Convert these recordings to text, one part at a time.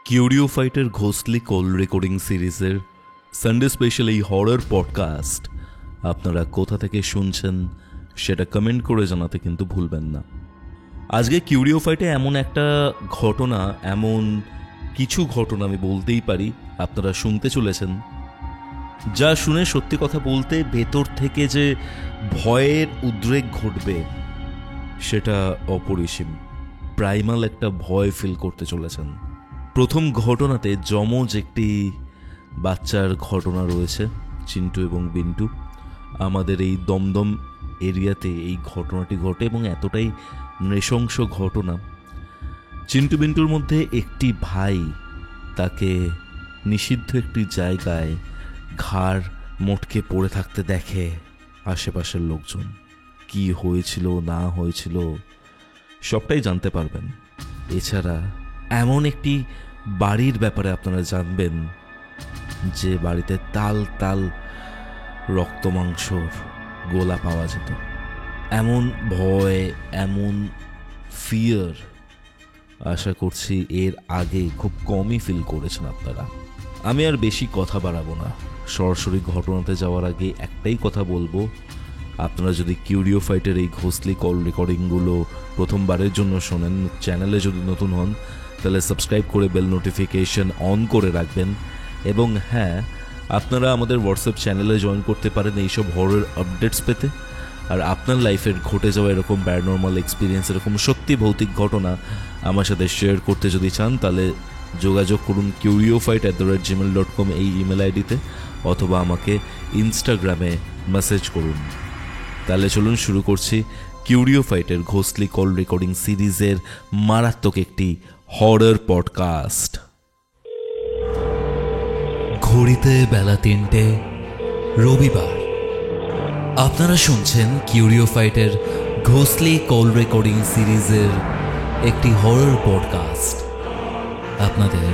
কিউরিও ফাইটের ঘোষলি call recording সিরিজের Sunday special এই horror podcast আপনারা কোথা থেকে শুনছেন সেটা কমেন্ট করে জানাতে কিন্তু ভুলবেন না। আজকে কিউরিও ফাইটে এমন একটা ঘটনা, এমন কিছু ঘটনা আমি বলতেই পারি আপনারা শুনতে চলেছেন, যা শুনে সত্যি কথা বলতে ভেতর থেকে যে ভয়ের উদ্রেক ঘটবে সেটা অপরিসীম। প্রাইমাল একটা ভয় ফিল করতে চলেছেন। প্রথম ঘটনাতে যমজ একটি বাচ্চার ঘটনা রয়েছে, চিন্টু এবং বিন্টু। আমাদের এই দমদম এরিয়াতে এই ঘটনাটি ঘটে এবং এতটাই নৃশংস ঘটনা। চিন্টু বিন্টুর মধ্যে একটি ভাই তাকে নিষিদ্ধ একটি জায়গায় ঘাড় মোটকে পড়ে থাকতে দেখে আশেপাশের লোকজন। কি হয়েছিল না হয়েছিল সবটাই জানতে পারবেন। এছাড়া এমন একটি বাড়ির ব্যাপারে আপনারা জানবেন যে বাড়িতে তাল তাল রক্ত মাংসর গোলা পাওয়া যেত। এমন ভয়, এমন ফিয়ার আশা করছি এর আগে খুব কমই ফিল করেছেন আপনারা। আমি আর বেশি কথা বাড়াবো না, সরাসরি ঘটনাতে যাওয়ার আগে একটাই কথা বলবো, আপনারা যদি কিউরিও ফাইটের এই ঘোষলি কল রেকর্ডিংগুলো প্রথমবারের জন্য শোনেন, চ্যানেলে যদি নতুন হন তাহলে সাবস্ক্রাইব করে বেল নোটিফিকেশন অন করে রাখবেন। এবং হ্যাঁ, আপনারা আমাদের হোয়াটসঅ্যাপ চ্যানেলে জয়েন করতে পারেন এইসব হরর আপডেটস পেতে। আর আপনার লাইফের ঘটে যাওয়া এরকম প্যারানরমাল এক্সপিরিয়েন্স, এরকম সত্যি ভৌতিক ঘটনা আমার সাথে শেয়ার করতে যদি চান তাহলে যোগাযোগ করুন curiofight@gmail.com এই ইমেল আইডিতে, অথবা আমাকে ইনস্টাগ্রামে মেসেজ করুন। তাহলে চলুন শুরু করছি কিউরিও ফাইটের ঘোষলি কল রেকর্ডিং সিরিজের মারাত্মক একটি হরর পডকাস্ট। ঘড়িতে বেলা 3টে, রবিবার। আপনারা শুনছেন কিউরিও ফাইটের ঘোষলি কল রেকর্ডিং সিরিজের একটি হরর পডকাস্ট। আপনাদের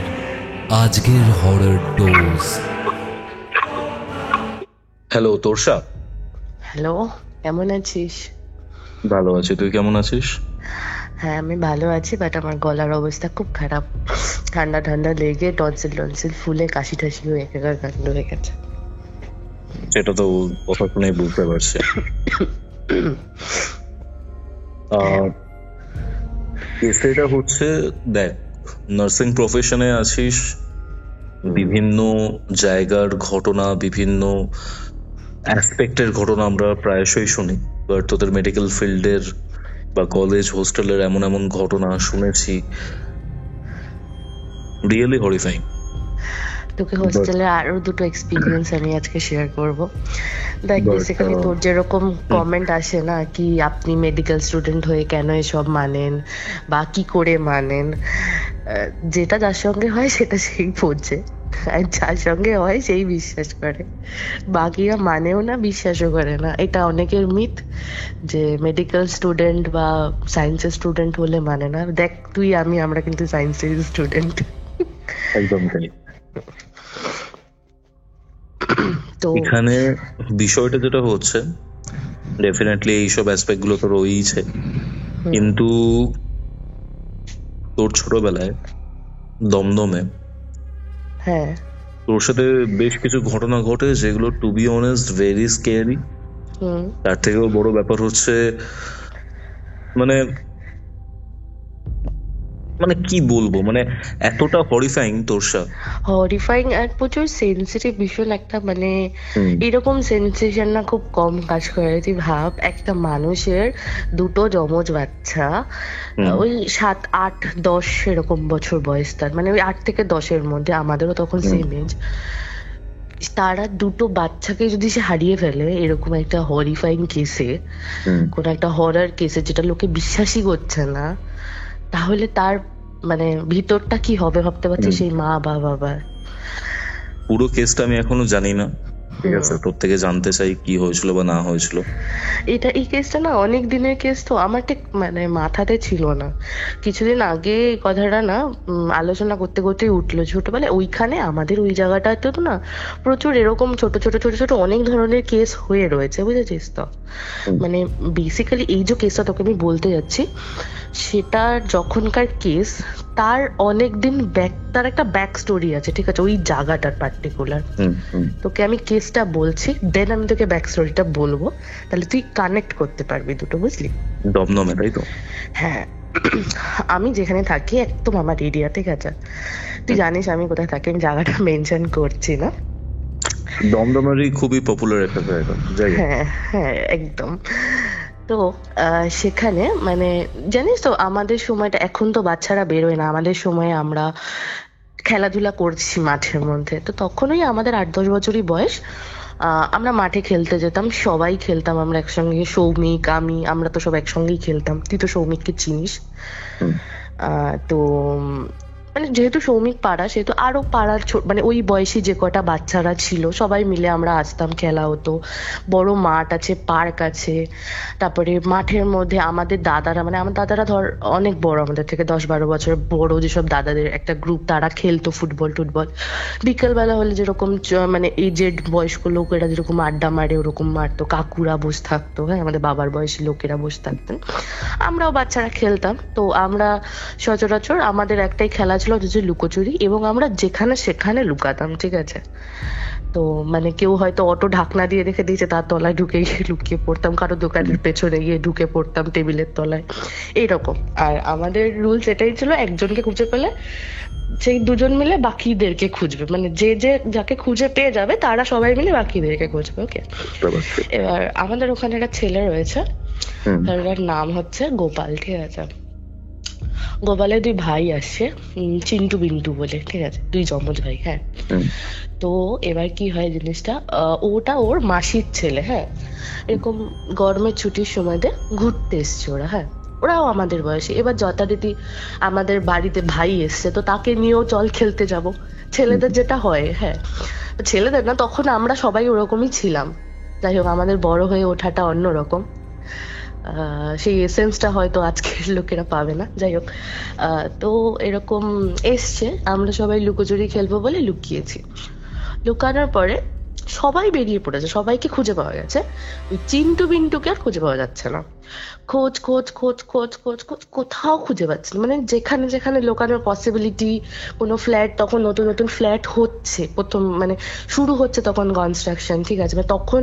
আজকের horror dose. Hello Torsa. Hello, কেমন আছিস? ভালো আছি, তুই কেমন আছিস? হ্যাঁ, আমি ভালো আছি, বাট আমার গলার অবস্থা খুব খারাপ। ঠান্ডা ঠান্ডা লেগে টনসিল ফুলে কাশি টাশি হয়ে একাকার কাণ্ড হয়ে গেছে। সেটা তো কথা শুনেই বুঝতে পারছি। এটা হচ্ছে, দেখ, নার্সিং প্রফেশনে আছিস, বিভিন্ন জায়গার ঘটনা, বিভিন্ন অ্যাসপেক্টের ঘটনা আমরা প্রায়শই শুনি। বাট তোদের মেডিকেল ফিল্ডের বা কলেজ হোস্টেলের এমন এমন ঘটনা শুনেছি, রিয়েলি হরিফাইং। তোকে হোস্টেলে আরো দুটো এক্সপিরিয়েন্স আমি আজকে শেয়ার করব। দেখ, বেসিক্যালি তোর যেরকম কমেন্ট আসে না, কি আপনি মেডিকেল স্টুডেন্ট হয়ে কেন এসব মানেন বা কি করে মানেন, যেটা যার সঙ্গে হয় সেটা সেই বোঝে, আর যার সঙ্গে হয় সেই বিশ্বাস করে, বাকিরা মানেও না, বিশ্বাসও করে না। এটা অনেকের মিথ যে মেডিকেল স্টুডেন্ট বা সায়েন্সের স্টুডেন্ট হলে মানে না। দেখ, তুই আমরা কিন্তু সায়েন্সের স্টুডেন্ট। একদম তাই। তো এখানে বিষয়টা যেটা হচ্ছে, ডেফিনেটলি এইসব অ্যাসপেক্ট গুলো তো রয়েছে, কিন্তু তোর ছোটবেলায় দমদমে হ্যাঁ তোর সাথে বেশ কিছু ঘটনা ঘটে যেগুলো to be honest very scary. তার থেকেও বড় ব্যাপার হচ্ছে মানে মানে কি বলবো, মানে এতটা হরিফাইং তোরসা, হরিফাইং আর প্রচুর সেন্সিটিভ ভীষণ একটা, মানে এরকম সেন্সেশন না খুব কম কাজ করে। তুই ভাব, একটা মানুষের দুটো যমজ বাচ্চা, ওই 7, 8, 10 এরকম বছর বয়স তার, মানে ওই 8 থেকে 10-এর মধ্যে, আমাদেরও তখন সেম এজ। তারা দুটো বাচ্চাকে যদি সে হারিয়ে ফেলে এরকম একটা হরিফাইং কেসে, কোন একটা হরর কেসে, যেটা লোকে বিশ্বাসই করছে না, তাহলে তার মানে ভিতরটা কি হবে ভাবতে পারছি সেই মা বা বাবার। পুরো কেসটা আমি এখনো জানি না, ঠিক আছে, তোর থেকে জানতে চাই কি হয়েছিল বা না হয়েছিল। এই কেসটা না অনেক দিনের কেস, তো আমার ঠিক মানে মাথাতে ছিল না। কিছুদিন আগে এই কথাটা না আলোচনা করতে করতেই উঠলো। ছোটবেলায় ওইখানে আমাদের ওই জায়গাটাতে তো না প্রচুর এরকম ছোট ছোট ছোট ছোট অনেক ধরনের কেস হয়ে রয়েছে, বুঝেছিস তো। মানে বেসিক্যালি এই যে কেসটা তোকে আমি বলতে যাচ্ছি, সেটা যখনকার কেস, তার অনেক দিন ব্যাক, তার একটা ব্যাক স্টোরি আছে, ঠিক আছে, ওই জায়গাটার পার্টিকুলার। তোকে আমি কেসটা বলছি, দেন আমি তোকে ব্যাক স্টোরিটা বলবো, তাহলে তুই কানেক্ট করতে পারবি দুটো, বুঝলি? দমদমে, তাই তো? হ্যাঁ, আমি যেখানে থাকি একদম আমার এরিয়া, ঠিক আছে, তুই জানিস আমি কোথায় থাকি, আমি জায়গাটা মেনশন করছি না। দমদমেরই খুবই পপুলার একটা জায়গা। হ্যাঁ হ্যাঁ একদম। তো সেখানে মানে জানিস তো আমাদের সময়টা, এখন তো বাচ্চারা বেরোয় না, আমাদের সময়ে আমরা খেলাধুলা করছি মাঠের মধ্যে। তো তখনই আমাদের 8-10 বছরই বয়স, আমরা মাঠে খেলতে যেতাম, সবাই খেলতাম আমরা একসঙ্গে। সৌমিক, আমি, আমরা তো সব একসঙ্গেই খেলতাম। তুই তো সৌমিককে চিনিস। তো মানে যেহেতু সৌমিক পাড়া, সেহেতু আরো পাড়ার মানে ওই বয়সী যে কটা বাচ্চারা ছিল সবাই মিলে আমরা আসতাম, খেলা হতো। বড় মাঠ আছে, পার্ক আছে। তারপরে মাঠের মধ্যে আমাদের দাদারা, মানে আমার দাদারা ধর অনেক বড়, আমাদের থেকে 10-12 বছর বড় যেসব দাদাদের একটা গ্রুপ, তারা খেলতো ফুটবল টুটবল। বিকেলবেলা হলে যেরকম মানে এজেড বয়স্ক লোকেরা যেরকম আড্ডা মারে ওরকম মারতো, কাকুরা বসে থাকতো, হ্যাঁ, আমাদের বাবার বয়সী লোকেরা বসে থাকতেন, আমরাও বাচ্চারা খেলতাম। তো আমরা সচরাচর আমাদের একটাই খেলা ছিল, যে লুকোচুরি, এবং আমরা যেখানে সেখানে লুকাতাম, ঠিক আছে। তো মানে কেউ হয়তো অটো ঢাকনা দিয়ে রেখে দিয়েছে, তার তলায় ঢুকে গিয়ে লুকিয়ে পড়তাম, কারো দোকানের পেছনে গিয়ে ঢুকে পড়তাম টেবিলের তলায়, এইরকম। আর আমাদের রুলস এটাই ছিল, একজনকে খুঁজে পেলে সেই দুজন মিলে বাকিদেরকে খুঁজবে, মানে যে যে যাকে খুঁজে পেয়ে যাবে তারা সবাই মিলে বাকিদেরকে খুঁজবে। ওকে, এবার আমাদের ওখানে একটা ছেলে রয়েছে, তার নাম হচ্ছে গোপাল, ঠিক আছে। গোপালের 2 ভাই আসছে, চিন্টু বিন্টু বলে, ঠিক আছে, 2 যমজ ভাই। হ্যাঁ, তো এবার কি হয় জিনিসটা, ওটা ওর মাসির ছেলে, হ্যাঁ, এরকম গরমের ছুটির সময় ঘুরতে এসছে ওরা। হ্যাঁ, ওরাও আমাদের বয়সে। এবার যথারীতি আমাদের বাড়িতে ভাই এসছে, তো তাকে নিয়েও চল খেলতে যাব, ছেলেদের যেটা হয়। হ্যাঁ, ছেলেদের না, তখন আমরা সবাই ওরকমই ছিলাম। যাই হোক, আমাদের বড় হয়ে ওঠাটা অন্যরকম, সেই এসেন্সটা হয়তো আজকের লোকেরা পাবে না। যাই হোক, তো এরকম এসছে, আমরা সবাই লুকোচুরি খেলবো বলে লুকিয়েছি। লুকানোর পরে সবাই বেরিয়ে পড়েছে, সবাইকে খুঁজে পাওয়া গেছে, ওই চিন্টু বিন্টুকে আর খুঁজে পাওয়া যাচ্ছে না। খোঁজ খোঁজ খোঁজ খোঁজ খোঁজ খোঁজ, কোথাও খুঁজে পাচ্ছি না। মানে যেখানে যেখানে লোকানোর পসিবিলিটি, কোনো ফ্ল্যাট, তখন নতুন নতুন ফ্ল্যাট হচ্ছে, প্রথম মানে শুরু হচ্ছে তখন কনস্ট্রাকশন, ঠিক আছে, মানে তখন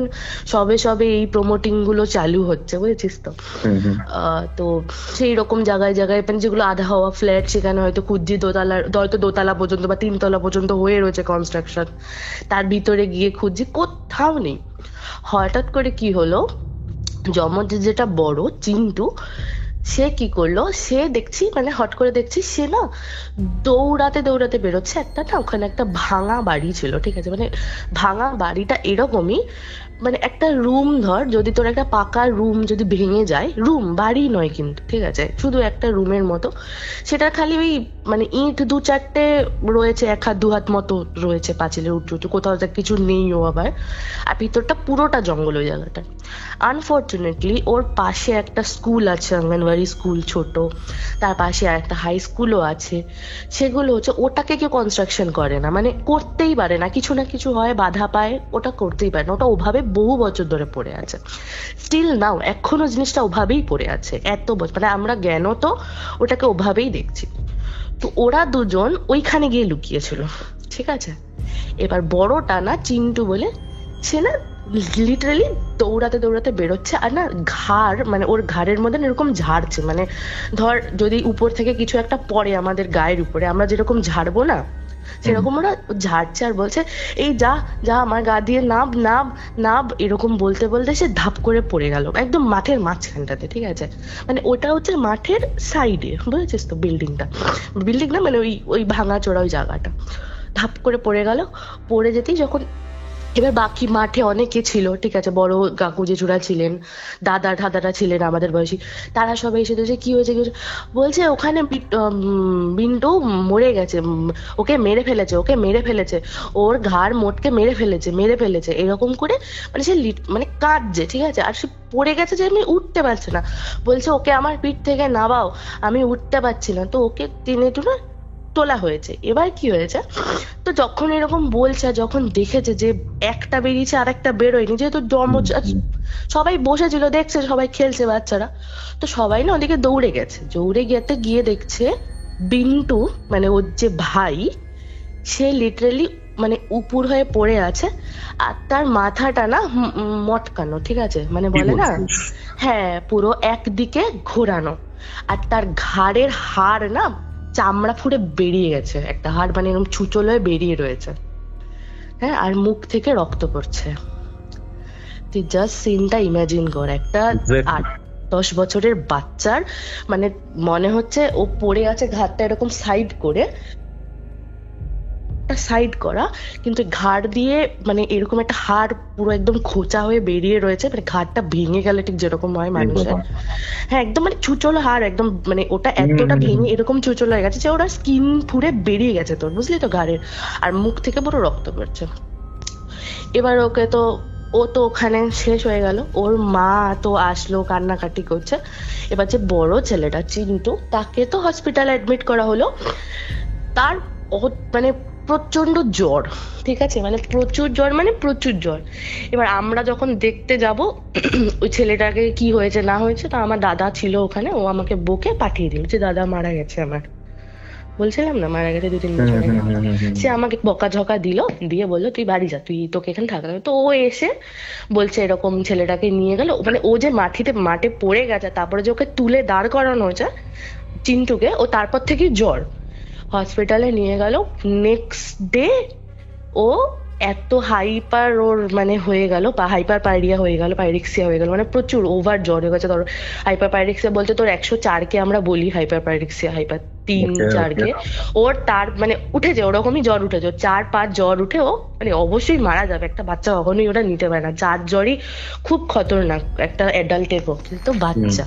সবে সবে এই প্রমোটিং গুলো চালু হচ্ছে, বুঝেছিস তো। তো সেই রকম জায়গায় জায়গায়, মানে যেগুলো আধা হওয়া ফ্ল্যাট, সেখানে হয়তো খুঁজছি হয়তো দোতলা পর্যন্ত বা 3 তলা পর্যন্ত হয়ে রয়েছে কনস্ট্রাকশন, তার ভিতরে গিয়ে খুঁজছি, কোথাও নেই। হঠাৎ করে কি হলো, যমজ যেটা বড় চিন্টু, সে কি করলো, সে দেখছি মানে হট করে দেখছি সে না দৌড়াতে দৌড়াতে বেরোচ্ছে। একটা না ওখানে একটা ভাঙা বাড়ি ছিল, ঠিক আছে, মানে ভাঙা বাড়িটা এরকমই, মানে একটা রুম, ধর যদি তোর একটা পাকা রুম যদি ভেঙে যায়, রুম বাড়ি নয় কিন্তু, ঠিক আছে, শুধু একটা রুমের মতো, সেটা খালি ওই মানে ইট 2-4টে রয়েছে, 1 হাত 2 হাত মতো রয়েছে পাঁচিলের উঁচু উঁচু, কোথাও কিছু নেইও আবার, আর ভিতরটা পুরোটা জঙ্গল ওই জায়গাটা। আনফর্চুনেটলি ওর পাশে একটা স্কুল আছে, অঙ্গনওয়াড়ি স্কুল ছোট, তার পাশে আর একটা হাই স্কুলও আছে। সেগুলো হচ্ছে, ওটাকে কেউ কনস্ট্রাকশন করে না, মানে করতেই পারে না, কিছু না কিছু হয়, বাধা পায়, ওটা করতেই পারে না, ওটা ওভাবে বহু বছর ধরে পড়ে আছে, স্টিল নাও এখনো জিনিসটা ওভাবেই পড়ে আছে এত বছর, মানে আমরা জ্ঞান তো ওটাকে ওভাবেই দেখছি। তো ওরা দুজন ওইখানে গিয়ে লুকিয়েছিল, ঠিক আছে। এবার বড়টা না চিন্টু বলে, সে না লিটারালি দৌড়াতে দৌড়াতে বেরোচ্ছে, আর না ঘাড়, মানে ওর ঘাড়ের মধ্যে এরকম ঝাড়ছে, মানে ধর যদি উপর থেকে কিছু একটা পড়ে আমাদের গায়ের উপরে, আমরা যেরকম ঝাড়বো না, সেরকম ওরা ঝাড়ছে আর বলছে, এই যা যা আমার গা দিয়ে নাব নাব নাব, এরকম বলতে বলতে সে ধাপ করে পড়ে গেল একদম মাঠের মাঝখানটাতে, ঠিক আছে, মানে ওটা হচ্ছে মাঠের সাইডে, বুঝেছিস তো, বিল্ডিং না, মানে ওই ভাঙা চোরা ওই জায়গাটা, ধাপ করে পড়ে গেল। পড়ে যেতেই যখন এবার বাকি মাঠে অনেকে ছিল, ঠিক আছে, বড় কাকু জেঠুরা ছিলেন, দাদা ঠাদারা ছিলেন আমাদের বয়সী, তারা সবাই এসে যে কি হয়েছে কি হয়েছে? বলছে ওখানে বিন্টু মরে গেছে, ওকে মেরে ফেলেছে, ওকে মেরে ফেলেছে, ওর ঘাড় মোটকে মেরে ফেলেছে, মেরে ফেলেছে, এরকম করে মানে সে মানে কাঁদছে, ঠিক আছে, আর সে পড়ে গেছে যে আমি উঠতে পারছে না, বলছে ওকে আমার পিঠ থেকে নামাও, আমি উঠতে পারছি না, তো ওকে টেনে টুনে তোলা হয়েছে। এবার কি হয়েছে, তো যখন এরকম বলছে, যখন দেখেছে যে একটা বেরিয়েছে আর একটা বেরোয়নি, যেহেতু সবাই বসেছিল দেখছে, সবাই খেলছে বাচ্চারা, তো সবাই না ওদিকে দৌড়ে গেছে, গিয়ে দেখছে বিন্টু মানে ওর যে ভাই, সে লিটারালি মানে উপুর হয়ে পড়ে আছে, আর তার মাথাটা না মটকানো, ঠিক আছে, মানে বলে না, হ্যাঁ, পুরো একদিকে ঘোরানো, আর তার ঘাড়ের হাড় না চামড়া ফুটে বেরিয়ে গেছে, একটা হাড় মানে এরকম ছুচল হয়ে বেরিয়ে রয়েছে, হ্যাঁ, আর মুখ থেকে রক্ত পড়ছে। তুই জাস্ট সিনটা ইমাজিন কর, একটা 8-10 বছরের বাচ্চার মানে মনে হচ্ছে ও পড়ে আছে ঘাড়টা এরকম সাইড করা, কিন্তু ঘাড় দিয়ে মানে এরকম একটা হাড় পুরো একদম খোঁচা হয়ে বেরিয়ে রয়েছে, মানে ঘাড়টা ভেঙে গেলে ঠিক যেরকম হয় মানুষের, হ্যাঁ, একদম মানে চুচলো হাড়, একদম মানে ওটা এতটা ভেঙে এরকম চুচলো হয়ে গেছে যে ওরা স্কিন ফুড়ে বেরিয়ে গেছে তোর, বুঝলি তো, ঘাড়ের, আর মুখ থেকে পুরো রক্ত পড়ছে। এবার ওকে তো ও তো ওখানে শেষ হয়ে গেল, ওর মা তো আসলো, কান্নাকাটি করছে। এবার যে বড় ছেলেটা চিন্টু, তাকে তো হসপিটালে অ্যাডমিট করা হলো, তার মানে প্রচন্ড জ্বর, ঠিক আছে, মানে প্রচুর জ্বর, মানে প্রচুর জ্বর। এবার আমরা যখন দেখতে যাব ওই ছেলেটাকে কি হয়েছে না হয়েছে, তা আমার দাদা ছিল ওখানে, ও আমাকে বকে পাঠিয়ে দিল যে দাদা মারা গেছে, আমার বলছিলাম না মারা গেছে 2-3 বছর আগে, সে আমাকে বকাঝকা দিল, দিয়ে বললো তুই বাড়ি যা, তুই তোকে এখানে থাকা যাবে। তো ও এসে বলছে এরকম ছেলেটাকে নিয়ে গেল, মানে ও যে মাঠে পড়ে গেছে, তারপরে যে ওকে তুলে দাঁড় করানো হয়েছে চিন্টুকে, ও তারপর থেকে জ্বর, হসপিটালে নিয়ে গেল। নেক্সট ডে ও এত হাইপার ওর মানে হয়ে গেল, হাইপার পাইরিয়া হয়ে গেল, পাইরিক্সিয়া হয়ে গেল, মানে প্রচুর ওভার জ্বর হয়ে গেছে। ধরো হাইপার পাইরিক্সিয়া বলতে তোর 104-কে আমরা বলি হাইপার পাইরিক্সিয়া, হাইপার 3-4-কে ওর তার মানে উঠেছে, ওরকমই জ্বর উঠেছে, 4-5 জ্বর উঠে ও মানে অবশ্যই মারা যাবে, একটা বাচ্চা কখনোই ওটা নিতে পারে না, 4 জ্বরই খুব খতরনাক একটা অ্যাডাল্টের পক্ষে, তো বাচ্চা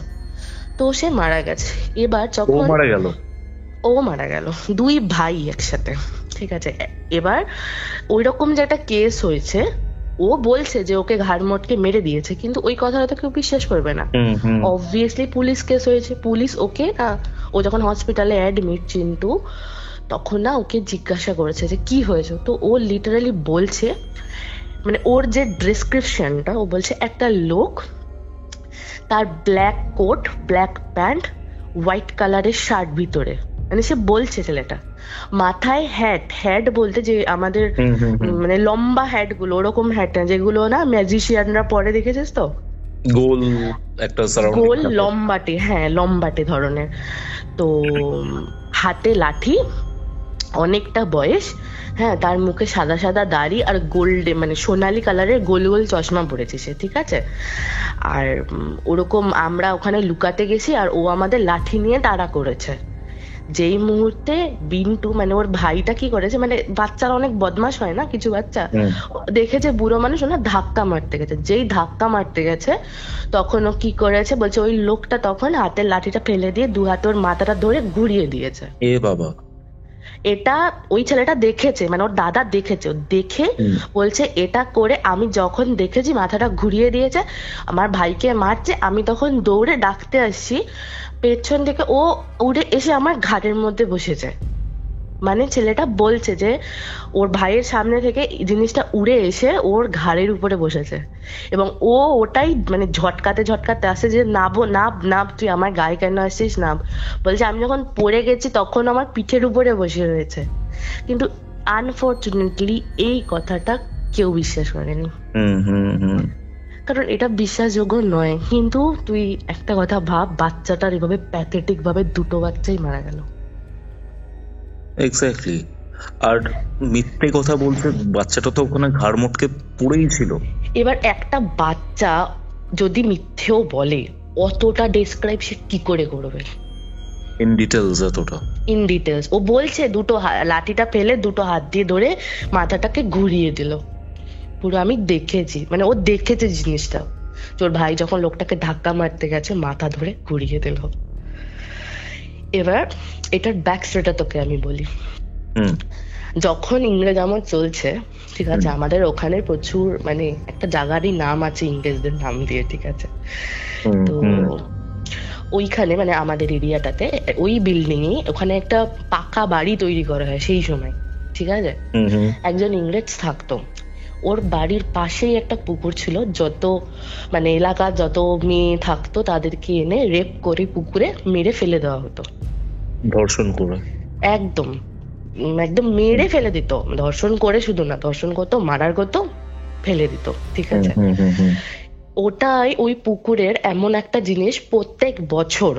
তো সে মারা গেছে। এবার যখন ও মারা গেল 2 ভাই একসাথে, ঠিক আছে। এবার ওইরকম যে একটা কেস হয়েছে, ও বলছে যে ওকে ঘাড় মোটকে মেরে দিয়েছে, কিন্তু ওই কথাটা তো কেউ বিশ্বাস করবে না, অবভিয়াসলি পুলিশ কেস হয়েছে, পুলিশ ওকে না, ও যখন হসপিটালে অ্যাডমিট চিন্টু, তখন না ওকে জিজ্ঞাসা করেছে যে কি হয়েছে, তো ও লিটারালি বলছে মানে ওর যে ডেসক্রিপশনটা, ও বলছে একটা লোক, তার black coat, black pant, white কালারের শার্ট ভিতরে, মানে সে বলছে ছেলেটা মাথায় হ্যাট বলতে যে আমাদের মানে লম্বা হ্যাট গুলো, ওরকম হ্যাট না যেগুলো না ম্যাজিশিয়ানরা পরে, দেখেছিস তো, গোল একটা গোল লম্বাটে, হ্যাঁ লম্বাটে ধরনের, তো হাতে লাঠি, অনেকটা বয়স, হ্যাঁ, তার মুখে সাদা সাদা দাড়ি আর গোল্ডে মানে সোনালি কালারের গোল গোল চশমা পরেছে সে, ঠিক আছে। আর ওরকম আমরা ওখানে লুকাতে গেছি, আর ও আমাদের লাঠি নিয়ে তাড়া করেছে। যেই মুহূর্তে বিন্টু মানে ওর ভাইটা কি করেছে, মানে বাচ্চারা অনেক বদমাশ হয় না, কিছু বাচ্চা দেখেছে বুড়ো মানুষ, ওনা ধাক্কা মারতে গেছে, যেই ধাক্কা মারতে গেছে তখন ও কি করেছে বলছে, ওই লোকটা তখন হাতের লাঠিটা ফেলে দিয়ে 2 হাতে ওর মাথাটা ধরে ঘুরিয়ে দিয়েছে। এ বাবা, এটা ওই ছেলেটা দেখেছে, মানে ওর দাদা দেখেছে, ও দেখে বলছে এটা করে আমি যখন দেখেছি মাথাটা ঘুরিয়ে দিয়েছে, আমার ভাইকে মারছে, আমি তখন দৌড়ে ডাকতে আসছি, পেছন থেকে ও উড়ে এসে আমার ঘাড়ের মধ্যে বসেছে। মানে ছেলেটা বলছে যে ওর ভাইয়ের সামনে থেকে জিনিসটা উড়ে এসে ওর ঘাড়ের উপরে বসেছে, এবং ও ওটাই মানে ঝটকাতে আসে যে নাব তুই আমার গায়ে কেন আসছিস, নাব। বলছে আমি যখন পড়ে গেছি তখন আমার পিঠের উপরে বসে রয়েছে, কিন্তু আনফরচুনেটলি এই কথাটা কেউ বিশ্বাস করেনি, কারণ এটা বিশ্বাসযোগ্য নয়। কিন্তু তুই একটা কথা ভাব, বাচ্চাটার এভাবে প্যাথেটিক ভাবে 2টো বাচ্চাই মারা গেল। এক্স্যাক্টলি, আর মিথ্যে কথা বলছে, বাচ্চাটা তো ওখানে ঘাড় মোটকে পড়েই ছিল। এবার একটা বাচ্চা যদি মিথ্যেও বলে, অতটা ডেসক্রাইব সে কি করে করবে ইন ডিটেলস? ও বলছে 2টো লাঠিটা ফেলে 2টো হাত দিয়ে ধরে মাথাটাকে ঘুরিয়ে দিল, পুরো আমি দেখেছি, মানে ও দেখেছে জিনিসটা। তোর ভাই যখন লোকটাকে ধাক্কা মারতে গেছে মাথা ধরে ঘুরিয়ে দিল। এবার এটার ব্যাক স্টোরিটা তোকে আমি বলি। যখন ইংরেজ আমল চলছে, ঠিক আছে, আমাদের ওখানে প্রচুর মানে একটা জায়গারই নাম আছে ইংরেজদের নাম দিয়ে, ঠিক আছে। তো ওইখানে মানে আমাদের এরিয়াটাতে ওই বিল্ডিং এ ওখানে একটা পাকা বাড়ি তৈরি করা হয় সেই সময়, ঠিক আছে। একজন ইংরেজ থাকতো, ওর বাড়ির পাশেই একটা পুকুর ছিল, যত মানে এলাকার যত মেয়ে থাকতো তাদেরকে এনে রেপ করে পুকুরে মেরে ফেলে দেওয়া হতো, ধর্ষণ করে। একদম একদম মেরে ফেলে দিত, ধর্ষণ করে শুধু না, ধর্ষণ করতো, মারার করতো, ফেলে দিত, ঠিক আছে। ওটাই ওই পুকুরের এমন একটা জিনিস, প্রত্যেক বছর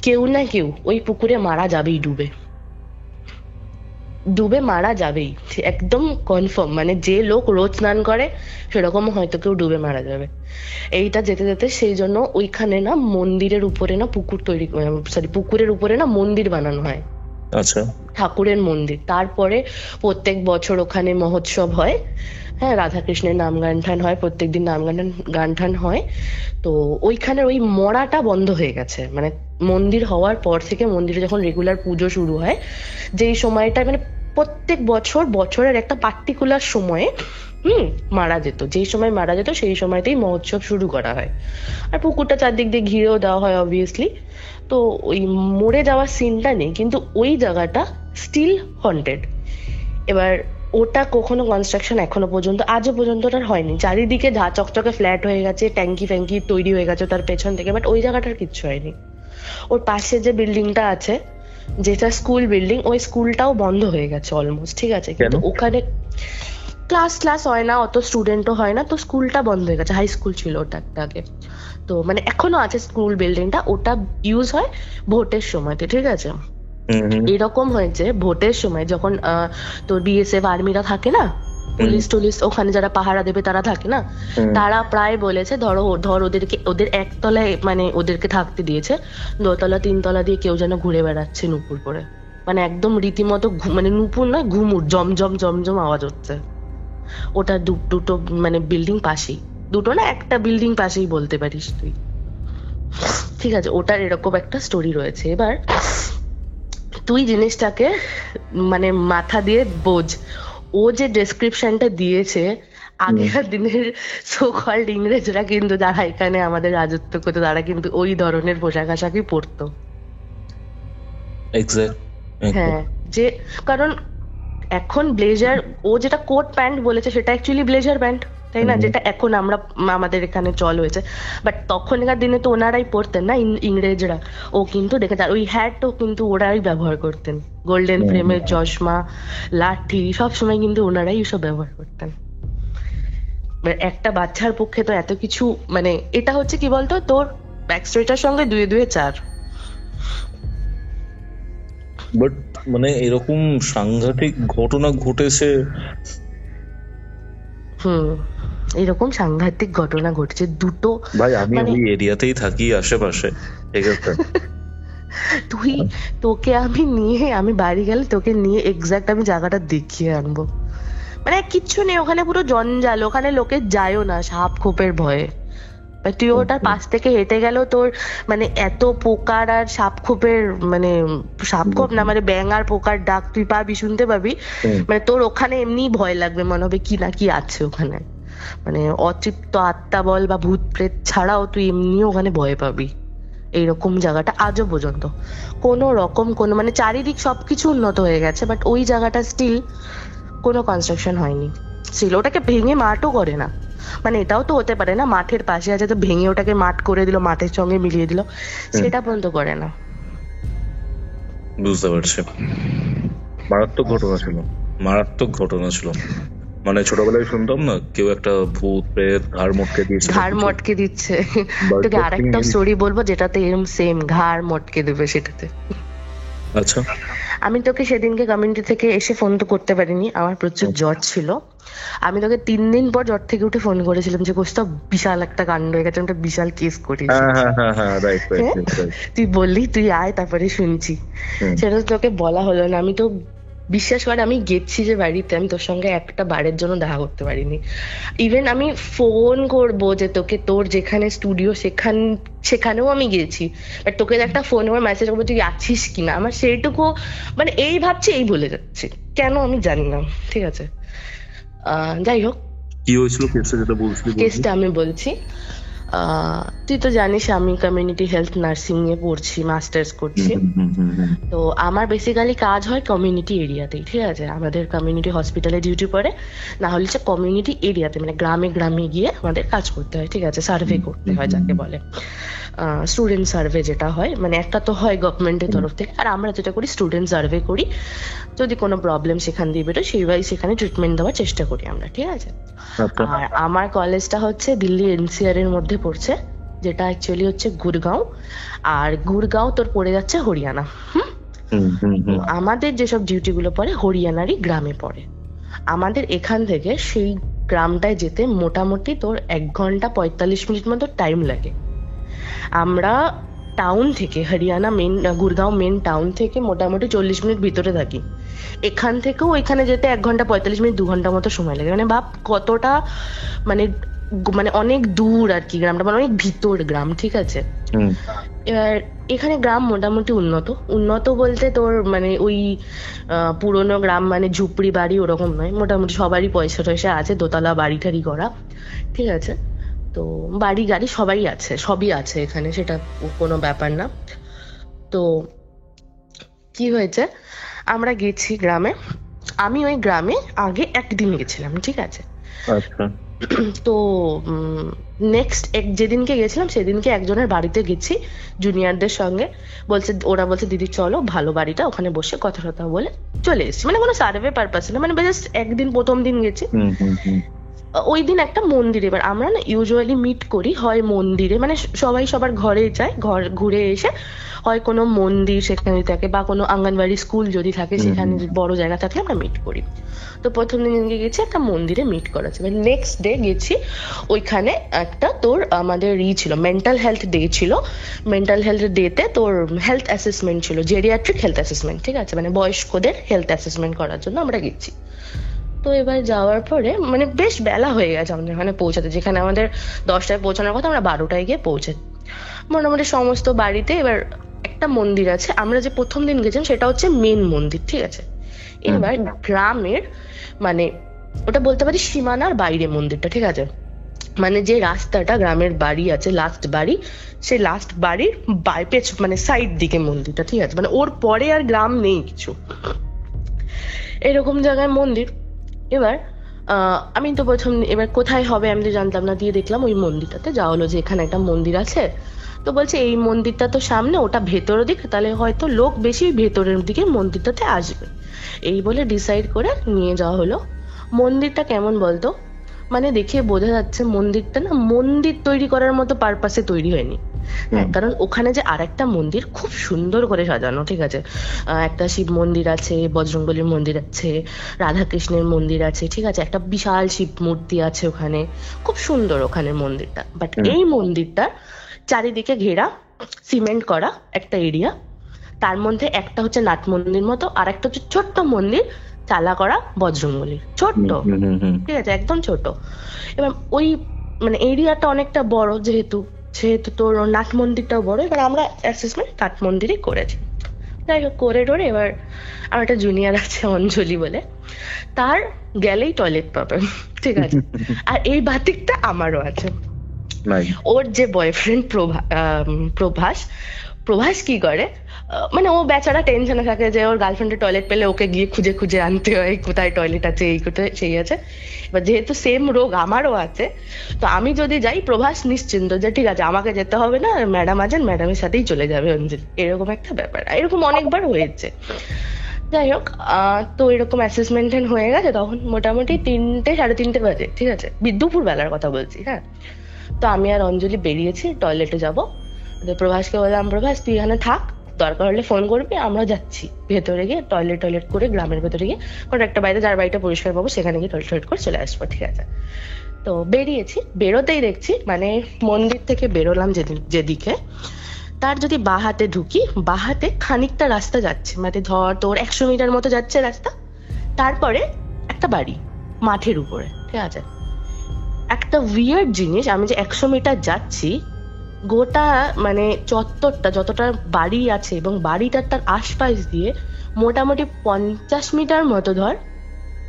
কেউ না কেউ ওই পুকুরে মারা যাবেই, ডুবে মারা যাবেই, একদম কনফার্ম। মানে যে লোক রোজ স্নান করে সেরকম হয়তো কেউ ডুবে মারা যাবে। এইটা যেতে যেতে সেই জন্য ওইখানে না মন্দিরের উপরে না পুকুর তৈরি, সরি পুকুরের উপরে না মন্দির বানানো হয়, আচ্ছা, ঠাকুরের মন্দির। তারপরে প্রত্যেক বছর ওখানে মহোৎসব হয়, হ্যাঁ, রাধাকৃষ্ণের নাম গান টান হয়, প্রত্যেকদিন নাম গান টান হয়। তো ওইখানে ওই মরাটা বন্ধ হয়ে গেছে, মানে মন্দির হওয়ার পর থেকে মন্দিরে যখন রেগুলার পুজো শুরু হয়, যেই সময়টা মানে প্রত্যেক বছর বছরের একটা পার্টিকুলার সময়ে মারা যেত, যেই সময় মারা যেত সেই সময়তেই মহোৎসব শুরু করা হয়। আর পুকুরটা চারদিক দিয়ে ঘিরেও দেওয়া হয় অবভিয়াসলি। তো ওই মরে যাওয়ার সিনটা নেই, কিন্তু ওই জায়গাটা স্টিল হন্টেড। এবার ওটা কখনো কনস্ট্রাকশন এখনো পর্যন্ত আজও পর্যন্ত ওটার হয়নি, চারিদিকে ঝা চকচকে ফ্ল্যাট হয়ে গেছে, ট্যাঙ্কি ফ্যাঙ্কি তৈরি হয়ে গেছে তার পেছন থেকে, বাট ওই জায়গাটার কিচ্ছু হয়নি। ওর পাশে যে বিল্ডিংটা আছে যেটা স্কুল বিল্ডিং, ওই স্কুলটাও বন্ধ হয়ে গেছে অলমোস্ট, ঠিক আছে। কিন্তু ওখানে ক্লাস হয় না, অত স্টুডেন্টও হয় না, তো স্কুলটা বন্ধ হয়ে গেছে, হাই স্কুল ছিল ওটা আগে। তো মানে এখনো আছে স্কুল বিল্ডিংটা, ওটা ইউজ হয় ভোটের সময়তে, ঠিক আছে। এরকম হয়েছে ভোটের সময় যখন তোর বিএসএফ আর্মিরা থাকে না, পুলিশ টুলিশ ওখানে যারা পাহারা দেবে তারা থাকে না, তারা প্রায় বলেছে ধর ওদেরকে ওদের একতলায় মানে ওদেরকে থাকতে দিয়েছে, দোতলা তিনতলা দিয়ে কেউ যেন ঘুরে বেড়াচ্ছে নুপুর করে, মানে একদম রীতিমতো মানে নুপুর নয়, ঘুমুর জমজম জমজম আওয়াজ হচ্ছে। ওটা দুটো মানে বিল্ডিং পাশেই, দুটো না একটা বিল্ডিং পাশেই বলতে পারিস তুই, ঠিক আছে। ওটার এরকম একটা স্টোরি রয়েছে। এবার তুই জিনিসটাকে মানে মাথা দিয়ে বোঝ, ও যে ডেসক্রিপশনটা দিয়েছে, আগেকার দিনের সো কল্ড ইংরেজরা কিন্তু যারা এখানে আমাদের রাজত্ব করতো তারা কিন্তু ওই ধরনের পোশাক আশাকই পরতো। হ্যাঁ, যে কারণ এখন ব্লেজার, ও যেটা কোট প্যান্ট বলেছে সেটা অ্যাকচুয়ালি ব্লেজার প্যান্ট, তাই না, যেটা এখন আমরা আমাদের এখানে চল হয়েছে। বাট তখনকার দিনে তো ওনারাই পরতেন না, ইংরেজরা। ও কিন্তু দেখে ওই হ্যাটও কিন্তু ওরাই ব্যবহার করতেন, গোল্ডেন ফ্রেমের চশমা, লাঠি, সবসময় কিন্তু ওনারাই সব ব্যবহার করতেন। একটা বাচ্চার পক্ষে তো এত কিছু, মানে এটা হচ্ছে কি বলতো, তোর ব্যাক স্টোরিটার সঙ্গে দুয়ে দুয়ে চার। বাট মানে এরকম সাংঘাতিক ঘটনা ঘটেছে। এরকম সাংঘাতিক ঘটনা ঘটছে দুটো। ভাই আমি ওই এরিয়াতেই থাকি আশেপাশে, ঠিক আছে। তোকে আমি বাড়ি গেলে তোকে নিয়ে এক্সাক্ট আমি জায়গাটা দেখিয়ে আনবো। মানে কিচ্ছু নেই ওখানে, পুরো জঞ্জাল, ওখানে লোকে যায়ও না সাপ খোপের ভয়ে। তুই ওটার পাশ থেকে হেঁটে গেলেও তোর মানে এত পোকার আর সাপ খোপের, মানে সাপ খোপ না মানে ব্যাঙ আর পোকার ডাক তুই পাবি, শুনতে পাবি। মানে তোর ওখানে এমনি ভয় লাগবে, মনে হবে কি না কি আছে ওখানে, মানে অতৃপ্ত আত্মা বল বা ভূত প্রেত ছাড়াও তুই এমনি ওখানে ভয় পাবি। এইরকম জায়গাটা আজও পর্যন্ত কোনো রকম কোনো মানে চারিদিক সবকিছু উন্নত হয়ে গেছে, বাট ওই জায়গাটা স্টিল কোনো কনস্ট্রাকশন হয়নি, স্টিল ওটাকে ভেঙে মাঠও করে না। মানে এটাও তো হতে পারে না, মাঠের পাশে আছে তো ভেঙে ওটাকে মাঠ করে দিল, মাঠের সঙ্গে মিলিয়ে দিল, সেটা পর্যন্ত করে না। বুঝতে পারছি। মারাত্মক ঘটনা ছিল। মানে ছোটবেলায় শুনতাম না, কেউ একটা ভূত প্রেত ঘাড় মটকে দিচ্ছে। তোকে আরেকটা স্টোরি বলবো যেটাতে এরকম সেম ঘাড় মটকে দেবে সেটাতে। আচ্ছা, আমি তোকে সেদিনকে কমিউনিটি থেকে এসে ফোন তো করতে পারিনি, আমার প্রচুর জ্বর ছিল। আমি তোকে 3 দিন পর জ্বর থেকে উঠে ফোন করেছিলাম যে কোথাও বিশাল একটা কাণ্ড হয়ে গেছে, একটা বিশাল কেস করিস। তুই বললি তুই আয়, তারপরে শুনছি। সেটা তোকে বলা হলো না। আমি তো বিশ্বাস করে আমি গেছি যে বাড়িতে, আমি তোর সঙ্গে একটা বারের জন্য দেখা করতে পারিনি। ইভেন আমি ফোন করবো যে তোকে, তোর যেখানে স্টুডিও সেখানেও আমি গেছি, বাট তোকে একটা ফোন করে মেসেজ করবো তুই আছিস কিনা, আমার সেইটুকু মানে এই ভাবছি এই বলে যাচ্ছি, কেন আমি জানি না। ঠিক আছে, যাই হোক, কি হয়েছিল কেসটা যেটা বলছিলি? কেসটা আমি বলছি। তুই তো জানিস আমি কমিউনিটি হেলথ নার্সিং নিয়ে পড়ছি, মাস্টার্স করছি। তো আমার বেসিক্যালি কাজ হয় কমিউনিটি এরিয়াতেই, ঠিক আছে। আমাদের কমিউনিটি হসপিটালে ডিউটি পড়ে, না হলে হচ্ছে কমিউনিটি এরিয়াতে, মানে গ্রামে গ্রামে গিয়ে আমাদের কাজ করতে হয়, ঠিক আছে। সার্ভে করতে হয় যাকে বলে স্টুডেন্ট সার্ভে, যেটা হয় মানে একটা তো হয় গভর্নমেন্টের তরফ থেকে, আর আমরা যেটা করি স্টুডেন্ট সার্ভে করি। যদি কোনো প্রবলেম সেখান দিয়ে বেরোয় সেইভাবে সেখানে ট্রিটমেন্ট দেওয়ার চেষ্টা করি আমরা, ঠিক আছে। আর আমার কলেজটা হচ্ছে দিল্লি এনসিআর এর মধ্যে পড়ছে, যেটা অ্যাকচুয়ালি হচ্ছে গুরগাঁও, আর গুরগাঁও তোর পড়ে যাচ্ছে হরিয়ানা। আমাদের যেসব ডিউটি গুলো পড়ে হরিয়ানারই গ্রামে পড়ে। আমাদের এখান থেকে সেই গ্রামটায় যেতে মোটামুটি তোর 1 ঘন্টা 45 মিনিট মতো টাইম লাগে। আমরা টাউন থেকে, Haryana main Gurgaon main town থেকে মোটামুটি 40 মিনিট ভিতরে থাকি। এখান থেকেও ওইখানে যেতে 1 ঘন্টা 45 মিনিট 2 ঘন্টা মতো সময় লাগে। মানে ভাব কতটা মানে মানে অনেক দূর আর কি গ্রামটা, মানে অনেক ভিতর গ্রাম, ঠিক আছে। এবার এখানে গ্রাম মোটামুটি উন্নত বলতে তোর মানে ওই পুরোনো গ্রাম মানে ঝুপড়ি বাড়ি ওরকম নয়, মোটামুটি সবারই পয়সা টয়সা আছে, দোতলা বাড়ি টাড়ি করা, ঠিক আছে। তো বাড়ি গাড়ি সবাই আছে, সবই আছে এখানে, সেটা কোনো ব্যাপার না। তো কি হয়েছে, আমরা গেছি গ্রামে, আমি ওই গ্রামে আগে একদিন গেছিলাম, ঠিক আছে। তো নেক্সট যেদিনকে গেছিলাম সেদিনকে একজনের বাড়িতে গেছি জুনিয়রদের সঙ্গে, ওরা বলছে দিদি চলো ভালো বাড়িটা, ওখানে বসে কথা টথা বলে চলে এসেছি। মানে কোনো সার্ভে পারপাস না, মানে জাস্ট একদিন প্রথম দিন গেছি। ওই দিন একটা মন্দিরে, এবার আমরা না ইউজুয়ালি মিট করি হয় মন্দিরে, মানে সবাই সবার ঘরে যায়, ঘর ঘুরে এসে হয় কোনো মন্দির সেখানে থাকে, বা কোনো আঙ্গনবাড়ি স্কুল যদি থাকে সেখানে বড় জায়গা থাকলে আমরা মিট করি। তো প্রথম দিনকে গেছি একটা মন্দিরে মিট করা ছিল, নেক্সট ডে গেছি ওইখানে একটা তোর আমাদের ছিল মেন্টাল হেলথ ডে ছিল। মেন্টাল হেলথ ডেতে তোর হেলথ অ্যাসেসমেন্ট ছিল, জেরিয়াট্রিক হেলথ অ্যাসেসমেন্ট, ঠিক আছে, মানে বয়স্কদের হেলথ অ্যাসেসমেন্ট করার জন্য আমরা গেছি। তো এবার যাওয়ার পরে মানে বেশ বেলা হয়ে গেছে আমাদের ওখানে পৌঁছাতে, যেখানে আমাদের 10টায় পৌঁছানোর কথা আমরা 12টায় গিয়ে পৌঁছাই। মোটামুটি সমস্ত বাড়িতে, এবার একটা মন্দির আছে, আমরা যে প্রথম দিন গেছিলাম সেটা হচ্ছে মেন মন্দির, ঠিক আছে। এবার গ্রামের মানে ওটা বলতে পারি সীমানার বাইরে মন্দিরটা, ঠিক আছে। মানে যে রাস্তাটা গ্রামের বাড়ি আছে, লাস্ট বাড়ি, সেই লাস্ট বাড়ির বাইপেজ মানে সাইড দিকে মন্দিরটা, ঠিক আছে। মানে ওর পরে আর গ্রাম নেই কিছু, এরকম জায়গায় মন্দির। এবার আমি তো প্রথম, এবার কোথায় হবে আমি তো জানতাম না, দিয়ে দেখলাম ওই মন্দিরটাতে যাওয়া হলো যে এখানে একটা মন্দির আছে। তো বলছে এই মন্দিরটা তো সামনে, ওটা ভেতরের দিক, তাহলে হয়তো লোক বেশি ভেতরের দিকে মন্দিরটাতে আসবে, এই বলে ডিসাইড করে নিয়ে যাওয়া হলো। মন্দিরটা কেমন বলতো, মানে দেখে বোঝা যাচ্ছে মন্দিরটা না মন্দির তৈরি করার মতো পারপাসে তৈরি হয়নি। হ্যাঁ, কারণ ওখানে যে আরেকটা মন্দির খুব সুন্দর করে সাজানো, ঠিক আছে। একটা শিব মন্দির আছে, বজরংবলীর মন্দির আছে, রাধাকৃষ্ণের মন্দির আছে, ঠিক আছে। একটা বিশাল শিব মূর্তি আছে ওখানে, খুব সুন্দর ওখানে মন্দিরটা। বাট এই মন্দিরটা চারিদিকে ঘেরা, সিমেন্ট করা একটা এরিয়া, তার মধ্যে একটা হচ্ছে নাট মন্দির মতো, আর একটা হচ্ছে ছোট্ট মন্দির চালা করা বজরংবলীর, ছোট্ট, ঠিক আছে, একদম ছোট। এবার ওই মানে এরিয়াটা অনেকটা বড়, যেহেতু তোর নাট মন্দিরটাও বড়। এবার আমরা অ্যাসেসমেন্ট নাট মন্দিরই করেছি, যাই হোক করে টোরে। এবার আমার একটা জুনিয়র আছে অঞ্জলি বলে, তার গেলেই টয়লেট পাবে, ঠিক আছে। আর এই বাতিকটা আমারও আছে। ওর যে বয়ফ্রেন্ড প্রভাস কি করে, মানে ও বেচারা টেনশনে থাকে যে ওর গার্লফ্রেন্ডের টয়লেট পেলে ওকে গিয়ে খুঁজে খুঁজে আনতে হয়, কোথায় টয়লেট আছে, এই কোথায় সেই আছে। এবার যেহেতু সেম রোগ আমারও আছে, তো আমি যদি যাই প্রভাস নিশ্চিন্ত যে ঠিক আছে আমাকে যেতে হবে না, ম্যাডাম আছেন, ম্যাডামের সাথেই চলে যাবে অঞ্জলি, এরকম একটা ব্যাপার। এরকম অনেকবার হয়েছে। যাই হোক, তো এরকম অ্যাসেসমেন্ট হয়ে গেছে, তখন মোটামুটি 3টে 3:30 বাজে, ঠিক আছে, দুপুর বেলার কথা বলছি। হ্যাঁ, তো আমি আর অঞ্জলি বেরিয়েছি টয়লেটে যাবো। প্রভাসকে বললাম প্রভাস তুই এখানে থাক, দরকার হলে ফোন করবি, আমরা যাচ্ছি ভেতরে গিয়ে টয়লেট করে গ্রামের ভেতরে গিয়ে কোনো একটা বাড়িতে, যার বাড়িটা পরিষ্কার পাবো সেখানে গিয়ে টয়লেট করে চলে আসবো, ঠিক আছে। তো বেরিয়েছি, বেরোতেই দেখছি মানে মন্দির থেকে বেরোলাম যেদিকে, তার যদি বাঁ হাতে ঢুকি, বাঁ হাতে খানিকটা রাস্তা যাচ্ছে, মানে ধর তোর 100 মিটার মতো যাচ্ছে রাস্তা, তারপরে একটা বাড়ি মাঠের উপরে, ঠিক আছে। একটা উইয়ার্ড জিনিস, আমি যে 100 মিটার যাচ্ছি, গোটা মানে চত্বরটা যতটা বাড়ি আছে এবং বাড়িটার তার আশপাশ দিয়ে মোটামুটি 50 মিটার মতো ধর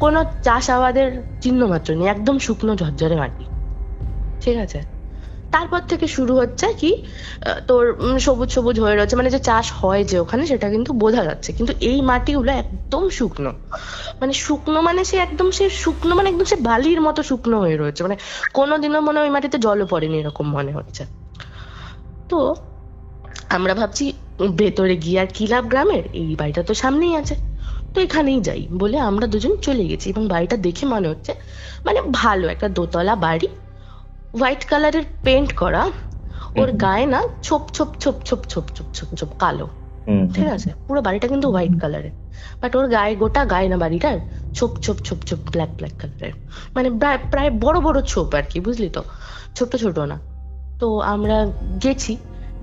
কোনো চাষাবাদের চিহ্ন মাত্র নেই, একদম শুকনো ঝরঝরে মাটি, ঠিক আছে। তারপর থেকে শুরু হচ্ছে কি তোর সবুজ সবুজ হয়ে রয়েছে, মানে যে চাষ হয় যে ওখানে সেটা কিন্তু বোঝা যাচ্ছে, কিন্তু এই মাটিগুলো একদম শুকনো, মানে শুকনো মানে সে একদম সে শুকনো মানে একদম সে বালির মতো শুকনো হয়ে রয়েছে, মানে কোনোদিনও মনে হয় ওই মাটিতে জলও পড়েনি এরকম মনে হচ্ছে। তো আমরা ভাবছি ভেতরে গিয়ে আর কি লাভ, গ্রামের এই বাড়িটা তো সামনেই আছে, তো এখানেই যাই বলে আমরা দুজন চলে গেছি। এবং বাড়িটা দেখে মনে হচ্ছে মানে ভালো একটা দোতলা বাড়ি, হোয়াইট কালারের পেন্ট করা, ওর গায়ে না ছোপ ছোপ ছোপ ছোপ ছোপ ছোপ ছোপ ছোপ কালো, ঠিক আছে। পুরো বাড়িটা কিন্তু হোয়াইট কালারের, বাট ওর গায়ে, গোটা গায়ে না বাড়িটার ছোপ ছোপ ছোপ ছোপ ব্ল্যাক ব্ল্যাক কালারের, মানে প্রায় বড় বড় ছোপ আর কি, বুঝলি তো, ছোট ছোট না। তো আমরা গেছি,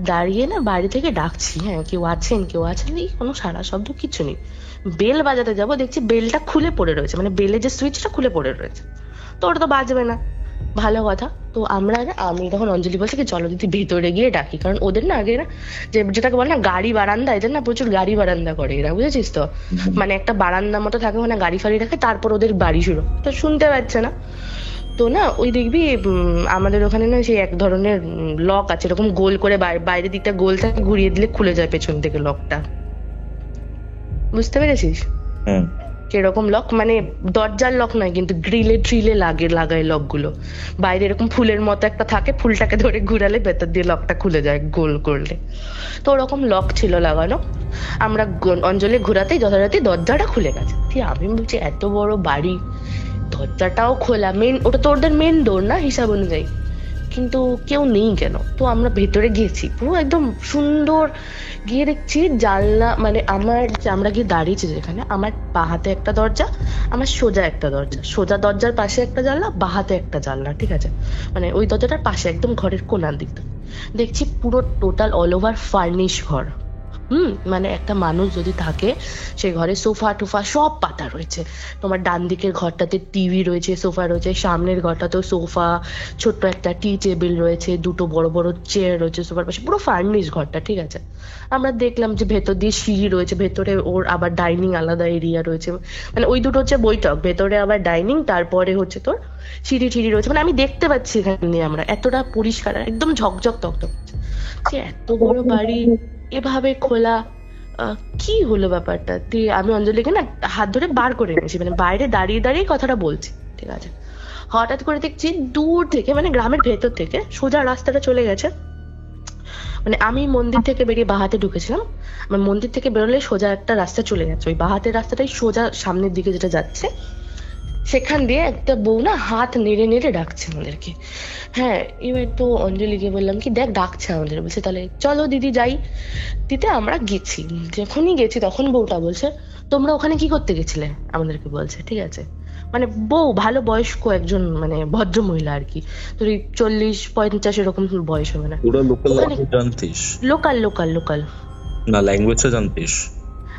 দাঁড়িয়ে না বাইরে থেকে ডাকছি, হ্যাঁ কেউ আছেন কেউ আছেন, এই কোনো সারা শব্দ কিছু নেই। বেল বাজাতে যাবো, দেখছি বেলটা খুলে পড়ে রয়েছে, মানে বেলের যে সুইচটা খুলে পড়ে রয়েছে, তো ওটা তো বাজবে না, ভালো কথা। তো আমি তখন অঞ্জলি বলছি কি চলো দিদি ভেতরে গিয়ে ডাকি, কারণ ওদের না আগে না যেটাকে বলে না গাড়ি বারান্দা, এদের না প্রচুর গাড়ি বারান্দা করে এরা, বুঝেছিস তো, মানে একটা বারান্দা মতো থাকে, মানে গাড়ি ফাড়ি রাখে, তারপর ওদের বাড়ি শুরু, তো শুনতে পাচ্ছে না। তো না ওই দেখবি আমাদের ওখানে না সেই এক ধরনের লক আছে, এরকম গোল করে বাইরের দিকটা গোল থাকে, ঘুরিয়ে দিলে খুলে যায় পেছন থেকে লকটা, বুঝতে পেরেছিস? কিরকম লক, মানে দরজার লক নয় কিন্তু গ্রিলে ট্রিলে লাগায় লক গুলো, বাইরে এরকম ফুলের মতো একটা থাকে, ফুলটাকে ধরে ঘুরালে ভেতর দিয়ে লকটা খুলে যায় গোল করলে, তো ওরকম লক ছিল লাগানো। আমরা অঞ্জলি ঘোরাতেই যথারীতি দরজাটা খুলে গেছে। ঠিক আমি বলছি এত বড় বাড়ি, দরজাটাও খোলা, ওটা তো ওদের মেন ডোর না হিসাব অনুযায়ী, কিন্তু কেউ নেই কেন। তো আমরা ভেতরে গেছি, পুরো একদম সুন্দর, গিয়ে দেখছি জানলা, মানে আমরা গিয়ে দাঁড়িয়েছি যেখানে, আমার বাঁ হাতে একটা দরজা, আমার সোজা একটা দরজা, সোজা দরজার পাশে একটা জানলা, বাঁ হাতে একটা জানলা, ঠিক আছে, মানে ওই দরজাটার পাশে একদম ঘরের কোনার দিকটা দেখছি পুরো টোটাল অল ওভার ফার্নিশ ঘর। মানে একটা মানুষ যদি থাকে সেই ঘরে সোফা টোফা সব পাতা রয়েছে, তোমার ডান দিকের ঘরটাতে টিভি রয়েছে, সোফা রয়েছে, সামনের ঘরটাতেও সোফা, ছোট্ট একটা টি টেবিল রয়েছে, দুটো বড় বড় চেয়ার রয়েছে সোফার পাশে, পুরো ফার্নিশ ঘরটা, ঠিক আছে। আমরা দেখলাম যে ভেতর দিয়ে সিঁড়ি রয়েছে, ভেতরে ওর আবার ডাইনিং আলাদা এরিয়া রয়েছে, মানে ওই দুটো হচ্ছে বৈঠক, ভেতরে আবার ডাইনিং, তারপরে হচ্ছে তোর সিঁড়ি টিড়ি রয়েছে, মানে আমি দেখতে পাচ্ছি এখানে আমরা এতটা পরিষ্কার, একদম ঝকঝক তকটক, যে এত বড় বাড়ি এভাবে খোলা, কি হলো ব্যাপারটা। দিয়ে আমি অঞ্জলিকে না হাত ধরে বার করে এনেছি, মানে বাইরে দাঁড়িয়ে দাঁড়িয়ে কথাটা বলছি, ঠিক আছে। হঠাৎ করে দেখছি দূর থেকে, মানে গ্রামের ভেতর থেকে সোজা রাস্তাটা চলে গেছে, মানে আমি মন্দির থেকে বেরিয়ে বাহাতে ঢুকেছিলাম, আমার মন্দির থেকে বেরোলে সোজা একটা রাস্তা চলে যাচ্ছে, ওই বাহাতের রাস্তাটাই সোজা সামনের দিকে যেটা যাচ্ছে, সেখান দিয়ে একটা বউ না হাত নেড়ে নেড়ে ডাকছে আমাদেরকে। হ্যাঁ, এবার তো অঞ্জলিকে বললাম কি দেখ ডাকছে আমাদের, বলছে তাহলে চলো দিদি যাই। দিতে আমরা গেছি, যখনই গেছি তখন বউটা বলছে তোমরা ওখানে কি করতে গেছিলে, আমাদেরকে বলছে, ঠিক আছে। মানে বউ ভালো বয়স্ক একজন, মানে ভদ্র মহিলা আর কি, তোর 40-50 এরকম বয়স হবে না। লোকাল লোকাল লোকাল না, ল্যাঙ্গুয়েজটা জানতিস?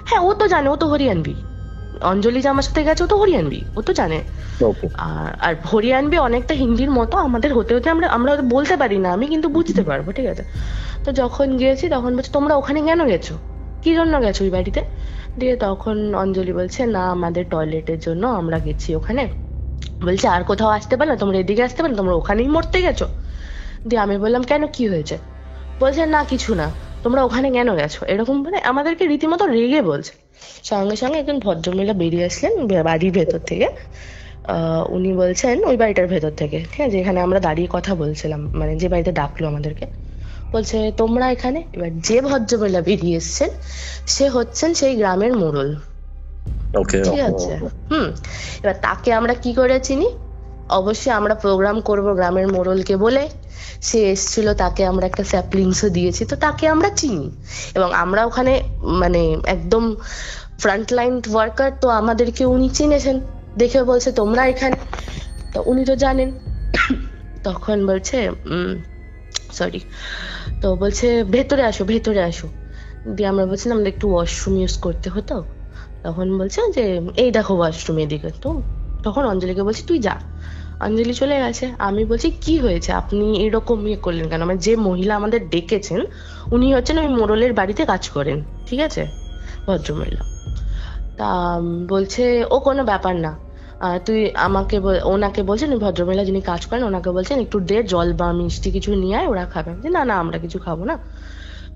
হ্যাঁ ও তো জানে, ও তো হরিয়ানবি, অঞ্জলি যে আমার সাথে গেছে ও তো হরিয়ানবি, ও তো জানে। আর হরিয়ানবি অনেকটা হিন্দির মতো, আমাদের হতে হতে আমরা বলতে পারি না, আমি কিন্তু বুঝতে পারবো, ঠিক আছে। তো যখন গিয়েছি তখন বলছে তোমরা ওখানে কেন গেছো, কি জন্য গেছো ওই বাড়িতে। দিয়ে তখন অঞ্জলি বলছে না আমাদের টয়লেটের জন্য আমরা গেছি ওখানে। বলছে আর কোথাও আসতে পারো না, তোমরা এদিকে আসতে পারো, তোমরা ওখানেই মরতে গেছো। দিয়ে আমি বললাম কেন কি হয়েছে, বলছে না কিছু না, তোমরা ওখানে কেন গেছো, এরকম মানে আমাদেরকে রীতিমতো রেগে বলছে। সঙ্গে সঙ্গে একজন ভদ্রমহিলা বেরিয়ে আসলেন বাড়ির ভেতর থেকে, উনি বলছেন ওই বাড়িটার ভেতর থেকে, ঠিক আছে, যেখানে আমরা দাঁড়িয়ে কথা বলছিলাম, মানে যে বাড়িতে ডাকলো আমাদেরকে, বলছে তোমরা এখানে। এবার যে ভদ্রমহিলা বেরিয়ে এসছেন সে হচ্ছেন সেই গ্রামের মোড়ল, ঠিক আছে। এবার তাকে আমরা কি করে চিনি, অবশ্যই আমরা প্রোগ্রাম করব গ্রামের মোড়লকে বলে, সে এসেছিল, তাকে আমরা একটা স্যাপলিংসও দিয়েছি, তো তাকে আমরা চিনি। এবং আমরা ওখানে মানে একদম ফ্রন্টলাইন ওয়ার্কার, তো আমাদেরকে উনি চিনেছেন, দেখে বলছে তোমরা এখানে, তো উনি তো জানেন। তখন বলছে সরি, তো বলছে ভেতরে আসো ভেতরে আসো। দিয়ে আমরা বলছিলাম একটু ওয়াশরুম ইউজ করতে হতো। তখন বলছে যে এই দেখো ওয়াশরুম এদিকে। তো তখন অঞ্জলিকে বলছি তুই যা। অঞ্জলি চলে গেছে। আমি বলছি কি হয়েছে, আপনি এরকম ইয়ে করলেন কেন? মানে যে মহিলা আমাদের ডেকেছেন উনি হচ্ছেন ওই মোড়লের বাড়িতে কাজ করেন, ঠিক আছে, ভদ্রমহিলা। তা বলছে ও কোনো ব্যাপার না, তুই আমাকে ওনাকে বলছেন ভদ্রমহিলা যিনি কাজ করেন ওনাকে বলছেন একটু দে জল বা মিষ্টি কিছু নিয়ে আয়, ওরা খাবে। যে না না আমরা কিছু খাবো না।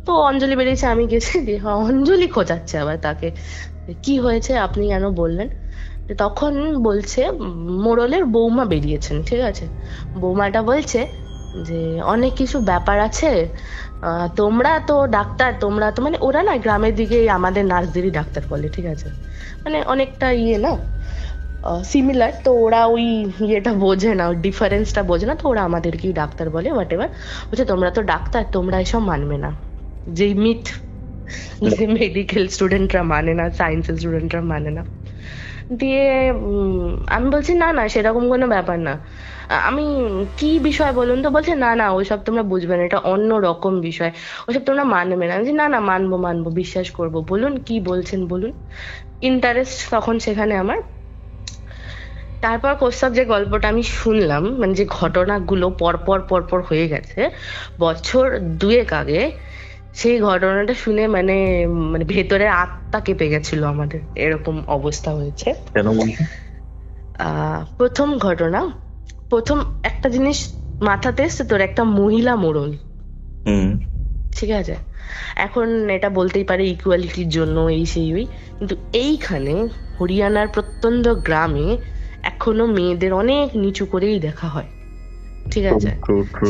তো অঞ্জলি বেরিয়েছে, আমি গেছি। দিয়ে অঞ্জলি খোঁজাচ্ছে আবার তাকে, কি হয়েছে আপনি কেন বললেন? তখন বলছে মোড়লের বৌমা বেরিয়েছেন, ঠিক আছে। বৌমাটা বলছে যে অনেক কিছু ব্যাপার আছে, তোমরা তো ডাক্তার, তোমরা তো মানে ওরা না গ্রামের দিকে আমাদের নার্সদেরই ডাক্তার বলে, ঠিক আছে, মানে অনেকটা ইয়ে না সিমিলার। তো ওরা ওই ইয়েটা বোঝে না, ডিফারেন্সটা বোঝে না, তো ওরা আমাদেরকেই ডাক্তার বলে হোয়াট এভার। বলছে তোমরা তো ডাক্তার, তোমরা এসব মানবে না, যেই মিথ যে মেডিকেল স্টুডেন্টরা মানে না, সায়েন্সের স্টুডেন্টরা মানে না। দিয়ে আমি বলছি না না সেরকম কোনো ব্যাপার না, আমি কি বিষয় বলুন তো। বলছে না না ওইসব তোমরা বুঝবে না, এটা অন্য রকম বিষয়, ওইসব তোমরা মানবে না। না না মানবো মানবো, বিশ্বাস করবো, বলুন কি বলছেন বলুন। ইন্টারেস্ট তখন সেখানে আমার। তারপর কোর্সব যে গল্পটা আমি শুনলাম, মানে যে ঘটনাগুলো পরপর পরপর হয়ে গেছে বছর 2 আগে, সেই ঘটনাটা শুনে মানে মানে ভেতরে আত্মা কেঁপে গেছিল আমাদের, এরকম অবস্থা হয়েছে। প্রথম ঘটনা, প্রথম একটা জিনিস মাথাতে এসছে তোর, একটা মহিলা মোড়ল, ঠিক আছে। এখন এটা বলতেই পারে ইকুয়ালিটির জন্য এই সেই ওই, কিন্তু এইখানে হরিয়ানার প্রত্যন্ত গ্রামে এখনো মেয়েদের অনেক নিচু করেই দেখা হয়, ঠিক আছে।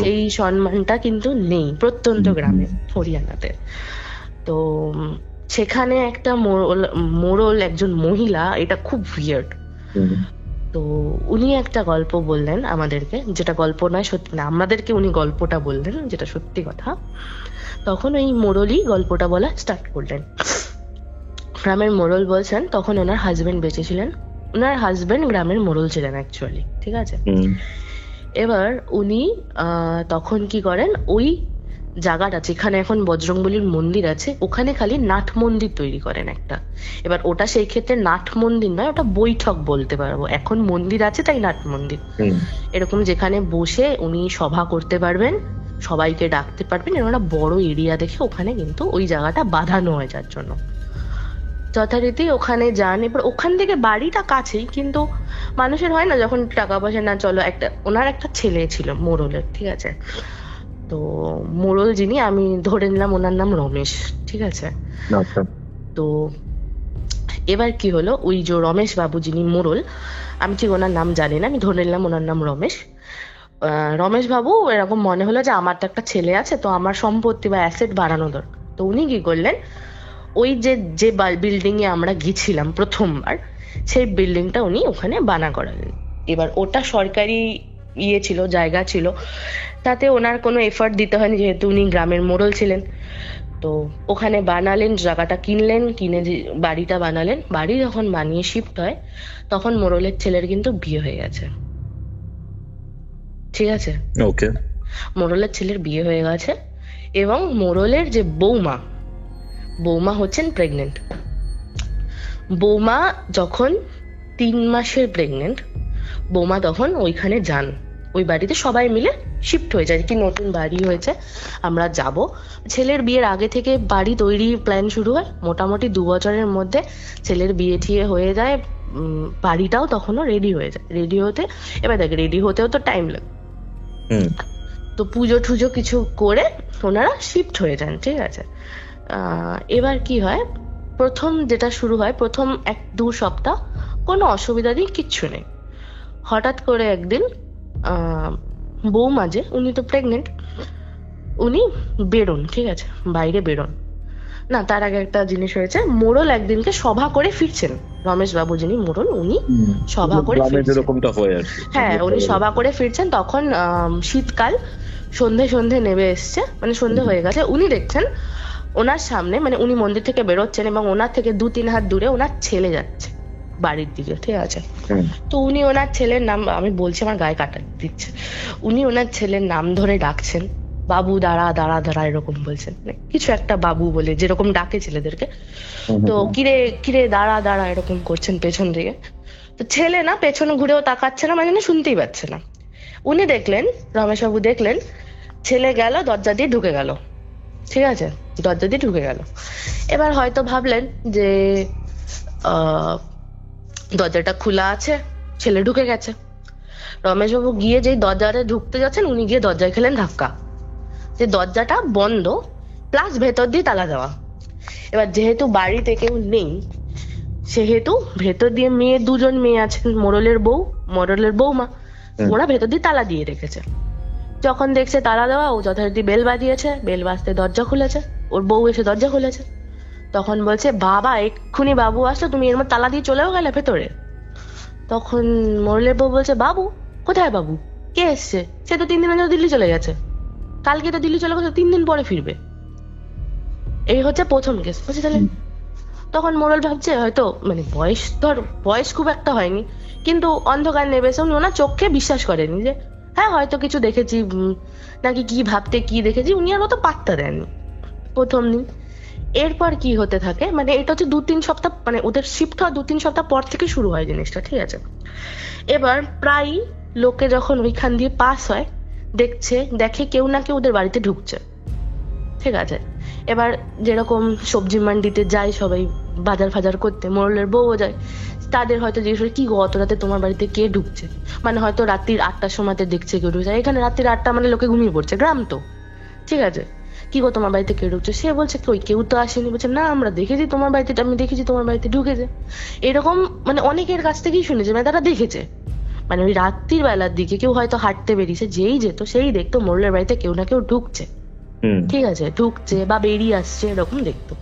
সেই সম্মানটা কিন্তু নেই প্রত্যন্ত গ্রামে হরিয়ানাতে। তো সেখানে একটা মোড়ল একজন মহিলা, এটা খুব উইয়ার্ড। তো উনি একটা গল্প বললেন আমাদেরকে, যেটা গল্প নয় সত্যি না, আমাদেরকে উনি গল্পটা বললেন যেটা সত্যি কথা। তখন ওই মোড়লই গল্পটা বলা স্টার্ট করলেন। গ্রামের মোড়ল বলছেন তখন ওনার হাজবেন্ড বেঁচে ছিলেন, ওনার হাজবেন্ড গ্রামের মোড়ল ছিলেন অ্যাকচুয়ালি, ঠিক আছে। এবার উনি তখন কি করেন, ওই জায়গাটা যেখানে এখন বজরংবলীর মন্দির আছে ওখানে খালি নাট মন্দির তৈরি করেন একটা। এবার ওটা সেই ক্ষেত্রে নাট মন্দির নয়, ওটা বৈঠক বলতে পারবো, এখন মন্দির আছে তাই নাট মন্দির। এরকম যেখানে বসে উনি সভা করতে পারবেন, সবাইকে ডাকতে পারবেন, এরকম একটা বড় এরিয়া দেখে ওখানে কিন্তু ওই জায়গাটা বাঁধানো হয় যার জন্য। যথারীতি ওখানে যান। এবার ওখান থেকে বাড়িটা কাছেই, কিন্তু মানুষের হয় না যখন টাকা পয়সা না, চলো একটা, ওনার একটা ছেলে ছিল মোড়লের, ঠিক আছে। তো মোড়ল যিনি, আমি ধরে নিলাম ওনার নাম রমেশ, ঠিক আছে। তো এবার কি হলো, ওই যে রমেশ বাবু যিনি মোড়ল, আমি ঠিক ওনার নাম জানি না, আমি ধরে নিলাম ওনার নাম রমেশ। রমেশ বাবু এরকম মনে হলো যে আমার তো একটা ছেলে আছে, তো আমার সম্পত্তি বা অ্যাসেট বাড়ানো দরকার। তো উনি কি করলেন, ওই যে যে বিল্ডিং এ আমরা গেছিলাম প্রথমবার, সেই বিল্ডিংটা উনি ওখানে বানা করালেন। এবার ওটা সরকারি ইয়ে ছিল, জায়গা ছিল, তাতে ওনার কোনো এফার্ট দিতে হয়নি যেহেতু উনি গ্রামের মোড়ল ছিলেন। তো ওখানে বানালেন, জায়গাটা কিনলেন, কিনে বাড়িটা বানালেন। বাড়ি যখন বানিয়ে শিফট হয় তখন মোড়লের ছেলের কিন্তু বিয়ে হয়ে গেছে, ঠিক আছে। ওকে, মোড়লের ছেলের বিয়ে হয়ে গেছে এবং মোড়লের যে বৌমা হচ্ছেন প্রেগনেন্ট। বৌমা যখন 3 মাসের প্রেগনেন্ট, বৌমা তখন ওইখানে যান, ওই বাড়িতে সবাই মিলে শিফট হয়ে যায়, কি নতুন বাড়ি হয়েছে আমরা যাব। ছেলের বিয়ের আগে থেকে বাড়ি তৈরি প্ল্যান শুরু হয়, মোটামুটি 2 বছরের মধ্যে ছেলের বিয়ে ঠিয়ে হয়ে যায়, বাড়িটাও তখনও রেডি হয়ে যায়। রেডি হতে, এবার দেখ রেডি হতেও তো টাইম লাগে, তো পুজো টুজো কিছু করে ওনারা শিফট হয়ে যান, ঠিক আছে। এবার কি হয়, প্রথম যেটা শুরু হয়, প্রথম 1-2 সপ্তাহ কোনো অসুবিধা নেই, কিচ্ছু নেই। হঠাৎ করে একদিন বৌমা যে, উনি তো প্রেগনেন্ট, উনি বেরোন, ঠিক আছে, বাইরে বেরোন না। তার আগে একটা জিনিস হয়েছে, মোড়ল একদিনকে সভা করে ফিরছেন, রমেশ বাবু যিনি মোড়ল উনি সভা করে ফিরছেন, হ্যাঁ উনি সভা করে ফিরছেন। তখন শীতকাল, সন্ধে নেমে এসছে, মানে সন্ধে হয়ে গেছে। উনি দেখছেন ওনার সামনে, মানে উনি মন্দির থেকে বেরোচ্ছেন এবং ওনার থেকে 2-3 হাত দূরে ওনার ছেলে যাচ্ছে বাড়ির দিকে, ঠিক আছে। তো উনি ওনার ছেলের নাম, আমি বলছি আমার গায়ে কাটা দিচ্ছে, উনি ওনার ছেলের নাম ধরে ডাকছেন, বাবু দাঁড়া দাঁড়া দাঁড়া এরকম বলছে, কিছু একটা বাবু বলে যেরকম ডাকে ছেলেদেরকে। তো কিরে কিরে দাঁড়া দাঁড়া এরকম করছেন পেছন দিকে। তো ছেলে না পেছনে ঘুরেও তাকাচ্ছে না, মানে শুনতেই পাচ্ছে না। উনি দেখলেন, রমেশবাবু দেখলেন ছেলে গেল দরজা দিয়ে ঢুকে গেল, ঠিক আছে, দরজা দিয়ে ঢুকে গেল। এবার হয়তো ভাবলেন যে দরজাটা খোলা আছে, ছেলে ঢুকে গেছে। রমেশবাবু গিয়ে যেই দরজাটা ঢুকতে যাচ্ছেন, উনি গিয়ে দরজায় খেলেন ধাক্কা, যে দরজাটা বন্ধ প্লাস ভেতর দিয়ে তালা দেওয়া। এবার যেহেতু বাড়িতে কেউ নেই, সেহেতু ভেতর দিয়ে দুজন মেয়ে আছেন, মোড়লের বউ মোড়লের বৌমা, ওরা ভেতর দিয়ে তালা দিয়ে রেখেছে। যখন দেখছে তালা দেওয়া, ও যথারীতি বেল বাজিয়েছে, বেল বাজতে দরজা খুলেছে, ওর বউ এসে দরজা খুলেছে। তখন বলছে, বাবা এক্ষুনি বাবু আসলো, তুমি এর মধ্যে তালা দিয়ে চলেও গেলে ভেতরে। তখন মোড়লের বউ বলছে, বাবু কোথায়, বাবু কে এসছে? সে তো 3 দিন আগে দিল্লি চলে গেছে, কালকে তো দিল্লি চলে গেছে, 3 দিন পরে ফিরবে। এই হচ্ছে প্রথম কেস, বুঝছি তাহলে। তখন মোড়ল ভাবছে হয়তো মানে বয়স খুব একটা হয়নি, কিন্তু অন্ধকার নেমেছে, উনি ওনার চোখে বিশ্বাস করেনি যে হ্যাঁ হয়তো কিছু দেখেছি, নাকি কি ভাবতে কি দেখেছি, উনি আর অত পাত্তা দেননি প্রথম দিন। এরপর কি হতে থাকে, মানে এটা হচ্ছে 2-3 সপ্তাহ, মানে ওদের শিফট হওয়া 2-3 সপ্তাহ পর থেকে শুরু হয় জিনিসটা, ঠিক আছে। এবার প্রায় লোকে যখন ওইখান দিয়ে পাস হয়, দেখে কেউ না কেউ ওদের বাড়িতে ঢুকছে, ঠিক আছে। এবার যেরকম সবজি মান্ডিতে যায় সবাই বাজার ফাজার করতে, মোড়লের বউও যায়, তাদের হয়তো জিজ্ঞেস করে, কি গো অত রাতে তোমার বাড়িতে কে ঢুকছে? মানে হয়তো রাত্রির 8টার সময়তে দেখছে কেউ ঢুকছে, এখানে রাত্রির 8টা মানে লোকে ঘুমিয়ে পড়ছে, গ্রাম তো, ঠিক আছে। কি গো তোমার বাড়িতে কে ঢুকছে? সে বলছে কই কেউ তো আসেনি। বলছে না আমরা দেখেছি তোমার বাড়িতে, আমি দেখেছি তোমার বাড়িতে ঢুকেছে। এরকম মানে অনেকের কাছ থেকেই শুনেছে, মানে তারা দেখেছে, মানে ওই রাত্রির বেলার দিকে কেউ হয়তো হাঁটতে বেরিয়েছে, যেই যেত সেই দেখতো মোড়লের বাড়িতে কেউ না কেউ ঢুকছে, ঠিক আছে, ঢুকছে বা বেরিয়ে আসছে এরকম দেখতো,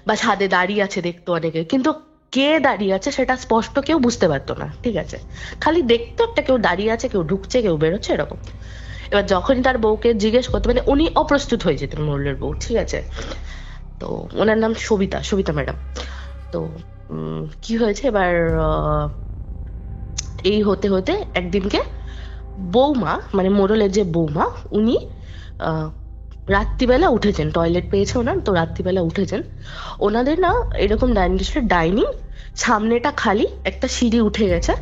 বা ছাদে দাঁড়িয়ে আছে দেখতো অনেকে, কিন্তু কে দাঁড়িয়ে আছে সেটা স্পষ্ট কেউ বুঝতে পারতো না, ঠিক আছে। খালি দেখতো একটা কেউ দাঁড়িয়ে আছে, কেউ ঢুকছে কেউ বেরোচ্ছে এরকম। এবার যখনই তার বউকে জিজ্ঞেস করতে, মানে উনি অপ্রস্তুত হয়ে যেতেন মোড়লের বউ, ঠিক আছে। তো ওনার নাম সবিতা ম্যাডাম। তো কি হয়েছে এবার, এই হতে হতে একদিনকে বৌমা, মানে মোড়লের যে বৌমা, উনি রাত্রিবেলা উঠেছেন, টয়লেট পেয়েছে ওনার, তো রাত্রিবেলা উঠেছেন। ওনাদের না এরকম ডাইনিং সামনেটা খালি, একটা সিঁড়ি উঠে গেছে,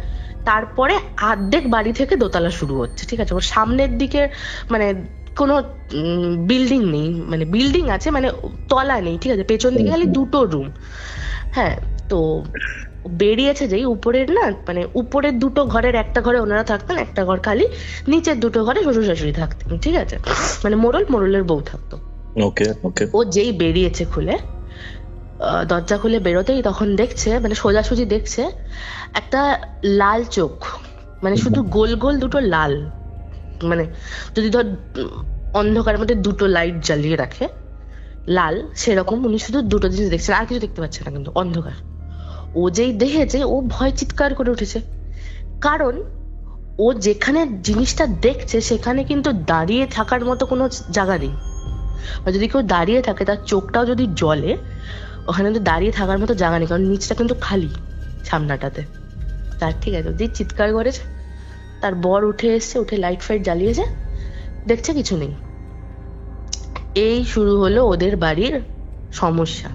তারপরে অর্ধেক বাড়ি থেকে দোতলা শুরু হচ্ছে, ঠিক আছে। ওর সামনের দিকে মানে কোনো বিল্ডিং নেই, মানে বিল্ডিং আছে মানে তলা নেই, ঠিক আছে, পেছন দিকে খালি 2টো রুম। হ্যাঁ, তো বেরিয়েছে যেই উপরের না, মানে উপরের 2টো ঘরের একটা ঘরে ওনারা থাকতেন, একটা ঘর খালি, নিচের 2টো ঘরে শ্বশুর শাশুড়ি থাকতেন, ঠিক আছে, মানে মোড়লের বউ থাকতো। ও যেই বেরিয়েছে খুলে, দরজা খুলে বেরোতেই তখন দেখছে, মানে সোজাসুজি দেখছে একটা লাল চোখ, মানে শুধু গোল গোল 2টো লাল, মানে যদি ধর অন্ধকারের মধ্যে 2টো লাইট জ্বালিয়ে রাখে লাল, সেরকম উনি শুধু 2টো জিনিস দেখছেন, আর কিছু দেখতে পাচ্ছে না, কিন্তু অন্ধকার। ও যেই দেখেছে ও ভয় চিৎকার করে উঠেছে, কারণ ও যেখানে জিনিসটা দেখছে সেখানে কিন্তু দাঁড়িয়ে থাকার মতো কোনো জায়গা নেই। যদি কেউ দাঁড়িয়ে থাকে তার চোখটাও যদি জ্বলে, ওখানে কিন্তু দাঁড়িয়ে থাকার মতো জায়গা নেই, কারণ নিচটা কিন্তু খালি সামনাটাতে তার, ঠিক আছে। যে চিৎকার করেছে, তার বর উঠে এসছে, উঠে লাইট ফাইট জ্বালিয়েছে, দেখছে কিছু নেই। এই শুরু হলো ওদের বাড়ির সমস্যা।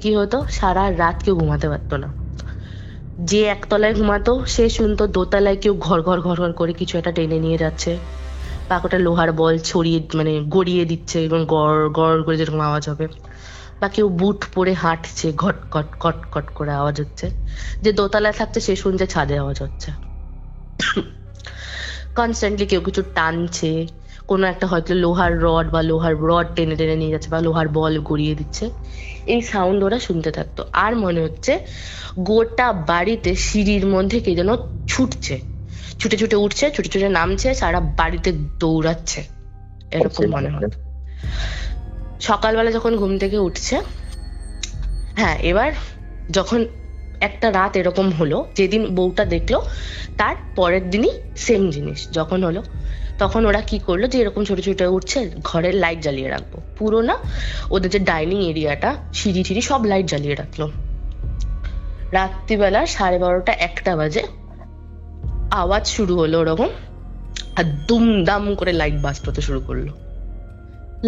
কি হতো, সারা রাত কেউ ঘুমাতে পারতো না। যে একতলায় ঘুমাতো সে শুনতো দোতলায় কেউ ঘর ঘর ঘর ঘর করে কিছু একটা টেনে নিয়ে যাচ্ছে, বা একটা লোহার বল ছড়িয়ে মানে গড়িয়ে দিচ্ছে, এবং গড় গড় করে যেরকম আওয়াজ হবে, বা কেউ বুট পরে হাঁটছে, ঘট ঘট ঘট ঘট করে আওয়াজ হচ্ছে। যে দোতলায় থাকছে সে শুনছে ছাদে আওয়াজ হচ্ছে, কনস্ট্যান্টলি কেউ কিছু টানছে, কোনো একটা হয়তো লোহার রড টেনে টেনে নিয়ে যাচ্ছে, বা লোহার বল গড়িয়ে দিচ্ছে। এই সাউন্ড ওরা শুনতে থাকতো, আর মনে হচ্ছে গোটা বাড়িতে সিঁড়ির মধ্যে কে যেন ছুটছে, ছুটে ছুটে উঠছে, ছুটে ছুটে নামছে, সারা বাড়িতে দৌড়াচ্ছে, এরকম মনে হয়। সকালবেলা যখন ঘুম থেকে উঠছে, হ্যাঁ, এবার যখন একটা রাত এরকম হলো, যেদিন বউটা দেখলো তার পরের দিনই সেম জিনিস যখন হলো, তখন ওরা কি করলো, যে এরকম ছোট ছোট উঠছে, ঘরের লাইট জ্বালিয়ে রাখবো, পুরো না ওদের যে ডাইনিং এরিয়াটা, সিঁড়ি টিড়ি সব লাইট জ্বালিয়ে রাখলো। রাত্রিবেলা 12:30-1টা বাজে আওয়াজ শুরু হলো ওরকম, আর দুমদাম করে লাইট বাস্ট হতে শুরু করলো।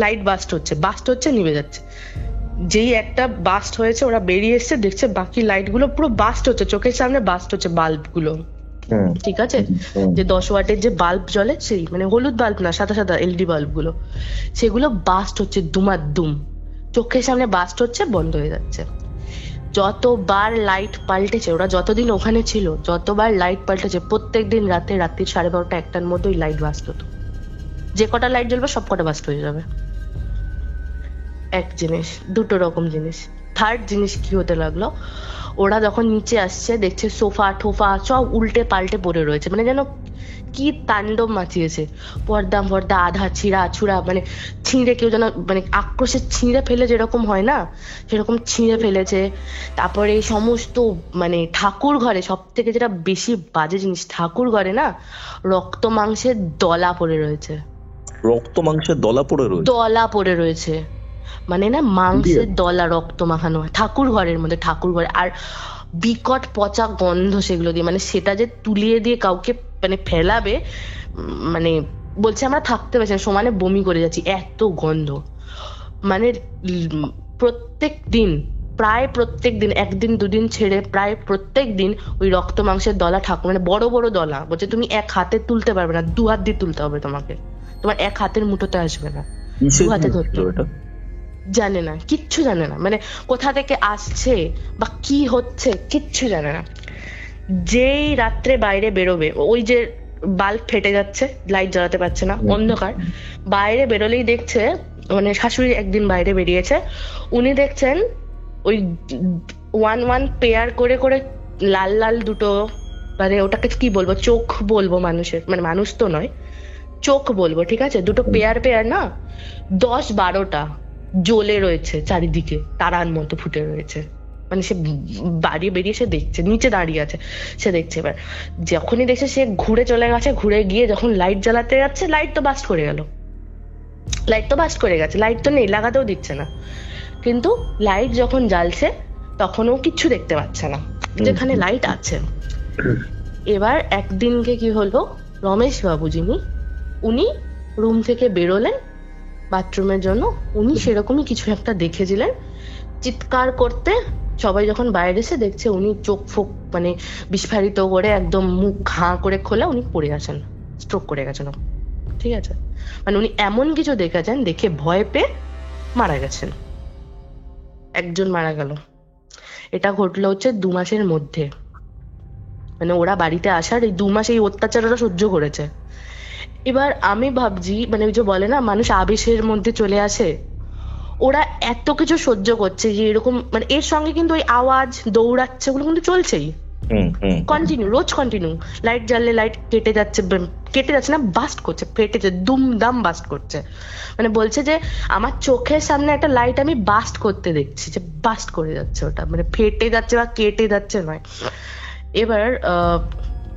লাইট বাস্ট হচ্ছে নিভে যাচ্ছে। যেই একটা বাস্ট হয়েছে ওরা বেরিয়ে এসছে, দেখছে বাকি লাইট গুলো পুরো বাস্ট হচ্ছে, চোখের সামনে বাস্ট হচ্ছে বাল্ব গুলো, ঠিক আছে, যে 10 ওয়াটের যে বাল্ব জ্বলে সেই মানে হলুদ বাল্ব না, সাদা সাদা এলইডি বাল্ব গুলো, সেগুলো বাস্ট হচ্ছে দুমাদুম, চোখের সামনে বাস্ট হচ্ছে, বন্ধ হয়ে যাচ্ছে। যতবার লাইট পাল্টেছে, ওরা যতদিন ওখানে ছিল যতবার লাইট পাল্টেছে, প্রত্যেকদিন রাত্রি 12:30 1টার মধ্যে ওই লাইট বাস্ট হতো। যে কটা লাইট জ্বলবে সব কটা বাস্ট হয়ে যাবে। এক জিনিস, দুটো রকম জিনিস। থার্ড জিনিস কি হতে লাগলো, ওরা যখন নিচে আসছে দেখছে সোফা টোফা সব উল্টে পাল্টে পড়ে রয়েছে, মানে যেন কি তাণ্ডব মাচিয়েছে। পর্দা ফর্দা আধা ছিঁড়া ছুড়া, মানে ছিঁড়ে কেউ যেন মানে আক্রোশে ছিঁড়ে ফেলে যেরকম হয় না, সেরকম ছিঁড়ে ফেলেছে। তারপরে এই সমস্ত মানে ঠাকুর ঘরে সব থেকে যেটা বেশি বাজে জিনিস, ঠাকুর ঘরে না রক্ত মাংসের দলা পড়ে রয়েছে। রক্ত মাংসের দলা পড়ে রয়েছে মানে না মাংসের দলা রক্ত মাখানো হয় ঠাকুর ঘরের মধ্যে, ঠাকুর ঘরে। আর বিকট পচা গন্ধ সেগুলো দিয়ে, মানে সেটা যে তুলিয়ে দিয়ে কাউকে মানে ফেলাবে, মানে বলছে আমরা থাকতে পারছি না, সমানে বমি করে যাচ্ছি, এত গন্ধ। মানে প্রায় প্রত্যেক দিন, একদিন দুদিন ছেড়ে প্রায় প্রত্যেক দিন ওই রক্ত মাংসের দলা ঠাকুর, মানে বড় বড় দলা, বলছে তুমি এক হাতে তুলতে পারবে না, 2 হাত দিয়ে তুলতে হবে তোমাকে, তোমার এক হাতের মুঠোতে আসবে না, 2 হাতে ধরতে। জানে না, কিচ্ছু জানে না, মানে কোথা থেকে আসছে বা কি হচ্ছে কিচ্ছু জানে না। যেই রাত্রে বাইরে বেরোবে, ওই যে বাল্ব ফেটে যাচ্ছে, লাইট জ্বালাতে পারছে না, অন্ধকার, বাইরে বেরোলেই দেখছে, মানে শাশুড়ি একদিন বাইরে বেরিয়েছে, উনি দেখছেন ওই 1 পেয়ার করে করে লাল লাল দুটো, মানে ওটাকে কি বলবো, চোখ বলবো মানুষের, মানে মানুষ তো নয়, চোখ বলবো, ঠিক আছে, দুটো পেয়ার না 10-12টা জ্বলে রয়েছে চারিদিকে, তারার মতো ফুটে রয়েছে। মানে সে বাড়ি বেরিয়ে সে দেখছে, নিচে দাঁড়িয়ে আছে, সে দেখছে। এবার যখনই দেখছে সে ঘুরে চলে গেছে, ঘুরে গিয়ে যখন লাইট জ্বালাতে যাচ্ছে, লাইট তো বাস্ট করে গেছে, লাইট তো নেই, লাগাতেও দিচ্ছে না। কিন্তু লাইট যখন জ্বালছে তখন ও কিচ্ছু দেখতে পাচ্ছে না, যেখানে লাইট আছে। এবার একদিনকে কি হলো, রমেশ বাবু যিনি, উনি রুম থেকে বেরোলেন বাথরুমের জন্য, উনি সেরকমই কিছু একটা দেখেছিলেন, চিৎকার করতে সবাই যখন বাইরে এসে দেখছে, উনি চোখ ফোক মানে বিস্ফারিত করে একদম মুখ হাঁ করে খোলা, উনি পড়ে আছেন, স্ট্রোক করে গেছেন, ঠিক আছে। মানে উনি এমন কিছু দেখেছেন, দেখে ভয় পেয়ে মারা গেছেন, একজন মারা গেল। এটা ঘটলো হচ্ছে 2 মাসের মধ্যে, মানে ওরা বাড়িতে আসার এই 2 মাস এই অত্যাচার ওরা সহ্য করেছে। এবার আমি ভাবছি, মানে ওই যে বলে না মানুষ আবেশের মধ্যে চলে আসে, ওরা এত কিছু সহ্য করছে যে এরকম, মানে এর সঙ্গে কিন্তু ওই আওয়াজ দৌড়াচ্ছে ওগুলো কিন্তু চলছেই রোজ কন্টিনিউ। লাইট জ্বাললে লাইট কেটে যাচ্ছে না, বাস্ট করছে, ফেটেছে, দুমদাম বাস্ট করছে। মানে বলছে যে আমার চোখের সামনে একটা লাইট আমি বাস্ট করতে দেখছি, যে বাস্ট করে যাচ্ছে, ওটা মানে ফেটে যাচ্ছে বা কেটে যাচ্ছে নয়। এবার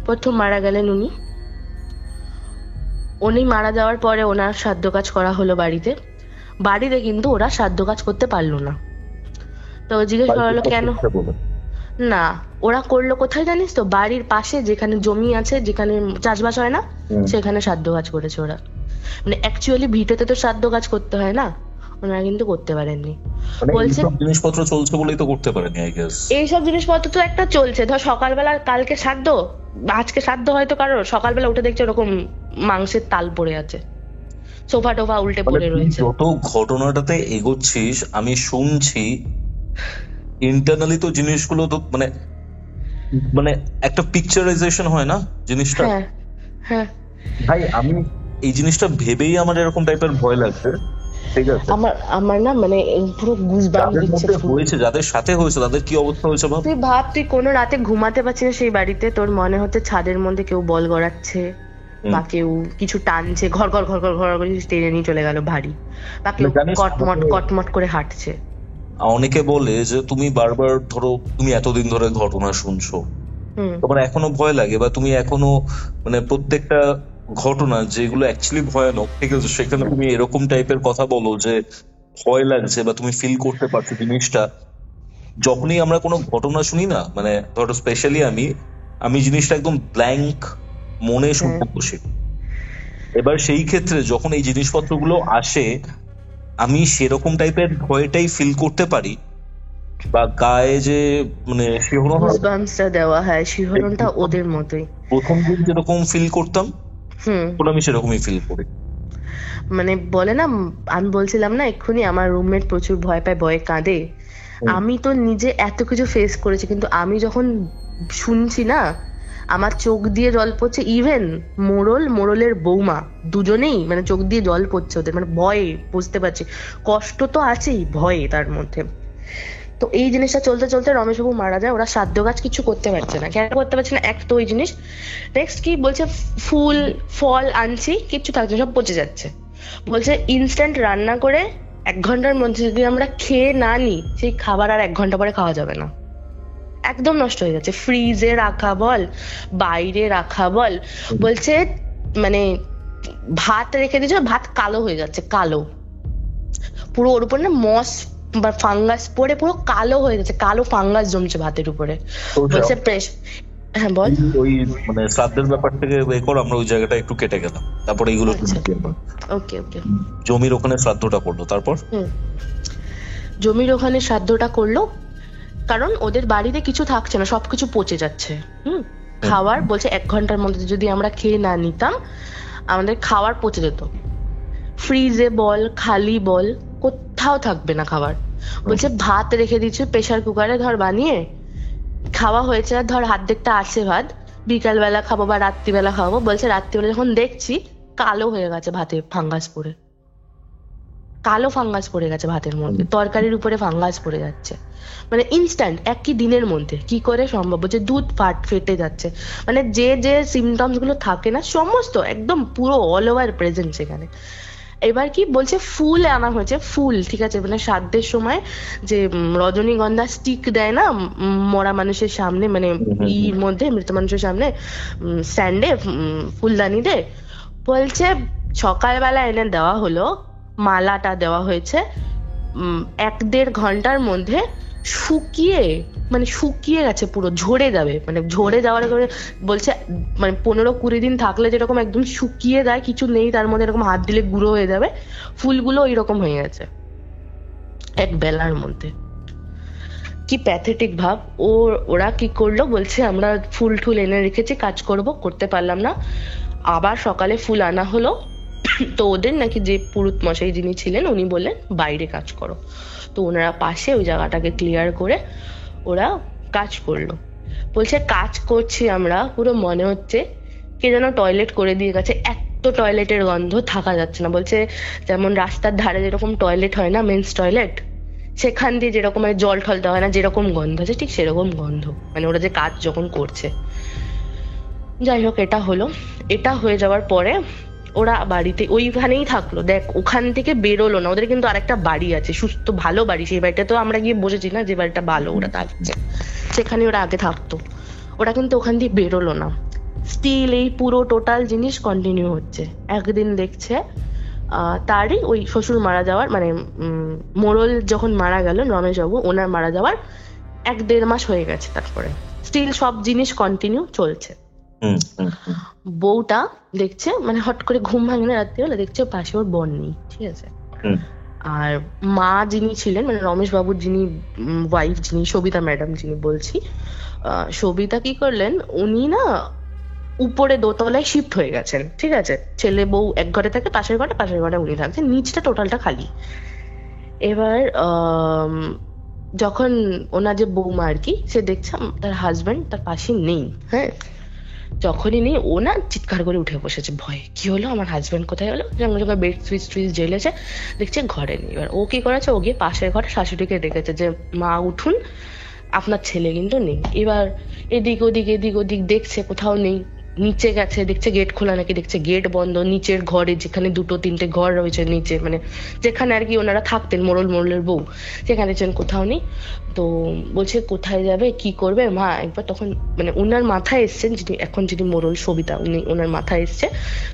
প্রথম মারা গেলেন উনি মারা যাওয়ার পরে ওনার শ্রাদ্ধ কাজ করা হলো বাড়িতে কিন্তু ওরা শ্রাদ্ধ কাজ করতে পারলো না। তো জিজ্ঞেস করা হলো কেন না, ওরা করলো কোথায় জানিস তো, বাড়ির পাশে যেখানে জমি আছে, যেখানে চাষবাস হয় না, সেখানে শ্রাদ্ধ কাজ করেছে ওরা। মানে অ্যাকচুয়ালি ভিটেতে তো শ্রাদ্ধ কাজ করতে হয় না, ওনারা কিন্তু করতে পারেননি। বলছে জিনিসপত্র চলছে বলেই তো করতে পারেনি, আই গেস। এইসব জিনিসপত্র তো একটা চলছে, ধর সকালবেলা কালকে শ্রাদ্ধ, আজকে শ্রাদ্ধ হয়তো কারোর, সকালবেলা উঠে দেখছে ওরকম মাংসের তাল পড়ে আছে, সোফা টোফা উল্টে পড়ে রয়েছে। যত ঘটনাটাতে এগোচ্ছিস আমি শুনছি, ইন্টারনালি তো জিনিসগুলো তো মানে মানে একটা পিকচারাইজেশন হয় না জিনিসটা। হ্যাঁ ভাই আমি এই জিনিসটা ভেবেই আমার এরকম টাইপের ভয় লাগছে, ঠিক আছে। আমার না মানে পুরো গুজবাম্প দিচ্ছে। যাদের সাথে হয়েছে তাদের কি অবস্থা হয়েছে ভাব। তুই ভাব, তুই কোনো রাতে ঘুমাতে পারছিস না সেই বাড়িতে, তোর মনে হচ্ছে ছাদের মধ্যে কেউ বল গড়াচ্ছে বা কেউ কিছু টানছে, ঘর ঘর ঘর ঘর ঘর করে টেনে নিয়ে চলে গেল ভারী, বা কেউ কটমট করে হাঁটছে। অনেকে বলে যে তুমি বারবার ধরো তুমি এতদিন ধরে ঘটনা শুনছো, তোমার এখনো ভয় লাগে, বা তুমি এখনো মানে প্রত্যেকটা ঘটনা যেগুলো অ্যাকচুয়ালি ভয়ানক, ঠিক আছে, সেখানে তুমি এরকম টাইপের কথা বলো যে ভয় লাগছে বা তুমি ফিল করতে পারছো জিনিসটা। যখনই আমরা কোনো ঘটনা শুনি না, মানে ধরো স্পেশালি আমি জিনিসটা একদম ব্ল্যাঙ্ক মনে শুনতে বসি, এবার সেই ক্ষেত্রে যখন এই জিনিসপত্রগুলো আসে, আমি সেরকম টাইপের ভয়টাই ফিল করতে পারি, বা গায়ে যে মানে শিহরণ হয়, গুজবাম্পসটা দেওয়া হয়, শিহরণটা ওদের মতোই। প্রথম দিন যেরকম ফিল করতাম এখন আমি সেরকমই ফিল করি। মানে বলে না, আমি বলছিলাম না এক্ষুনি আমার রুমমেট প্রচুর ভয় পায়, ভয়ে কাঁদে। আমি তো নিজে এত কিছু ফেস করেছি, কিন্তু আমি যখন শুনছি না আমার চোখ দিয়ে জল পড়ছে। ইভেন মোড়লের বৌমা দুজনেই মানে চোখ দিয়ে জল পড়ছে ওদের, মানে ভয়ে, বুঝতে পারছি কষ্ট তো আছেই, ভয়ে তার মধ্যে। তো এই জিনিসটা চলতে চলতে রমেশবাবু মারা যায়। ওরা শ্রাদ্ধ কাজ কিছু করতে পারছে না। কেন করতে পারছে না? এক তো ওই জিনিস। নেক্সট কি বলছে, ফুল ফল আনছি, কিচ্ছু থাকছে, সব পচে যাচ্ছে। বলছে ইনস্ট্যান্ট রান্না করে 1 ঘন্টার মধ্যে যদি আমরা খেয়ে না নিই, সেই খাবার আর 1 ঘন্টা পরে খাওয়া যাবে না, একদম নষ্ট হয়ে যাচ্ছে। ফ্রিজে রাখা বল, বাইরে রাখা বল, বলছে মানে ভাত রেখে দিয়েছে, ভাত কালো হয়ে যাচ্ছে, কালো পুরো, ওর উপর না মস বা ফাঙ্গাস পড়ে পুরো কালো হয়ে যাচ্ছে, কালো ফাঙ্গাস জমছে ভাতের উপরে। বলছে হ্যাঁ বল। ওই মানে শ্রাদ্ধের ব্যাপার থেকে বের আমরা ওই জায়গাটা একটু কেটে গেলাম, তারপরে এইগুলো ওকে ওকে। জমির ওখানে শ্রাদ্ধটা করলো, তারপর জমির ওখানে শ্রাদ্ধটা করলো, কারণ ওদের বাড়িতে কিছু থাকছে না, সবকিছু পচে যাচ্ছে। খাবার বলছে 1 ঘন্টার মধ্যে যদি আমরা খেয়ে না নিতাম আমাদের খাবার পচে যেত। ফ্রিজে বল, খালি বল, কোথাও থাকবে না খাবার। বলছে ভাত রেখে দিচ্ছে প্রেসার কুকারে, ধর বানিয়ে খাওয়া হয়েছে, ধর হাত আছে ভাত, বিকালবেলা খাবো বা রাত্রিবেলা খাবো। বলছে রাত্রিবেলা যখন দেখছি কালো হয়ে গেছে ভাতে, ফাঙ্গাস পড়ে, কালো ফাঙ্গাস পড়ে গেছে ভাতের মধ্যে, তরকারির উপরে ফাঙ্গাস পড়ে যাচ্ছে, মানে ইনস্ট্যান্ট একই দিনের মধ্যে। কি করে সম্ভব? বলছে দুধ ফেটে যাচ্ছে, মানে যে যে সিমটমস গুলো থাকে না সমস্ত একদম পুরো অল ওভার প্রেজেন্ট সেখানে। এবার কি বলছে, ফুল আনা হয়েছে, ফুল ঠিক আছে, মানে শ্রাদ্ধের সময় যে রজনীগন্ধা স্টিক দেয় না মরা মানুষের সামনে, মানে ইর মধ্যে মৃত মানুষের সামনে স্ট্যান্ডে ফুলদানি দে, বলছে সকালবেলা এনে দেওয়া হলো, মালাটা দেওয়া হয়েছে 1-1.5 ঘন্টার মধ্যে শুকিয়ে, মানে শুকিয়ে গেছে পুরো, ঝরে যাবে, মানে ঝরে যাওয়ার করে বলছে মানে 15-20 দিন থাকলে যেরকম একদম শুকিয়ে যায়, কিছু নেই তার মধ্যে, এরকম হাত দিলে গুঁড়ো হয়ে যাবে, ফুলগুলো ওইরকম হয়ে গেছে 1 বেলার মধ্যে। কি প্যাথেটিক ভাব। ওরা কি করলো, বলছে আমরা ফুল টুল এনে রেখেছি, কাজ করতে পারলাম না। আবার সকালে ফুল আনা হলো, তো ওদের নাকি যে পুরুত মশাই যিনি ছিলেন উনি বললেন বাইরে কাজ করো। তো ওনারা পাশে ওই জায়গাটাকে ক্লিয়ার করে ওরা কাজ করলো। বলছে কাজ করছি আমরা, পুরো মনে হচ্ছে কে যেন টয়লেট করে দিয়ে গেছে, এত টয়লেটের গন্ধ থাকা যাচ্ছে না। বলছে যেমন রাস্তার ধারে যেরকম টয়লেট হয় না, মেন্স টয়লেট, সেখান দিয়ে যেরকম জল ঠল দেওয়া হয় না, যেরকম গন্ধ আছে ঠিক সেরকম গন্ধ, মানে ওরা যে কাজ যখন করছে। যাই হোক, এটা হলো। এটা হয়ে যাওয়ার পরে ওরা বাড়িতে ওইখানেই থাকলো। দেখ ওখান থেকে বেরোলো না, ওদের কিন্তু আরেকটা বাড়ি আছে, সুস্থ ভালো বাড়ি, সেই বাড়িটা তো আমরা গিয়ে বসেছি না, যে বাড়িটা ভালো ওরা থাকছে সেখানে ওরা আগে থাকতো। ওরা কিন্তু ওখান দিয়ে বেরোলো না, স্টিল এই পুরো টোটাল জিনিস কন্টিনিউ হচ্ছে। একদিন দেখছে তারই ওই শ্বশুর মারা যাওয়ার, মানে মোড়ল যখন মারা গেল রমেশবাবু, ওনার মারা যাওয়ার 1-1.5 মাস হয়ে গেছে, তারপরে স্টিল সব জিনিস কন্টিনিউ চলছে। বউটা দেখছে, মানে হট করে ঘুম ভাঙে না রাত্রিবেলা, দেখছে পাশে ওর বোন নেই, ঠিক আছে। আর মা যিনি ছিলেন, মানে রমেশ বাবুর যিনি ওয়াইফ, যিনি সবিতা ম্যাডাম যিনি বলছি, সবিতা কি করলেন, উনি না উপরে দোতলায় শিফট হয়ে গেছেন, ঠিক আছে। ছেলে বউ এক ঘরে থাকে, পাশের ঘরে উনি থাকছেন, নিচটা টোটালটা খালি। এবার যখন ওনার যে বৌমা আর কি, সে দেখছে তার হাজবেন্ড তার পাশে নেই, হ্যাঁ, যখনই নেই ও না চিৎকার করে উঠে বসেছে ভয়ে, কি হলো, আমার হাজবেন্ড কোথায় হলো। যখন বেড সুইচ জ্বেলেছে, দেখছে ঘরে নেই। এবার ও কি করেছে, ও গিয়ে পাশের ঘরে শাশুড়িকে ডেকেছে যে মা উঠুন, আপনার ছেলে কিন্তু নেই। এবার এদিক ওদিক দেখছে, কোথাও নেই। নিচে গেছে, দেখছে গেট খোলা নাকি, দেখছে গেট বন্ধ। নিচের ঘরে, যেখানে 2-3টে ঘর রয়েছে নিচে, মানে যেখানে আর কি ওনারা থাকতেন, মোড়লের বউ, সেখানে দেখছেন কোথাও নেই। তো বলছে কোথায় যাবে, কি করবে মা একবার, তখন মানে উনার মাথায় এসছেন যিনি মোড়ল সবিতা, ওনার মাথায় এসছে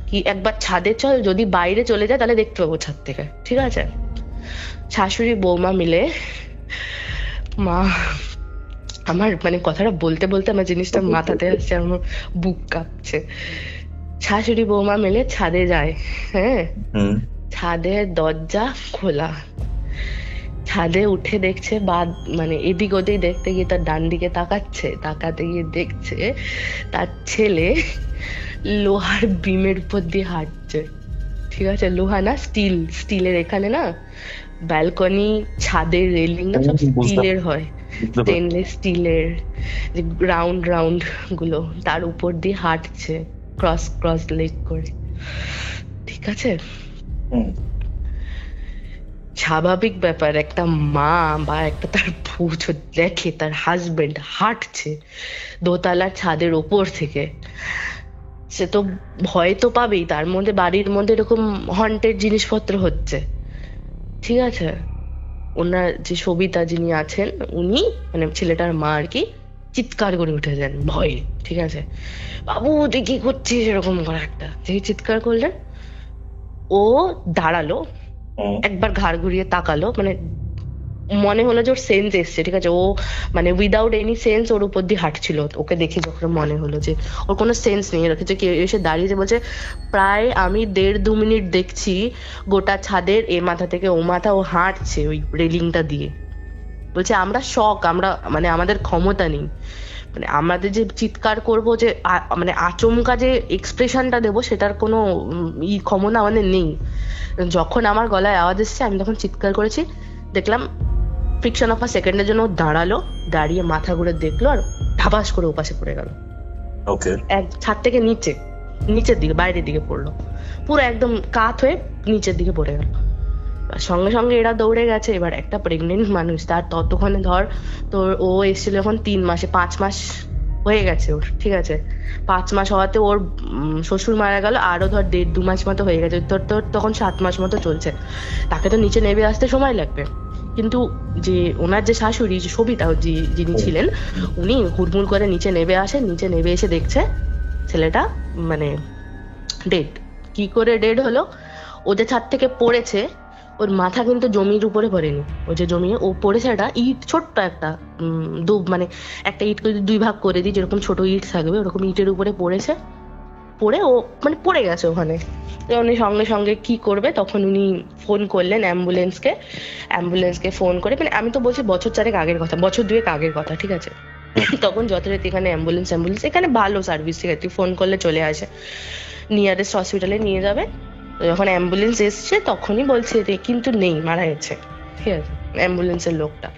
কি একবার ছাদে চল, যদি বাইরে চলে যায় তাহলে দেখতে পাবো ছাদ থেকে, ঠিক আছে। শাশুড়ি বৌমা মিলে, মা আমার মানে কথাটা বলতে আমার জিনিসটা মাথাতে আসছে, আমার বুক কাঁপছে। শাশুড়ি বৌমা মিলে ছাদে যায়। হ্যাঁ, হুম ছাদের দরজা খোলা, ছাদে উঠে দেখছে বা মানে এদিক ওদিক দেখতে গিয়ে তার ডান দিকে তাকাচ্ছে, তাকাতে গিয়ে দেখছে তার ছেলে লোহার বিমের উপর দিয়ে হাঁটছে। ঠিক আছে, লোহা না, স্টিলের এখানে না ব্যালকনি ছাদের রেলিং না সব স্টিলের হয়, স্টেনলেস স্টিলের যে রাউন্ড রাউন্ড গুলো, তার উপর দিয়ে হাঁটছে ক্রস লেগ করে। ঠিক আছে, হুম। স্বাভাবিক ব্যাপার, একটা মা বা একটা তার বউ দেখে তার হাজবেন্ড হাঁটছে দোতলার ছাদের ওপর থেকে, সে তো ভয় তো পাবেই, তার মধ্যে বাড়ির মধ্যে এরকম হন্টেড জিনিসপত্র হচ্ছে। ঠিক আছে, ওনার যে সবিতা যিনি আছেন উনি মানে ছেলেটার মা আর কি চিৎকার করে উঠেছেন ভয়ে। ঠিক আছে, বাবু তুই কি করছিস, এরকম করে একটা যেই চিৎকার করলেন, ও দাঁড়ালো, একবার ঘাড় ঘুরিয়ে তাকালো, মানে মনে হলো যে ওর সেন্স এসছে। ঠিক আছে, ও মানে উইদাউট এনি সেন্স ওর উপর দিয়ে হাঁটছিল, ওকে দেখে যখন মনে হলো যে ওর কোনো সেন্স নেই, রেখেছে কেউ এসে দাঁড়িয়েছে, বলছে প্রায় আমি 1.5-2 মিনিট দেখছি গোটা ছাদের এ মাথা থেকে ও মাথা ও হাঁটছে ওই রেলিংটা দিয়ে। বলছে আমরা শক, আমরা মানে আমাদের ক্ষমতা নেই, মানে আমাদের যে চিৎকার করবো, যে মানে আচমকা যে এক্সপ্রেশনটা দেবো সেটার কোনো ক্ষমতা আমাদের নেই। যখন আমার গলায় আওয়াজ এসছে আমি তখন চিৎকার করেছি, দেখলাম ফ্রিকশন অফ আ সেকেন্ডের জন্য দাঁড়ালো, দাঁড়িয়ে মাথা ঘুরে দেখলো আর ধাবাস করে ওপাশে পড়ে গেল। ওকে, এক ছাদ থেকে নিচের দিকে বাইরের দিকে পড়লো, পুরো একদম কাত হয়ে নিচের দিকে পড়ে গেল। সঙ্গে সঙ্গে এরা দৌড়ে গেছে। এবার একটা প্রেগনেন্ট মানুষ, তার ততক্ষণে ধর তোর ও এসেছিল এখন 3 মাসে, 5 মাস হয়ে গেছে ওর। ঠিক আছে, 5 মাস হওয়াতে ওর শ্বশুর মারা গেল, আরো ধর 1.5-2 মাস মতো হয়ে গেছে, তোর তখন 7 মাস মতো চলছে। তাকে তো নিচে নেমে আসতে সময় লাগবে, কিন্তু যে ওনার যে শাশুড়ি যে সবিতা যিনি ছিলেন, উনি হুড়মুড় করে নিচে নেমে আসে, নিচে নেমে এসে দেখছে ছেলেটা মানে ডেড। কি করে ডেড হলো, ও যে ছাদ থেকে পড়েছে ওর মাথা কিন্তু জমির উপরে পড়েনি, ও যে জমি ও পড়েছে একটা ইট, ছোট্ট একটা মানে একটা ইট যদি 2 ভাগ করে দিই যেরকম ছোট ইট থাকবে ওরকম ইটের উপরে পড়েছে, পড়ে ও মানে পড়ে গেছে ওখানে। উনি সঙ্গে সঙ্গে কি করবে, তখন উনি ফোন করলেন অ্যাম্বুলেন্সকে ফোন করে, মানে আমি তো বলছি বছর 4 আগের কথা, বছর 2 আগের কথা। ঠিক আছে, তখন যথারীতি এখানে অ্যাম্বুলেন্স এখানে ভালো সার্ভিস, ঠিক আছে, তুই ফোন করলে চলে আসে, নিয়ারেস্ট হসপিটালে নিয়ে যাবে। যখন অ্যাম্বুলেন্স এসছে তখনই বলছে যে কিন্তু নেই, মারা গেছে। ঠিক আছে, অ্যাম্বুলেন্সের লোকটা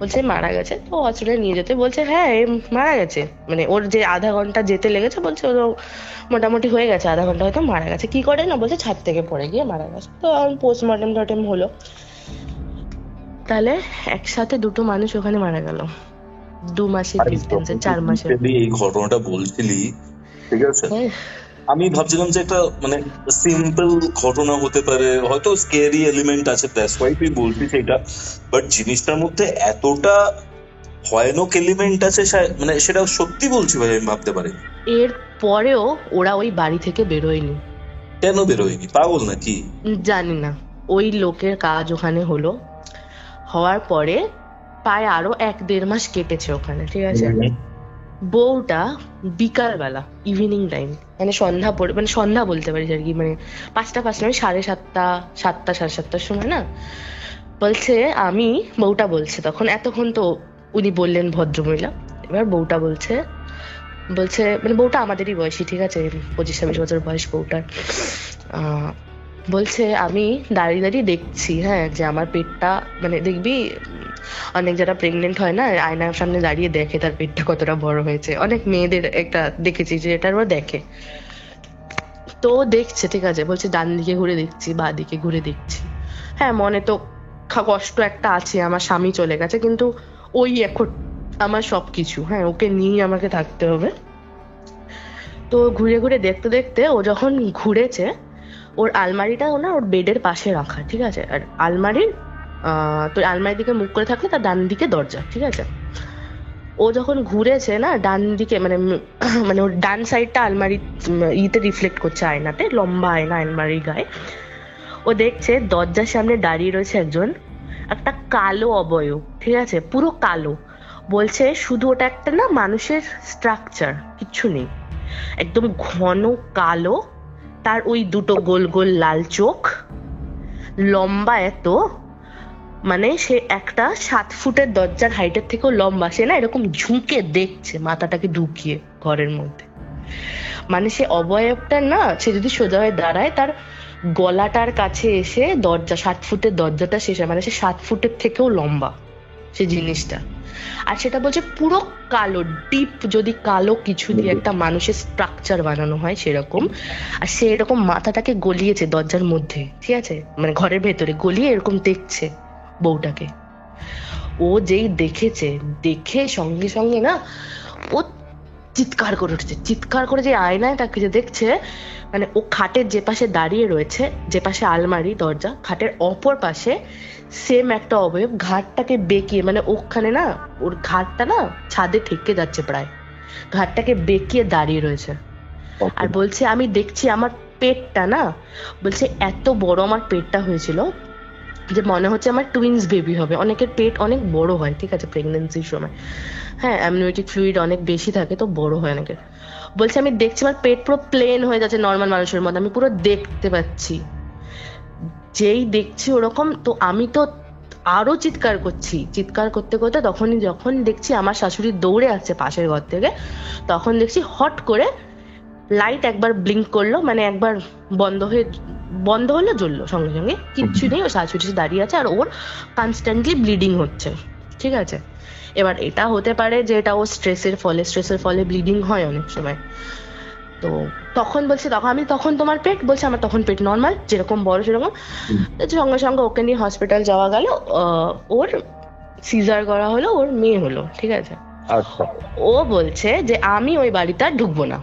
বলছে মারা গেছে, তো হসপিটালে নিয়ে যেতে বলছে, হ্যাঁ মারা গেছে, মানে ওর যে আধা ঘন্টা যেতে লেগেছে বলছে ও মোটামুটি হয়ে গেছে, আধা ঘন্টা হয়তো মারা গেছে। কি করে না, বলছে ছাদ থেকে পড়ে গিয়ে মারা গেছে। তো পোস্টমর্টেম হলো, তাহলে একসাথে 2টো মানুষ ওখানে মারা গেল 2 মাসের ডিস্টেন্সে, 4 মাসের। এই ঘটনাটা বলছিলি, ঠিক আছে, আমি ভাবছিলাম যে একটা মানে সিম্পল ঘটনা হতে পারে, হয়তো স্কেরি এলিমেন্ট আছে, দ্যাটস ওয়াই তুই বলছিস এটা, বাট জিনিসটার মধ্যে এতটা ভয়ানক এলিমেন্ট আছে, মানে সেটা সত্যি বলছি ভাই, আমি ভাবতে পারি। এর পরেও ওরা ওই বাড়ি থেকে বেরোয়নি। কেন বেরোয়নি, পাগল নাকি? জানি না, ওই লোকের কাজ ওখানে হলো, হওয়ার পরে প্রায় আরো 1-1.5 মাস কেটেছে ওখানে। ঠিক আছে, বউটা বিকালবেলা ইভিনিং টাইম মানে সন্ধ্যা বলতে পারিস আর কি, মানে 5টা 7:30, 7:30 সময় না, বলছে বউটা বলছে তখন, এতক্ষণ তো উনি বললেন ভদ্রমহিলা, এবার বউটা বলছে মানে বউটা আমাদেরই বয়সী, ঠিক আছে, 25-26 বছর বয়স বউটার। বলছে আমি দাঁড়িয়ে দাঁড়িয়ে দেখছি, হ্যাঁ, যে আমার পেটটা, মানে দেখবি অনেক যারা প্রেগনেন্ট হয় না আয়নার সামনে দাঁড়িয়ে দেখে তার পেটটা কতটা বড় হয়েছে, অনেক মেয়েদের একটা দেখেছি যে এটার ওরা দেখে, তো দেখছে। ঠিক আছে, বলছে ডান দিকে ঘুরে দেখছি, বাঁ দিকে ঘুরে দেখছি, হ্যাঁ মনে তো কষ্ট একটা আছে, আমার স্বামী চলে গেছে, কিন্তু ওই এখন আমার সবকিছু, হ্যাঁ ওকে নিয়ে আমাকে থাকতে হবে। তো ঘুরে ঘুরে দেখতে দেখতে ও যখন ঘুরেছে, ওর আলমারিটা ওর বেডের পাশে রাখা, ঠিক আছে, আর আলমারির দিকে মুখ করে থাকলে তার ডান দিকে দরজা। ঠিক আছে, ও যখন ঘুরেছে না ডান দিকে, মানে ওর ডান সাইডটা আলমারি রিফ্লেক্ট করছে আয়নাতে, লম্বা আয়না আলমারির গায়ে। ও দেখছে দরজার সামনে দাঁড়িয়ে রয়েছে একজন, একটা কালো অবয়ব, ঠিক আছে, পুরো কালো। বলছে শুধু ওটা একটা না মানুষের স্ট্রাকচার, কিচ্ছু নেই, একদম ঘন কালো, তার ওই দুটো গোল গোল লাল চোখ, লম্বা এত, মানে সে একটা 7 ফুটের দরজার হাইটের থেকেও লম্বা। সে না এরকম ঝুঁকে দেখছে মাথাটাকে ঢুকিয়ে ঘরের মধ্যে। মানে সে অবয়বটা না, সে যদি সোজা হয়ে দাঁড়ায় তার গলাটার কাছে এসে দরজা 7 ফুটের দরজাটা শেষ হয়, মানে সে 7 ফুটের থেকেও লম্বা সে জিনিসটা। আর সেটা বলছে পুরো কালো, ডিপ যদি কালো কিছু দিয়ে একটা মানুষের স্ট্রাকচার বানানো হয় সেরকম। আর সে এরকম মাথাটাকে গলিয়েছে দরজার মধ্যে, ঠিক আছে, মানে ঘরের ভেতরে গলিয়ে এরকম দেখছে বউটাকে। ও যেই দেখেছে, দেখে সঙ্গে সঙ্গে না ও চিৎকার করে উঠেছে। চিৎকার করে যে আয়নায় তাকে যে দেখছে, মানে ও খাটের যে পাশে দাঁড়িয়ে রয়েছে, যে পাশে আলমারি দরজা, খাটের অপর পাশে সেম একটা অবয়ব ঘাটটাকে বেঁকিয়ে, মানে ওখানে না ওর ঘাটটা না ছাদে ঠেকে যাচ্ছে প্রায়, ঘাটটাকে বেঁকিয়ে দাঁড়িয়ে রয়েছে। আর বলছে আমি দেখছি আমার পেটটা না, বলছে এত বড় আমার পেটটা হয়েছিল যে মনে হচ্ছে আমার টুইন্স বেবি হবে। অনেকের পেট অনেক বড় হয়, ঠিক আছে, প্রেগনেন্সির সময়, হ্যাঁ, অ্যামনিওটিক ফ্লুইড অনেক বেশি থাকে তো বড় হয় অনেকের। বলছে আমি দেখছি আমার পেট পুরো প্লেন হয়ে যাচ্ছে নর্মাল মানুষের মতো, আমি পুরো দেখতে পাচ্ছি। যেই দেখছি ওরকম, তো আমি তো আরো চিৎকার করছি, চিৎকার করতে করতে তখনই যখন দেখছি আমার শাশুড়ি দৌড়ে আসছে পাশের ঘর থেকে, তখন দেখছি হট করে লাইট একবার ব্লিঙ্ক করলো, মানে একবার বন্ধ হলো, জ্বললো, সঙ্গে সঙ্গে কিচ্ছু নেই, ও শাশুড়ি দাঁড়িয়ে আছে আর ওর কনস্ট্যান্টলি ব্লিডিং হচ্ছে, ঠিক আছে। এবার এটা হতে পারে যে এটা ও স্ট্রেসের ফলে ব্লিডিং হয় অনেক সময়। তো তখন বলছে, তখন তোমার পেট, বলছে আমার তখন পেট নর্মাল, যেরকম বড় সেরকম। সঙ্গে সঙ্গে ওকে নিয়ে হসপিটাল যাওয়া গেল, ওর সিজার করা হলো, ওর মেয়ে হলো, ঠিক আছে। ও বলছে যে আমি ওই বাড়িতে আর ঢুকবো না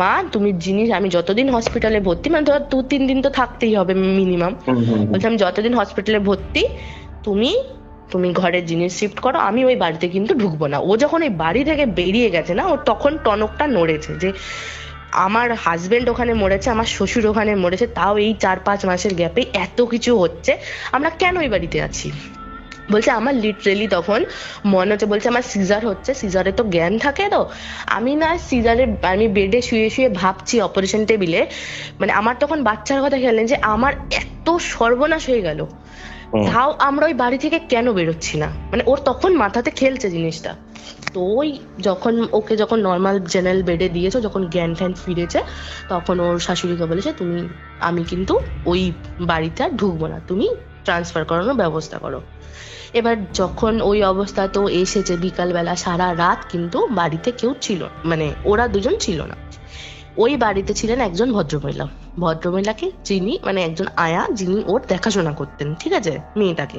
মা, তুমি জিনিস, আমি যতদিন হসপিটালে ভর্তি, মানে ধর 2-3 দিন তো থাকতেই হবে মিনিমাম, বলছে আমি যতদিন হসপিটালে ভর্তি তুমি ঘরের জিনিস শিফট করো, আমি ওই বাড়িতে কিন্তু ঢুকবো না। ও যখন ওই বাড়ি থেকে বেরিয়ে গেছে না, ও তখন টনকটা নড়েছে যে আমার হাজবেন্ড ওখানে মরেছে, আমার শ্বশুর ওখানে মরেছে, তাও এই 4-5 মাসের গ্যাপে এত কিছু হচ্ছে, আমরা কেন ওই বাড়িতে আছি। বলছে আমার লিটারেলি তখন মনে হচ্ছে, বলছে আমার সিজার হচ্ছে, সিজারে তো জ্ঞান থাকে, তো আমি না সিজারে, আমি বেডে শুয়ে শুয়ে ভাবছি অপারেশন টেবিলে, মানে আমার তখন বাচ্চার কথা খেলেন যে আমার এত সর্বনাশ হয়ে গেল, তাও আমরা ওই বাড়ি থেকে কেন বেরোচ্ছি না, মানে ওর তখন মাথাতে খেলছে জিনিসটা। তো ওই যখন নর্মাল জেনারেল বেডে দিয়েছো, যখন জ্ঞান ফ্যান ফিরেছে, তখন ওর শাশুড়িকে বলেছে আমি কিন্তু ওই বাড়িতে আর ঢুকবো না, তুমি ট্রান্সফার করানোর ব্যবস্থা করো। এবার যখন ওই অবস্থা তো এসেছে, বিকালবেলা সারা রাত কিন্তু বাড়িতে কেউ ছিল, মানে ওরা দুজন ছিল না। ওই বাড়িতে ছিলেন একজন ভদ্রমহিলাকে যিনি, মানে একজন আয়া, যিনি ওর দেখাশোনা করতেন, ঠিক আছে, মেয়েটাকে।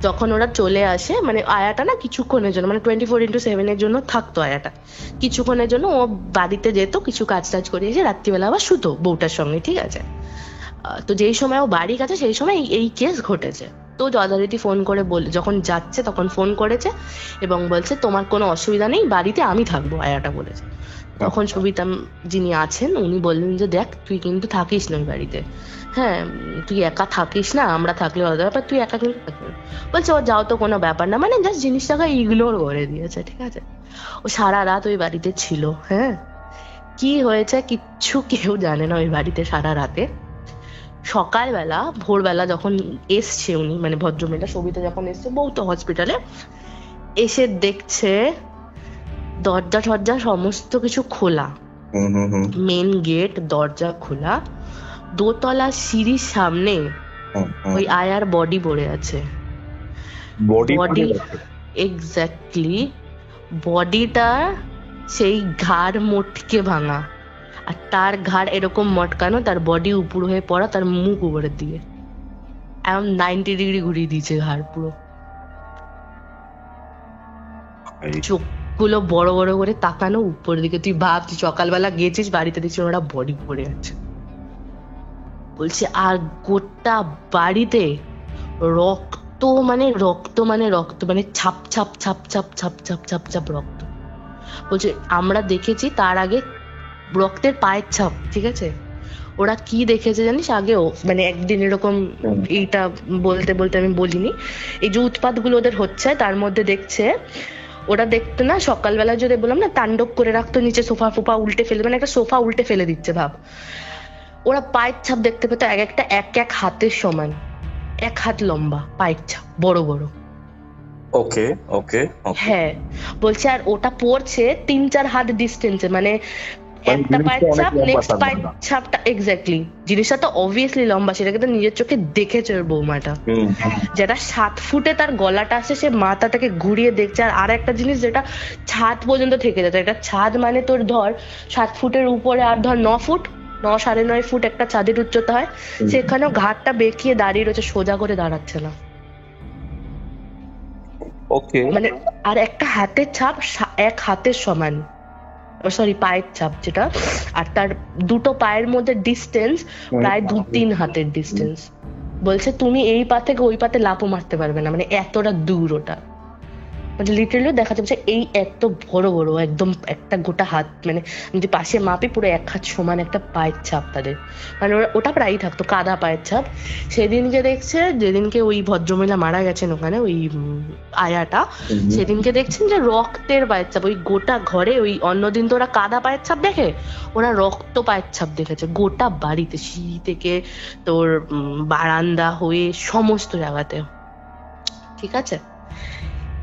যখন ওরা চলে আসে, মানে আয়াটা না কিছুক্ষণের জন্য, মানে 24/7 এর জন্য থাকতো আয়াটা, কিছুক্ষণের জন্য ও বাড়িতে যেত, কিছু কাজ টাজ করে এসে রাত্রিবেলা আবার শুতো বউটার সঙ্গে, ঠিক আছে। তো যেই সময় ও বাড়ি গেছে সেই সময় এই কেস ঘটেছে। তো যথারীতি ফোন করে যখন যাচ্ছে তখন ফোন করেছে এবং বলছে তোমার কোনো অসুবিধা নেই, বাড়িতে আমি থাকবো, আয়াটা বলেছে। তখন সবিতা যিনি আছেন উনি বললেন যে দেখ তুই কিন্তু থাকিস না ওই বাড়িতে, হ্যাঁ তুই একা থাকিস না, আমরা থাকলে আলাদা ব্যাপার, তুই একা কিন্তু থাকবি। বলছে ও যাও তো কোনো ব্যাপার না, মানে জাস্ট জিনিসটাকে ইগনোর করে দিয়েছে, ঠিক আছে। ও সারা রাত ওই বাড়িতে ছিল, হ্যাঁ, কি হয়েছে কিচ্ছু কেউ জানে না ওই বাড়িতে সারা রাতে। সকালবেলা ভোরবেলা যখন এসছে উনি, মানে ভদ্রমহিলা সবিতা যখন এসছে, বউ তো হসপিটালে, এসে দেখছে দরজা সমস্ত কিছু খোলা, মেন গেট দরজা খোলা, দোতলা সিঁড়ির সামনে ওই আয়ার বডি পড়ে আছে। বডি এক্স্যাক্টলি, বডিটা সেই ঘাড় মটকে ভাঙা, আর তার ঘাড় এরকম মটকানো, তার বডি উপর হয়ে পড়া, তার মুখ উপরের দিকে এমন 90 ডিগ্রি ঘুরিয়ে দিয়েছে ঘাড় পুরো। চোখগুলো বড় বড় করে তাকানো উপরের দিকে। তুই ভাবছি সকালবেলা গেছিস বাড়িতে, দেখছিস ওরা বডি পড়ে আছে। বলছে আর গোটা বাড়িতে রক্ত, মানে ছাপ ছাপ ছাপ ছাপ ছাপ ছাপ ছাপ ছাপ রক্ত। বলছে আমরা দেখেছি তার আগে রক্তের পায়ের ছাপ, ঠিক আছে। ওরা কি দেখেছে জানিস আগেও, মানে একদিন এরকম, এইটা বলতে বলতে আমি বলিনি, এই যে উৎপাতগুলো ওদের হচ্ছে তার মধ্যে দেখছে ওরা দেখতে না সকালবেলা যদি বললাম না তাণ্ডব করে রাখতো, নিচে সোফা ফোফা উল্টে ফেলে, মানে একটা সোফা উল্টে ফেলে দিচ্ছে ভাব। ওরা পায়ের ছাপ দেখতে পেতো এক একটা এক হাতের সমান, 1 হাত লম্বা পায়ের ছাপ, বড় বড়। ওকে ওকে। হ্যাঁ বলছে, আর ওটা পড়ছে 3-4 হাত ডিস্টেন্সে, মানে একটা পায়ের ছাপ নেক্সট পায়ের ছাপটা এক্স্যাক্টলি। জিনিসটা তো অবভিয়াসলি লম্বা, সেটাকে তো নিজের চোখে দেখেছে ওর বৌমাটা। যেটা 7 ফুটে তার গলাটা আসে, সে মাথাটাকে ঘুরিয়ে দেখছে। আর একটা জিনিস যেটা ছাদ পর্যন্ত থেকে যেত, এটা ছাদ মানে তোর ধর 7 ফুটের উপরে, আর ধর 9 ফুট 9-9.5 ফুট একটা ছাদের উচ্চতা হয়, সেখানেও ঘাটটা বেঁকিয়ে দাঁড়িয়ে রয়েছে, সোজা করে দাঁড়াচ্ছে না। ওকে। মানে আর একটা হাতের ছাপ 1 হাতের সমান, সরি পায়ের ছাপ যেটা, আর তার দুটো পায়ের মধ্যে ডিস্টেন্স প্রায় 2-3 হাতের ডিস্টেন্স। বলছে তুমি এই পা থেকে ওই পাতে লাফও মারতে পারবে না, মানে এতটা দূর ওটা। মানে লিটারালি দেখা যাচ্ছে এই এত বড় বড় একদম একটা গোটা হাত, মানে যদি পাশে মাপি পুরো 1 হাত সমান একটা পায়ের ছাপ তাদের। মানে ওটা প্রায়ই থাকতো কাদা পায়ের ছাপ। সেদিনকে দেখছে, যেদিনকে ওই ভদ্রমহিলা মারা গেছেন ওখানে ওই আয়াটা, সেদিনকে দেখছেন যে রক্তের পায়ের ছাপ ওই গোটা ঘরে। ওই অন্যদিন তো ওরা কাদা পায়ের ছাপ দেখে, ওরা রক্ত পায়ের ছাপ দেখেছে গোটা বাড়িতে, সিঁড়ি থেকে তোর বারান্দা হয়ে সমস্ত জায়গাতে। ঠিক আছে,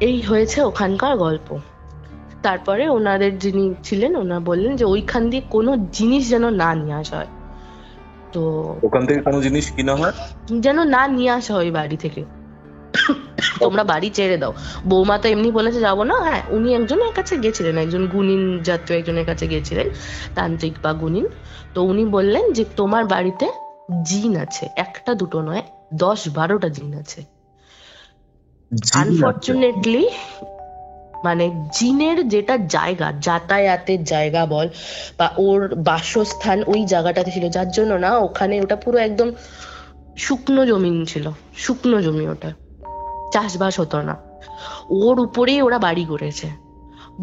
এই হয়েছে ওখানকার গল্প। তারপরে ওনাদের যিনি ছিলেন ওনারা বললেন যে ওইখান দিয়ে কোনো জিনিস যেন না নিয়ে আসা হয়, তো ওখান থেকে কোনো জিনিস কিনা হয় যেন না নিয়ে আসা হয় বাড়ি থেকে, তোমরা বাড়ি ছেড়ে দাও। বৌমা তো এমনি বলেছে যাবো না। হ্যাঁ, উনি একজনের কাছে গেছিলেন, একজন গুণিন জাতীয় একজনের কাছে গেছিলেন, তান্ত্রিক বা গুণিন। তো উনি বললেন যে তোমার বাড়িতে জিন আছে, 1-2 নয়, 10-12টা জিন আছে। আনফরচুনেটলি মানে জিনের যেটা জায়গা, যাতায়াতের জায়গা বল বা ওর বাসস্থান ওই জায়গাটাতে ছিল, যার জন্য না ওখানে ওটা পুরো একদম শুকনো জমিন ছিল, শুকনো জমি, ওটা চাষবাস হতো না, ওর উপরেই ওরা বাড়ি করেছে।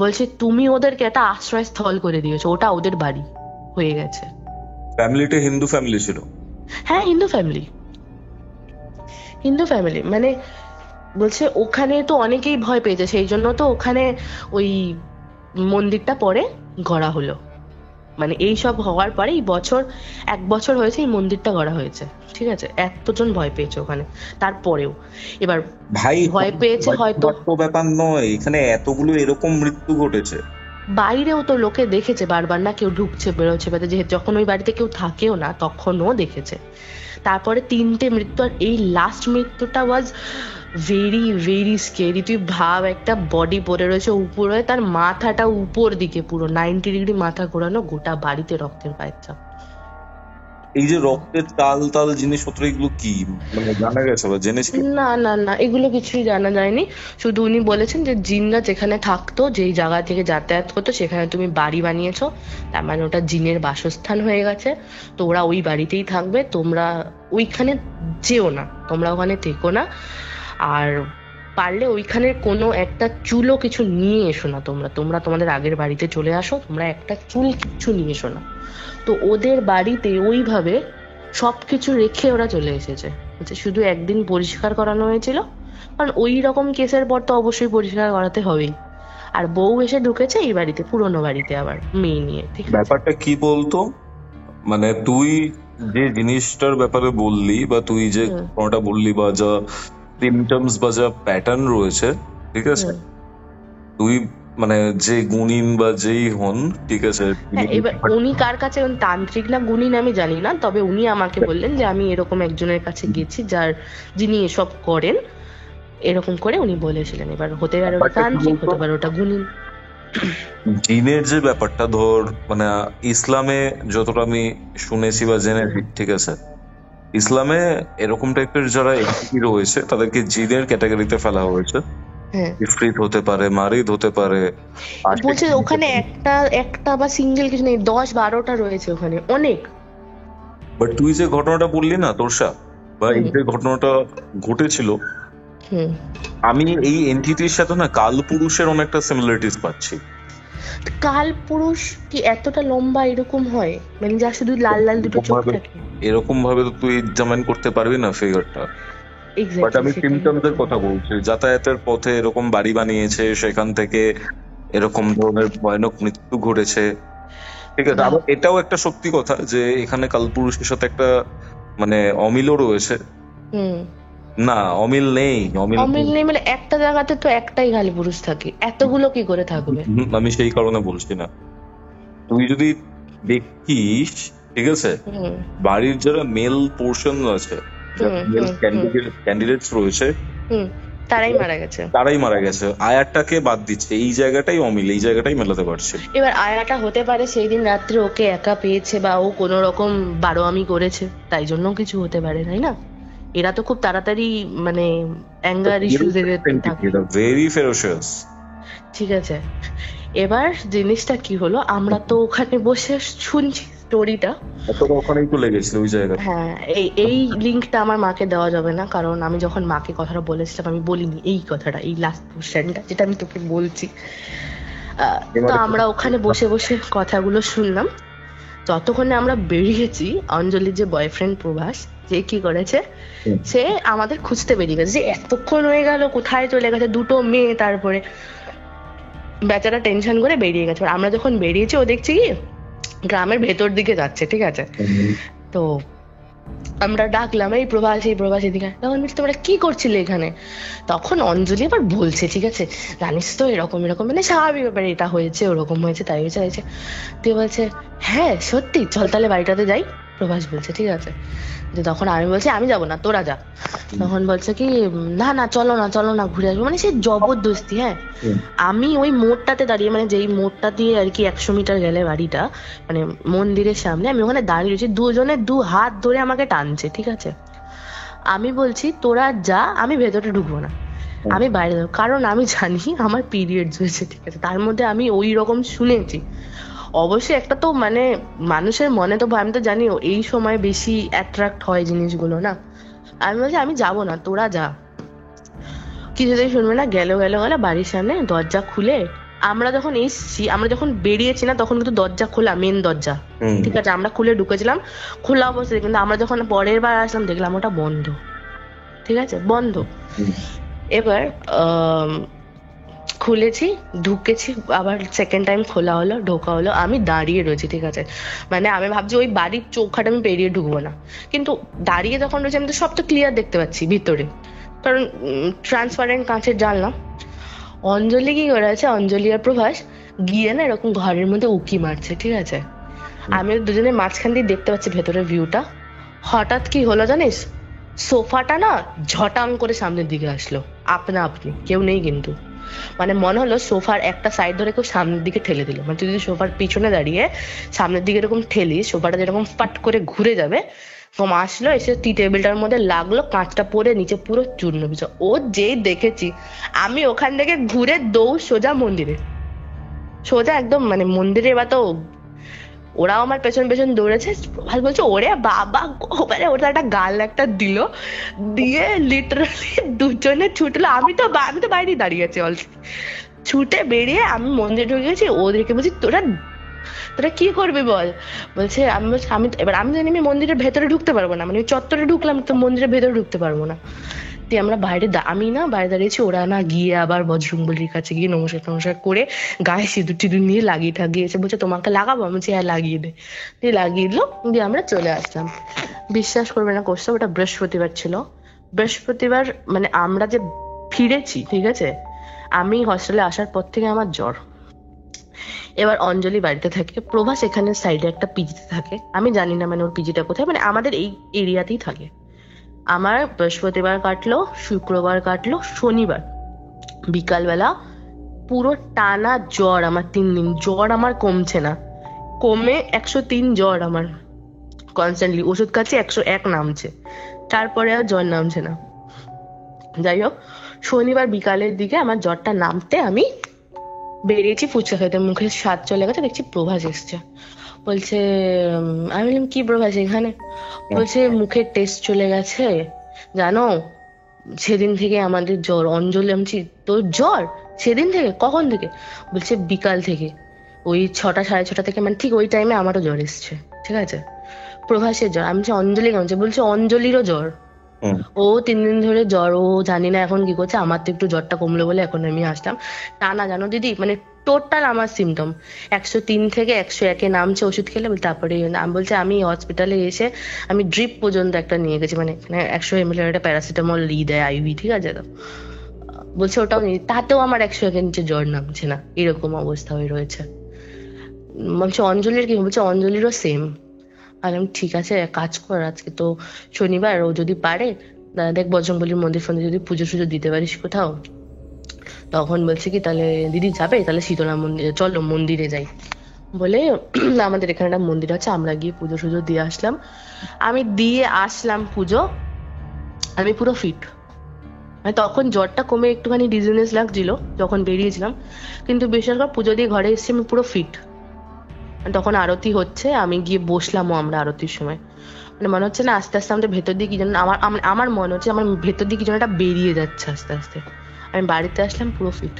বলছে তুমি ওদেরকে একটা আশ্রয়স্থল করে দিয়েছো, ওটা ওদের বাড়ি হয়ে গেছে। ফ্যামিলিটা হিন্দু ফ্যামিলি ছিল? হ্যাঁ হিন্দু ফ্যামিলি, হিন্দু ফ্যামিলি। মানে বলছে ওখানে তো অনেকেই ভয় পেয়েছে, সেই জন্য তো ওখানে ওই মন্দিরটা পরে গড়া হলো। মানে এই সব হওয়ার পরে 1 বছর হয়েছে এই মন্দিরটা গড়া হয়েছে। ঠিক আছে, এতজন ভয় পেয়েছে ওখানে। তারপরেও এবার ভাই ভয় পেয়েছে হয়তো, ব্যাপার নয়, এখানে এতগুলো এরকম মৃত্যু ঘটেছে। বাইরেও তো লোকে দেখেছে বারবার না, কেউ ঢুকছে বেরোচ্ছে, যেহেতু যখন ওই বাড়িতে কেউ থাকেও না তখনও দেখেছে। তারপরে 3টে মৃত্যু, আর এই লাস্ট মৃত্যুটা ওয়াজ ভেরি ভেরি স্কেরি। তুই ভাব একটা বডি পড়ে রয়েছে উপরে, তার মাথাটা উপর দিকে পুরো 90 ডিগ্রি মাথা ঘোরানো, গোটা বাড়িতে রক্তের পায়ের ছাপ। এই যে রক্তের তাল তাল জিনিসপত্র, এগুলো কি মানে জানা গেছে বা জেনেছি? না না না, এগুলো কিছুই জানা যায়নি। শুধু উনি বলেছেন যে জিনরা যেখানে থাকতো, যেই জায়গা থেকে যাতায়াত করতো, সেখানে তুমি বাড়ি বানিয়েছো, তার মানে ওটা জিনের বাসস্থান হয়ে গেছে। তো ওরা ওই বাড়িতেই থাকবে, তোমরা ওইখানে যেও না, তোমরা ওখানে থেকো না। আর পারলে ওইখানে কোনো একটা চুলও কিছু নিয়ে এসো না, তোমরা তোমাদের আগের বাড়িতে চলে আসো, তোমরা একটা চুল কিচ্ছু নিয়ে এসো না। তো ওদের বাড়িতে ওইভাবে সবকিছু রেখে ওরা চলে এসেছে। শুধু একদিন পরিষ্কার করানো হয়েছিল, কারণ ওই রকম কেসের পর তো অবশ্যই পরিষ্কার করাতে হবেই। আর বউ এসে ঢুকেছে এই বাড়িতে, পুরোনো বাড়িতে, আবার মেয়ে নিয়ে। ঠিক আছে, ব্যাপারটা কি বলতো, মানে তুই যে জিনিসটার ব্যাপারে বললি বা তুই যে কোনটা বললি বা যা সিমটমস বা যা প্যাটার্ন রয়েছে, ঠিক আছে, তুই মানে যে গুণিন বা যেই হন, ঠিক আছে, এবার উনি কার কাছে, তান্ত্রিক না গুণিন আমি জানি না, তবে উনি আমাকে বললেন যে আমি এরকম একজনের কাছে গেছি যিনি এসব করেন, এরকম করে উনি বলেছিলেন। এবার হতে পারে ওটা তান্ত্রিক, হতে পারে ওটা গুণিন। জিনের যে ব্যাপারটা ধর, মানে ইসলামে যতটা আমি শুনেছি বা জেনেছি, ঠিক আছে, ইসলামে এরকম টাইপের যারা এন্টিটি রয়েছে তাদেরকে জিনের ক্যাটাগরিতে ফেলা হয়েছে। ইফরিত হতে পারে, মারিদ হতে পারে। বলছে ওখানে একটা বা সিঙ্গেল কিছু নেই, 10-12টা রয়েছে ওখানে, অনেক। বাট তুই যে ঘটনাটা বললি না তোরসা, বা এই যে ঘটনাটা ঘটেছিল, আমি এই এন্টিটির সাথে না কালপুরুষের অনেকটা সিমিলারিটিস পাচ্ছি। কালপুরুষ কি এতটা লম্বা এরকম হয়? মানে যা শুধু লাল লাল দুটো চোখ থাকে? এরকম ভাবে তো তুই এক্সামিন করতে পারবি না ফিগারটা। বাট আমি সিমটমস এর কথা বলছি। যাতায়াতের পথে এরকম বাড়ি বানিয়েছে, সেখান থেকে এরকম ধরনের ভয়ানক মৃত্যু ঘটেছে, ঠিক আছে। আবার এটাও একটা সত্যি কথা যে এখানে কালপুরুষের সাথে একটা মানে অমিলও রয়েছে। না, অমিল নেই, অমিল নেই মানে একটা জায়গাতে তো একটাই কালপুরুষ থাকে, এতগুলো কি করে থাকবে? আমি সেই কারণে বলছি না। তুই যদি দেখিস, ঠিক আছে, বাড়ির যারা মেল পোর্শন আছে, মেল ক্যান্ডিডেটস রয়েছে, তারাই মারা গেছে। আয়াটাকে বাদ দিচ্ছে, এই জায়গাটাই অমিল, এই জায়গাটাই মেলাতে পারছে। এবার আয়াটা হতে পারে সেই দিন রাত্রে ওকে একা পেয়েছে বা ও কোনো রকম বারোয়ামি করেছে, তাই জন্য কিছু হতে পারে, তাই না? এরা তো খুব তাড়াতাড়ি মানে অ্যাঙ্গার ইস্যুজ ভেরি ফেরোশিয়াস। ঠিক আছে, এবার জিনিসটা কি হলো, আমরা তো ওখানে বসে শুনছি স্টোরিটা, ওখানেই তো লেগেছিল ওই জায়গা। হ্যাঁ, এই লিঙ্কটা আমার মাকে দেওয়া যাবে না, কারণ আমি যখন মাকে কথাটা বলেছিলাম আমি বলিনি এই কথাটা, এই লাস্ট পোর্শনটা যেটা আমি তোকে বলছি। তো আমরা ওখানে বসে বসে কথাগুলো শুনলাম। যতক্ষণে আমরা বেরিয়েছি, অঞ্জলির যে বয়ফ্রেন্ড প্রভাস, যে কি করেছে, সে আমাদের খুঁজতে বেরিয়ে গেছে, যে এতক্ষণ হয়ে গেল কোথায় চলে গেছে, দুটো মেয়ে, তারপরে বেচারা টেনশন করে বেরিয়ে গেছে। আমরা যখন বেরিয়েছি ও দেখছি কি গ্রামের ভেতর দিকে যাচ্ছে, ঠিক আছে। তো আমরা ডাকলাম, এই প্রভাস, এই প্রভাস এদিকে। তখন বলছি তোমরা কি করছিলে এখানে? তখন অঞ্জলি আবার বলছে, ঠিক আছে, জানিস তো এরকম এরকম মানে স্বাভাবিক ব্যাপারে, এটা হয়েছে, ওরকম হয়েছে, তাই হয়েছে। তুই বলছে হ্যাঁ সত্যি, চল তাহলে বাড়িটাতে যাই, প্রভাস বলছে, ঠিক আছে। যে তখন আমি বলছি আমি যাবো না, তোরা যা। তখন বলছে কি না না চলো না ঘুরে আসবো, মানে সে জবরদস্তি। হ্যাঁ, আমি ওই মোড়টাতে দাঁড়িয়ে, মানে যেই মোড়টা দিয়ে আর কি 100 মিটার গেলে বাড়িটা, মানে মন্দিরের সামনে, আমি ওখানে দাঁড়িয়ে রয়েছি, দুজনে দু হাত ধরে আমাকে টানছে, ঠিক আছে। আমি বলছি তোরা যা, আমি ভেতরে ঢুকবো না, আমি বাইরে যাবো, কারণ আমি জানি আমার পিরিয়ডস হয়েছে, ঠিক আছে। তার মধ্যে আমি ওই রকম শুনেছি, অবশ্যই একটা তো মানে মানুষের মনে তো, আমি তো জানি এই সময় বেশি অ্যাট্রাক্ট হয় জিনিসগুলো, না। আমি বলছি আমি যাবো না, তোরা যা। কিছুতেই শুনবে না, গেল বাড়ির সামনে দরজা খুলে, আমরা যখন এসছি, আমরা যখন বেরিয়েছি না, তখন কিন্তু দরজা খোলা, মেন দরজা, ঠিক আছে, আমরা খুলে ঢুকেছিলাম খোলা অবস্থায়, কিন্তু আমরা যখন পরের বার আসলাম দেখলাম ওটা বন্ধ, ঠিক আছে, বন্ধ। এবার খুলেছি, ঢুকেছি, আবার সেকেন্ড টাইম খোলা হলো, ঢোকা হলো, আমি দাঁড়িয়ে রয়েছি, ঠিক আছে। মানে আমি ভাবছি ওই বাড়ির চৌখাটা আমি পেরিয়ে ঢুকবো না, কিন্তু দাঁড়িয়ে যখন রয়েছে আমি তো সব তো ক্লিয়ার দেখতে পাচ্ছি ভিতরে, কারণ ট্রান্সপারেন্ট কাঁচের জানলা। অঞ্জলি কি করেছে, অঞ্জলি আর প্রভাস গিয়ে না এরকম ঘরের মধ্যে উকি মারছে, ঠিক আছে। আমি দুজনের মাঝখান দিয়ে দেখতে পাচ্ছি ভেতরের ভিউটা। হঠাৎ কি হলো জানিস, সোফাটা না ঝটাং করে সামনের দিকে আসলো, আপনি কেউ নেই কিন্তু, মানে মনে হলো সোফার একটা সাইড ধরে কেউ সামনের দিকে ঠেলে দিল, মানে তুই যদি সোফার পিছনে দাঁড়িয়ে সামনের দিকে এরকম ঠেলিস, সোফাটা যেরকম ফাট করে ঘুরে যাবে, কম আসলো, এসে টি টেবিলটার মধ্যে লাগলো, কাঁচটা পরে নিচে পুরো চূর্ণ বিচূর্ণ। ও যেই দেখেছি, আমি ওখান থেকে ঘুরে দৌড় সোজা মন্দিরে, সোজা একদম মানে মন্দিরে। এবার তো ওরাও আমার পেছন পেছন দৌড়েছে, ভাই বলছে ওরে বাবা, ওটা একটা গাল একটা দিল, দিয়ে লিটারালি দুজনে ছুটলো। আমি তো বাইরে দাঁড়িয়ে আছি অলরেডি, ছুটে বেরিয়ে আমি মন্দিরে ঢুকে গেছি। ওদেরকে বলছি তোরা কি করবি বল? বলছে আমি এবার আমি জানি আমি মন্দিরের ভেতরে ঢুকতে পারবো না, মানে চত্বরে ঢুকলাম তো মন্দিরের ভেতরে ঢুকতে পারবো না। আমরা বাইরে বাইরে দাঁড়িয়েছি, ওরা না গিয়ে আবার বজরংবলীর কাছে গিয়ে নমস্কার করে গায়ে সিঁদুর টিঁদুর নিয়ে লাগিয়ে ঠাগিয়েছে, বলছে তোমাকে লাগাবো? আমি বলছি হ্যাঁ লাগিয়ে দে, দিয়ে লাগিয়ে দিল, দিয়ে আমরা চলে আসলাম। বিশ্বাস করবে না কোর্সটা, ওটা বৃহস্পতিবার ছিল। বৃহস্পতিবার মানে আমরা যে ফিরেছি, ঠিক আছে, আমি হস্টেলে আসার পর থেকে আমার জ্বর। এবার অঞ্জলি বাড়িতে থাকে, প্রভাস এখানে সাইডে একটা পিজিতে থাকে, আমি জানি না মানে ওর পিজিটা কোথায়, মানে আমাদের এই এরিয়াতেই থাকে। আমার বৃহস্পতিবার কাটলো, শুক্রবার কাটলো, শনিবার বিকালবেলা পুরো টানা জ্বর আমার, 3 দিন জ্বর আমার কমছে না, কমে 103 জ্বর আমার কনস্ট্যান্টলি, ওষুধ খাচ্ছি 101 নামছে, তারপরে আর জ্বর নামছে না। যাই হোক, শনিবার বিকালের দিকে আমার জ্বরটা নামতে আমি বেরিয়েছি ফুচকা খেতে, মুখে স্বাদ চলে গেছে, দেখছি প্রভাস এসছে। বলছে, আমি বললাম কি প্রভাস এখানে? বলছে মুখের টেস্ট চলে গেছে জানো, সেদিন থেকে আমাদের জ্বর। অঞ্জলি, আমি তোর জ্বর সেদিন থেকে? কখন থেকে? বলছে বিকাল থেকে, ওই 6টা 6:30 থেকে, মানে ঠিক ওই টাইমে আমারও জ্বর এসছে, ঠিক আছে, প্রভাসের জ্বর। আমি অঞ্জলি কেমন? বলছে অঞ্জলিরও জ্বর। ও 3 দিন ধরে জ্বর, ও জানি না এখন কি করছে। আমার তো একটু জ্বরটা কমলো বলে এখন আমি আসলাম। টানা জানো দিদি, মানে টোটাল আমার সিমটম 103 থেকে 101-এ নামছে ওষুধ খেলে। তারপরে আমি বলছে, আমি হসপিটালে এসে আমি ড্রিপ পর্যন্ত একটা নিয়ে গেছি, মানে 100 ml একটা প্যারাসিটামল দেয় আইভি, ঠিক আছে। তো বলছে ওটাও নিই, তাতেও আমার 101-এর নিচে জ্বর নামছে না, এরকম অবস্থা হয়ে রয়েছে। বলছে অঞ্জলির কি? বলছে অঞ্জলিরও সেম। আমি ঠিক আছে, এক কাজ কর, আজকে তো শনিবার, ও যদি পারে দেখ বজরংবলির মন্দির ফন্দির যদি পুজো সুজো দিতে পারিস কোথাও। তখন বলছে কি, তাহলে দিদি যাবে, তাহলে শীতলা মন্দিরে চলো, মন্দিরে যাই বলে আমাদের এখানে একটা মন্দির আছে, আমরা গিয়ে পুজো সুজো দিয়ে আসলাম। আমি দিয়ে আসলাম পুজো, আমি পুরো ফিট। মানে তখন জ্বরটা কমে একটুখানি ডিজিনেস লাগছিল যখন বেরিয়েছিলাম, কিন্তু বিশেষ করে পুজো দিয়ে ঘরে এসেছি আমি পুরো ফিট। তখন আরতি হচ্ছে, আমি গিয়ে বসলামও আমরা আরতির সময়। মানে মনে হচ্ছে না আস্তে আস্তে আমাদের ভেতর দিয়ে কি যেন, আমার মনে হচ্ছে আমার ভেতর দিয়ে কি যেন একটা বেরিয়ে যাচ্ছে আস্তে আস্তে। আমি বাড়িতে আসলাম পুরো ফিট।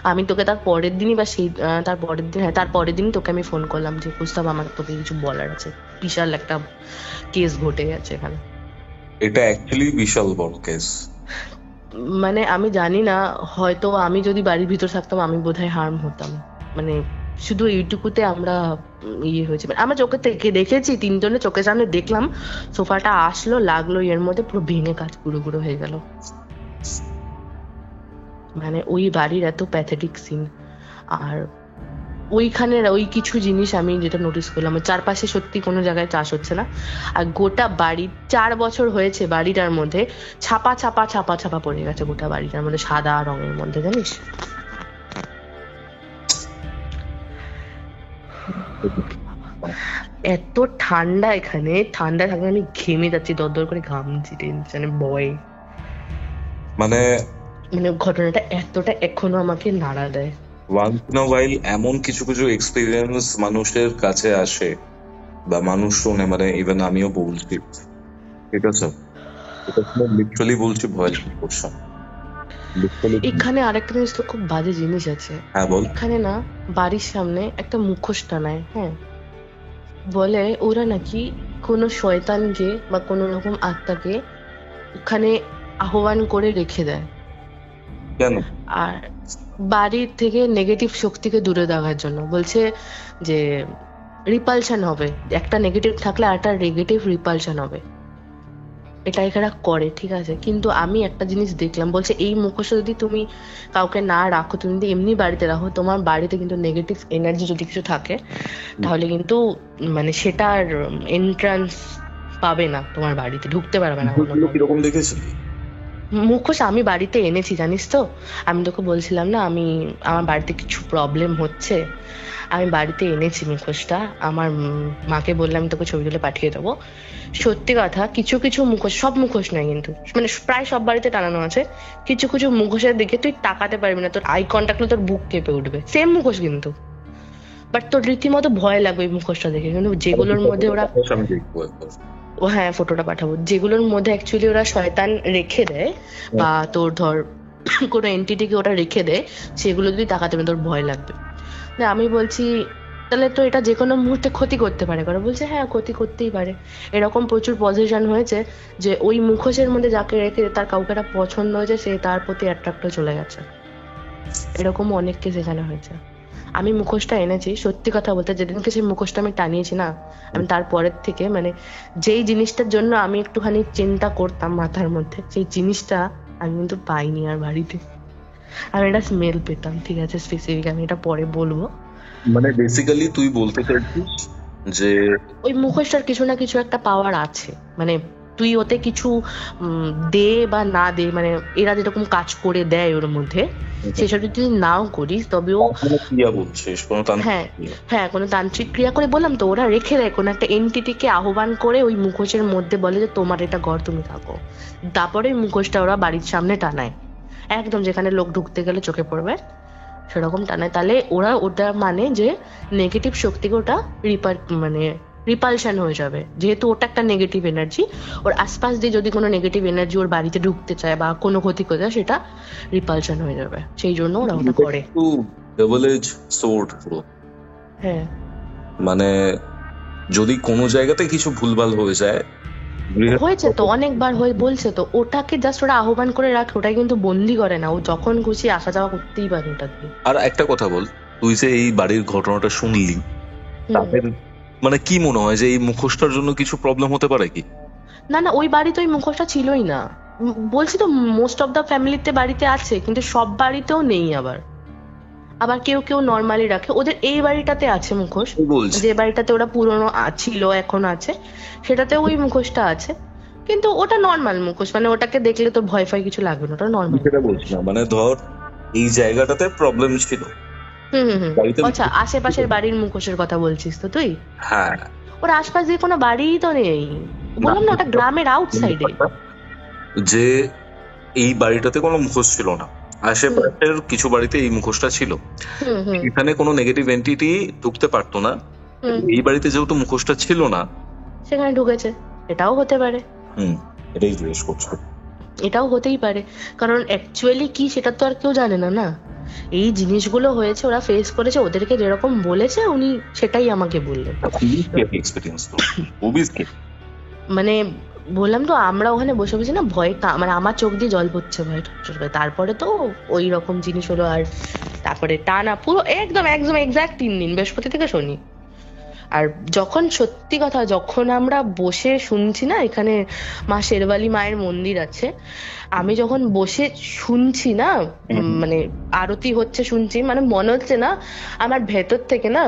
আমি তোকে তার পরের দিনই বা সেই তার পরের দিন, হ্যাঁ তার পরের দিনই তোকে আমি ফোন করলাম যে কুস্তভ, আমার তোকে কিছু বলার আছে, বিশাল একটা কেস ঘটে গেছে এখানে। এটা অ্যাকচুয়ালি বিশাল বড় কেস। মানে আমি জানি না, হয়তো আমি যদি বাড়ির ভিতর থাকতাম আমি বোধহয় হার্ম হতাম। মানে শুধু এইটুকুতে আমরা ইয়ে হয়েছে, মানে আমরা চোখে থেকে দেখেছি, 3 জনের চোখের সামনে দেখলাম, সোফাটা আসলো লাগলো, এর মধ্যে পুরো ভেঙে কাজ পুরো পুরো হয়ে গেল। মানে ওই বাড়ির এত প্যাথেটিক সিন। আর ওইখানের ওই কিছু জিনিস আমি যেটা নোটিস করলাম, চারপাশে সত্যি কোনো জায়গায় চাষ হচ্ছে না। আর গোটা বাড়ি 4 বছর হয়েছে বাড়িটার মধ্যে ছাপা ছাপা ছাপা ছাপা পড়ে গেছে গোটা বাড়িটার মধ্যে, সাদা রঙের মধ্যে, জানিস। এত ঠান্ডা এখানে, ঠান্ডা থাকলে আমি ঘেমে যাচ্ছি, দরদর করে ঘামছি টেনশনে ভয়ে। মানে ঘটনাটা এতটা এখনো আমাকে নাড়া দেয়। ওয়ান্স ইন আ ওয়াইল এমন কিছু কিছু এক্সপিরিয়েন্স মানুষের কাছে আসে বা মানুষ শোনে, মানে ইভেন আমিও বলছি, ঠিক আছে, এটা লিটারালি বলছি ভয় করছে। এখানে আরেকটা জিনিস তো খুব বাজে জিনিস আছে। হ্যাঁ বল। এখানে না বাড়ির সামনে একটা মুখোশ টানায়, হ্যাঁ, বলে ওরা নাকি কোনো শয়তানকে বা কোনো রকম আত্মাকে ওখানে আহ্বান করে রেখে দেয়। কেন? আর বাড়ির থেকে নেগেটিভ শক্তিকে দূরে দেওয়ার জন্য। বলছে যে রিপালশন হবে, একটা নেগেটিভ থাকলে আর একটা নেগেটিভ রিপালশন হবে, এটা এখানে করে, ঠিক আছে। কিন্তু আমি একটা জিনিস দেখলাম, বলছে এই মুখোশটা যদি তুমি কাউকে না রাখো, তুমি যদি এমনি বাড়িতে রাখো, তোমার বাড়িতে কিন্তু নেগেটিভ এনার্জি যদি কিছু থাকে তাহলে কিন্তু মানে সেটার এন্ট্রান্স পাবে না, তোমার বাড়িতে ঢুকতে পারবে না। কিরকম দেখেছিলি? মুখোশ আমি বাড়িতে এনেছি, জানিস তো, আমি তোকে বলছিলাম না আমি আমার বাড়িতে কিছু প্রবলেম হচ্ছে, আমি বাড়িতে এনেছি মুখোশটা। আমার মাকে বললাম তোকে ছবি তুলে পাঠিয়ে দেবো। সত্যি কথা, কিছু কিছু মুখোশ, সব মুখোশ নয় কিন্তু, মানে প্রায় সব বাড়িতে টানানো আছে। কিছু কিছু মুখোশের দিকে তুই তাকাতে পারবি না, তোর আই কন্ট্যাক্ট তোর বুক কেঁপে উঠবে, সেম মুখোশ কিন্তু, বাট তোর রীতিমতো ভয় লাগবে এই মুখোশটা দেখে। কিন্তু যেগুলোর মধ্যে ওরা, ও হ্যাঁ ফটোটা পাঠাবো, যেগুলোর মধ্যে অ্যাকচুয়ালি ওরা শয়তান রেখে দেয় বা তোর ধর কোনো এন্টিটিকে ওরা রেখে দেয়, সেগুলো যদি তাকাতে পারে তোর ভয় লাগবে। আমি বলছি তাহলে তো এটা যে কোনো মুহূর্তে ক্ষতি করতে পারে। করে বলছে হ্যাঁ ক্ষতি করতেই পারে। এরকম প্রচুর পজিশন হয়েছে যে ওই মুখোশের মধ্যে যাকে রেখে তার কাউকে একটা পছন্দ হয়েছে, সে তার প্রতি অ্যাট্রাক্ট হয়ে চলে গেছে। এরকম অনেক কেস এখানে হয়েছে। আমি মুখোশটা এনেছি, সত্যি কথা বলতে যেদিনকে সেই মুখোশটা আমি টানিয়েছি না, আমি তারপরের থেকে মানে যেই জিনিসটার জন্য আমি একটুখানি চিন্তা করতাম মাথার মধ্যে, সেই জিনিসটা আমি কিন্তু পাইনি আর বাড়িতে। আমি এটা স্মেল পেতাম, ঠিক আছে, স্পেসিফিক, আমি এটা পরে বলবো। মানে বেসিক্যালি তুই বলতে চাইছিস যে ওই মুখোশটার কিছু না কিছু একটা পাওয়ার আছে, মানে তুই ওতে কিছু দে বা না দে, মানে এরা যেরকম কাজ করে দেয় ওর মধ্যে, সেসব যদি তুই নাও করিস তবেও হ্যাঁ হ্যাঁ কোনো তান্ত্রিক ক্রিয়া করে, বললাম তো, ওরা রেখে দেয় কোনো একটা এন্টিটিকে আহ্বান করে ওই মুখোশের মধ্যে, বলে যে তোমার এটা ঘর, তুমি থাকো। তারপরে ওই মুখোশটা ওরা বাড়ির সামনে টানায়, একদম যেখানে লোক ঢুকতে গেলে চোখে পড়বে সেরকম টানায়। তাহলে ওরা ওটা মানে যে নেগেটিভ শক্তিকে ওটা মানে রিপালশন হয়ে যাবে, যেহেতু ওটা একটা নেগেটিভ এনার্জি, ওর আশপাশ দিয়ে যদি কোনো নেগেটিভ এনার্জি ওর বাড়িতে ঢুকতে চায় বা কোনো ক্ষতি করতে চায়, সেটা রিপালশন হয়ে যাবে, সেই জন্য ওরা ওটা করে। ডাবল এজ সোর্ড পুরো। হ্যাঁ মানে যদি কোনো জায়গাতে কিছু ভুলভাল হয়ে যায় হয়েছে তো অনেকবার হয়ে বলছে তো, ওটাকে জাস্ট ওরা আহ্বান করে রাখে, ওটাকে কিন্তু বন্দি করে না, ও যখন খুশি আসা যাওয়া করতেই পারে ওটাকে। আর একটা কথা বল, তুই যে এই বাড়ির ঘটনাটা শুনলি, তাদের মানে কি মনে হয় যে এই মুখোশটার জন্য কিছু প্রবলেম হতে পারে কি? না না, ওই বাড়িতে ওই মুখোশটা ছিলই না, বলছি তো মোস্ট অফ দা ফ্যামিলিতে বাড়িতে আছে, কিন্তু সব বাড়িতেও নেই। আবার আবার কেউ কেউ নর্মালি রাখে। ওদের এই বাড়িটাতে আছে মুখোশ, যে বাড়িটাতে ওরা পুরনো ছিল এখন আছে, সেটাতে ওই মুখোশটা আছে, কিন্তু ওটা নর্মাল মুখোশ, মানে ওটাকে দেখলে তো ভয় ভয় কিছু লাগবে না, ওটা নর্মাল। সেটা বলছি না, মানে ধর এই জায়গাটাতে প্রবলেম ছিল। আচ্ছা, আশেপাশের বাড়ির মুখোশের কথা বলছিস তো তুই? হ্যাঁ, ওর আশপাশ দিয়ে কোনো বাড়িই তো নেই, বললাম না ওটা গ্রামের আউটসাইডে। যে এই বাড়িটাতে কোনো মুখোশ ছিল না, আশেপাশের কিছু বাড়িতে এই মুখোশটা ছিল, এখানে কোনো নেগেটিভ এন্টিটি ঢুকতে পারতো না। এই বাড়িতে যেহেতু মুখোশটা ছিল না, সেখানে ঢুকেছে, এটাও হতে পারে। এটাই জিজ্ঞেস করছো? এটাও হতেই পারে, কারণ অ্যাকচুয়ালি কি সেটা তো আর কেউ জানে না। না, এই জিনিসগুলো হয়েছে, ওরা ফেস করেছে, ওদেরকে যেরকম বলেছে উনি সেটাই আমাকে বললেন। মানে বললাম তো, আমরা ওখানে বসে বসে না ভয়, মানে আমার চোখ দিয়ে জল পড়ছে ভয়। তারপরে তো ওই রকম জিনিস হলো, আর তারপরে টানা পুরো একদম একদম এক্সাক্ট 3 দিন, বৃহস্পতি থেকে শনি। আর যখন সত্যি কথা, যখন আমরা বসে শুনছি না, এখানে মা শেরবালি মায়ের মন্দির আছে, আমি যখন বসে শুনছি না, মানে আরতি হচ্ছে শুনছি, মানে মনে হচ্ছে না আমার ভেতর থেকে না,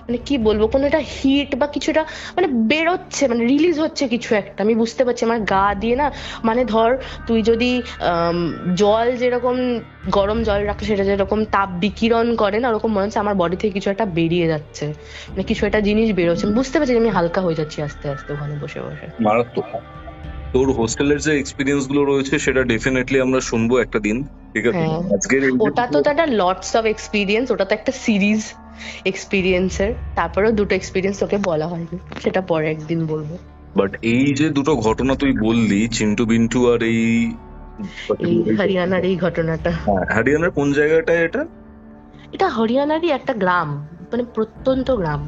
মানে কি বলবো, কোনো একটা হিট বা কিছুটা মানে বেরোচ্ছে, মানে রিলিজ হচ্ছে কিছু একটা, আমি বুঝতে পারছি আমার গা দিয়ে না। মানে ধর তুই যদি জল যেরকম গরম জল রাখলে সেটা যেরকম তাপ বিকিরণ করে না, ওরকম মনে হচ্ছে আমার বডি থেকে কিছু একটা বেরিয়ে যাচ্ছে, মানে কিছু একটা জিনিস বেরোচ্ছে। বুঝতে পারছি আমি হালকা হয়ে যাচ্ছি আস্তে আস্তে ওখানে বসে বসে। মারাত্মক। তোর হোস্টেলের যে এক্সপেরিয়েন্স গুলো রয়েছে সেটা ডেফিনেটলি আমরা শুনবো একটা দিন, ঠিক আছে? আজকের ওটা তো একটা লটস অফ এক্সপিরিয়েন্স, ওটা তো একটা সিরিজ এক্সপিরিয়েন্সের, তারপরেও দুটো এক্সপিরিয়েন্স তোকে বলা হয়নি, সেটা পরে একদিন বলবো। বাট এই যে দুটো ঘটনা তুই বললি, চিন্টু বিন্টু আর এই হরিয়ানার এই ঘটনাটা, হরিয়ানার কোন জায়গাটা এটা? এটা হরিয়ানারই একটা গ্রাম, মানে প্রত্যন্ত গ্রাম,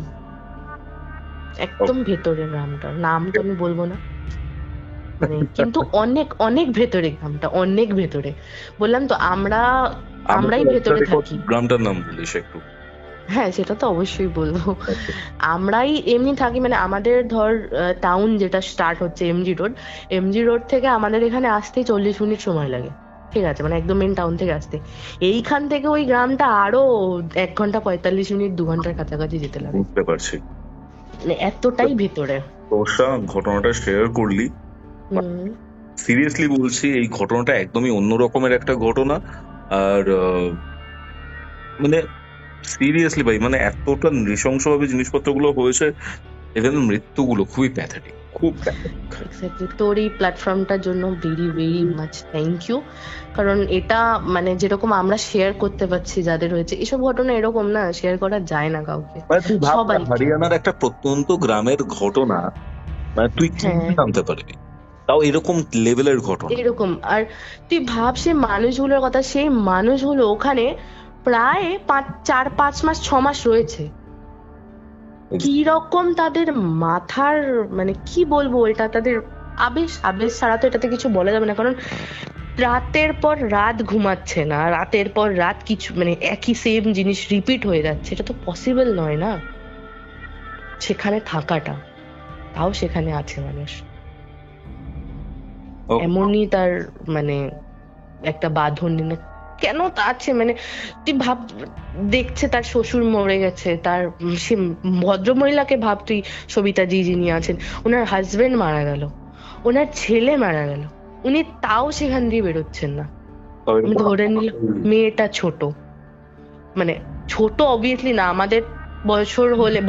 একদম ভেতরে গ্রামটার নাম তো আমি বলবো না, মানে কিন্তু অনেক অনেক ভেতরে গ্রামটা, অনেক ভেতরে। বললাম তো আমরাই ভেতরে থাকি। গ্রামটার নাম বলিস একটু? হ্যাঁ, সেটা তো অবশ্যই বলবো। আমরাই এমনি থাকি, মানে আমাদের ধর টাউন যেটা স্টার্ট হচ্ছে এমজি রোড থেকে আমাদের এখানে আসতে 40 মিনিট সময় লাগে, ঠিক আছে, মানে একদম মেন টাউন থেকে আসতে। এইখান থেকে ওই গ্রামটা আরো 1 ঘন্টা 45 মিনিট 2 ঘন্টার কাছাকাছি যেতে লাগে। বুঝতে পারছি, মানে এতটাই ভেতরে। তোরা ঘটনাটা শেয়ার করলি, সিরিয়াসলি বলছি এই ঘটনাটা একদমই অন্য রকমের একটা ঘটনা। আর মানে সিরিয়াসলি ভাই, মানে এতটা নৃশংসভাবে জিনিসপত্রগুলো হয়েছে, ইভেন মৃত্যুগুলো খুবই প্যাথেটিক, খুব প্যাথেটিক। তোর এই প্ল্যাটফর্মটার জন্য very very much thank you, কারণ এটা মানে যেরকম আমরা শেয়ার করতে পারছি যাদের হয়েছে এসব ঘটনা, এরকম না শেয়ার করা যায় না কাউকে। সবাই হরিয়ানার একটা প্রত্যন্ত গ্রামের ঘটনা, মানে তুই কি জানতে পারবি, তাও এরকম লেভেলের ঘটনা এরকম। আর তুই ভাব সে মানুষগুলোর কথা, সেই মানুষগুলো ওখানে প্রায় 4-5 মাস 6 মাস রয়েছে। কি রকম তাদের মাথার, মানে কি বলবো, এটা তাদের আবেশ ছাড়া তো এটাতে কিছু বলা যাবে না, কারণ রাতের পর রাত ঘুমাচ্ছে না, রাতের পর রাত কিছু, মানে একই সেম জিনিস রিপিট হয়ে যাচ্ছে, এটা তো পসিবল নয় না সেখানে থাকাটা, তাও সেখানে আছে মানুষ। এমনই তার মানে একটা বাঁধন কেন তা আছে, মানে তুই ভাব, দেখছে তার শ্বশুর মরে গেছে, তার সে ভদ্রমহিলাকে ভাব তুই, সবিতাজি যিনি আছেন, ওনার হাজবেন্ড মারা গেল, ওনার ছেলে মারা গেল, উনি তাও সেখান দিয়ে বেরোচ্ছেন না। আমি ধরে নিলাম মেয়েটা ছোট, মানে ছোট অবভিয়াসলি না, আমাদের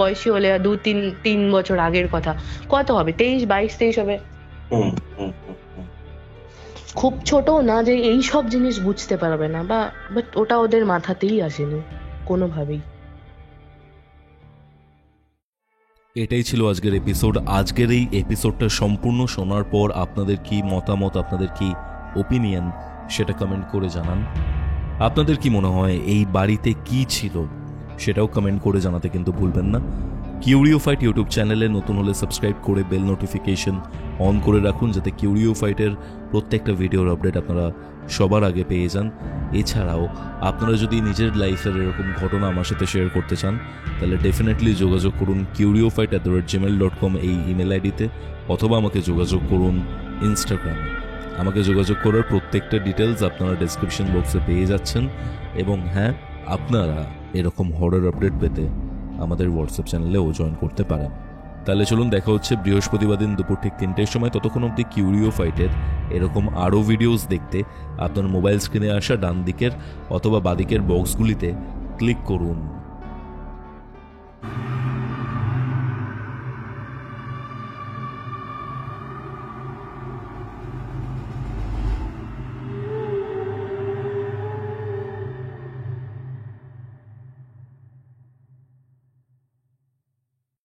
বয়সী হলে 2-3 বছর আগের কথা, কত হবে, 22-23 হবে, খুব ছোট না যে এই সব জিনিস বুঝতে পারবে না, বা বাট ওটা ওদের মাথাতেই আসেনি কোনোভাবেই। এটাই ছিল আজকের এপিসোড। আজকের এই এপিসোডটা সম্পূর্ণ শোনার পর আপনাদের কি মতামত, আপনাদের কি ওপিনিয়ন, সেটা কমেন্ট করে জানান। আপনাদের কি মনে হয় এই বাড়িতে কি ছিল, সেটাও কমেন্ট করে জানাতে কিন্তু ভুলবেন না। কিউরিও ফাইট ইউটিউব চ্যানেলে নতুন হলে সাবস্ক্রাইব করে বেল নোটিফিকেশন অন করে রাখুন, যাতে কিউরিও ফাইটের প্রত্যেকটা ভিডিওর আপডেট আপনারা সবার আগে পেয়ে যান। এছাড়াও আপনারা যদি নিজের লাইফের এরকম ঘটনা আমার সাথে শেয়ার করতে চান, তাহলে ডেফিনেটলি যোগাযোগ করুন kiuriofite@gmail.com এই ইমেল আইডিতে, অথবা আমাকে যোগাযোগ করুন ইনস্টাগ্রামে। আমাকে যোগাযোগ করার প্রত্যেকটা ডিটেলস আপনারা ডেসক্রিপশন বক্সে পেয়ে যাচ্ছেন। এবং হ্যাঁ, আপনারা এরকম হরর আপডেট পেতে আমাদের হোয়াটসঅ্যাপ চ্যানেলেও জয়েন করতে পারেন। তাহলে চলুন, দেখা হচ্ছে বৃহস্পতিবার দিন দুপুর ঠিক 3টের সময়। ততক্ষণ অবধি কিউরিও ফাইটের এরকম আরও ভিডিওস দেখতে আপনার মোবাইল স্ক্রিনে আসা ডান দিকের অথবা বাদিকের বক্সগুলিতে ক্লিক করুন।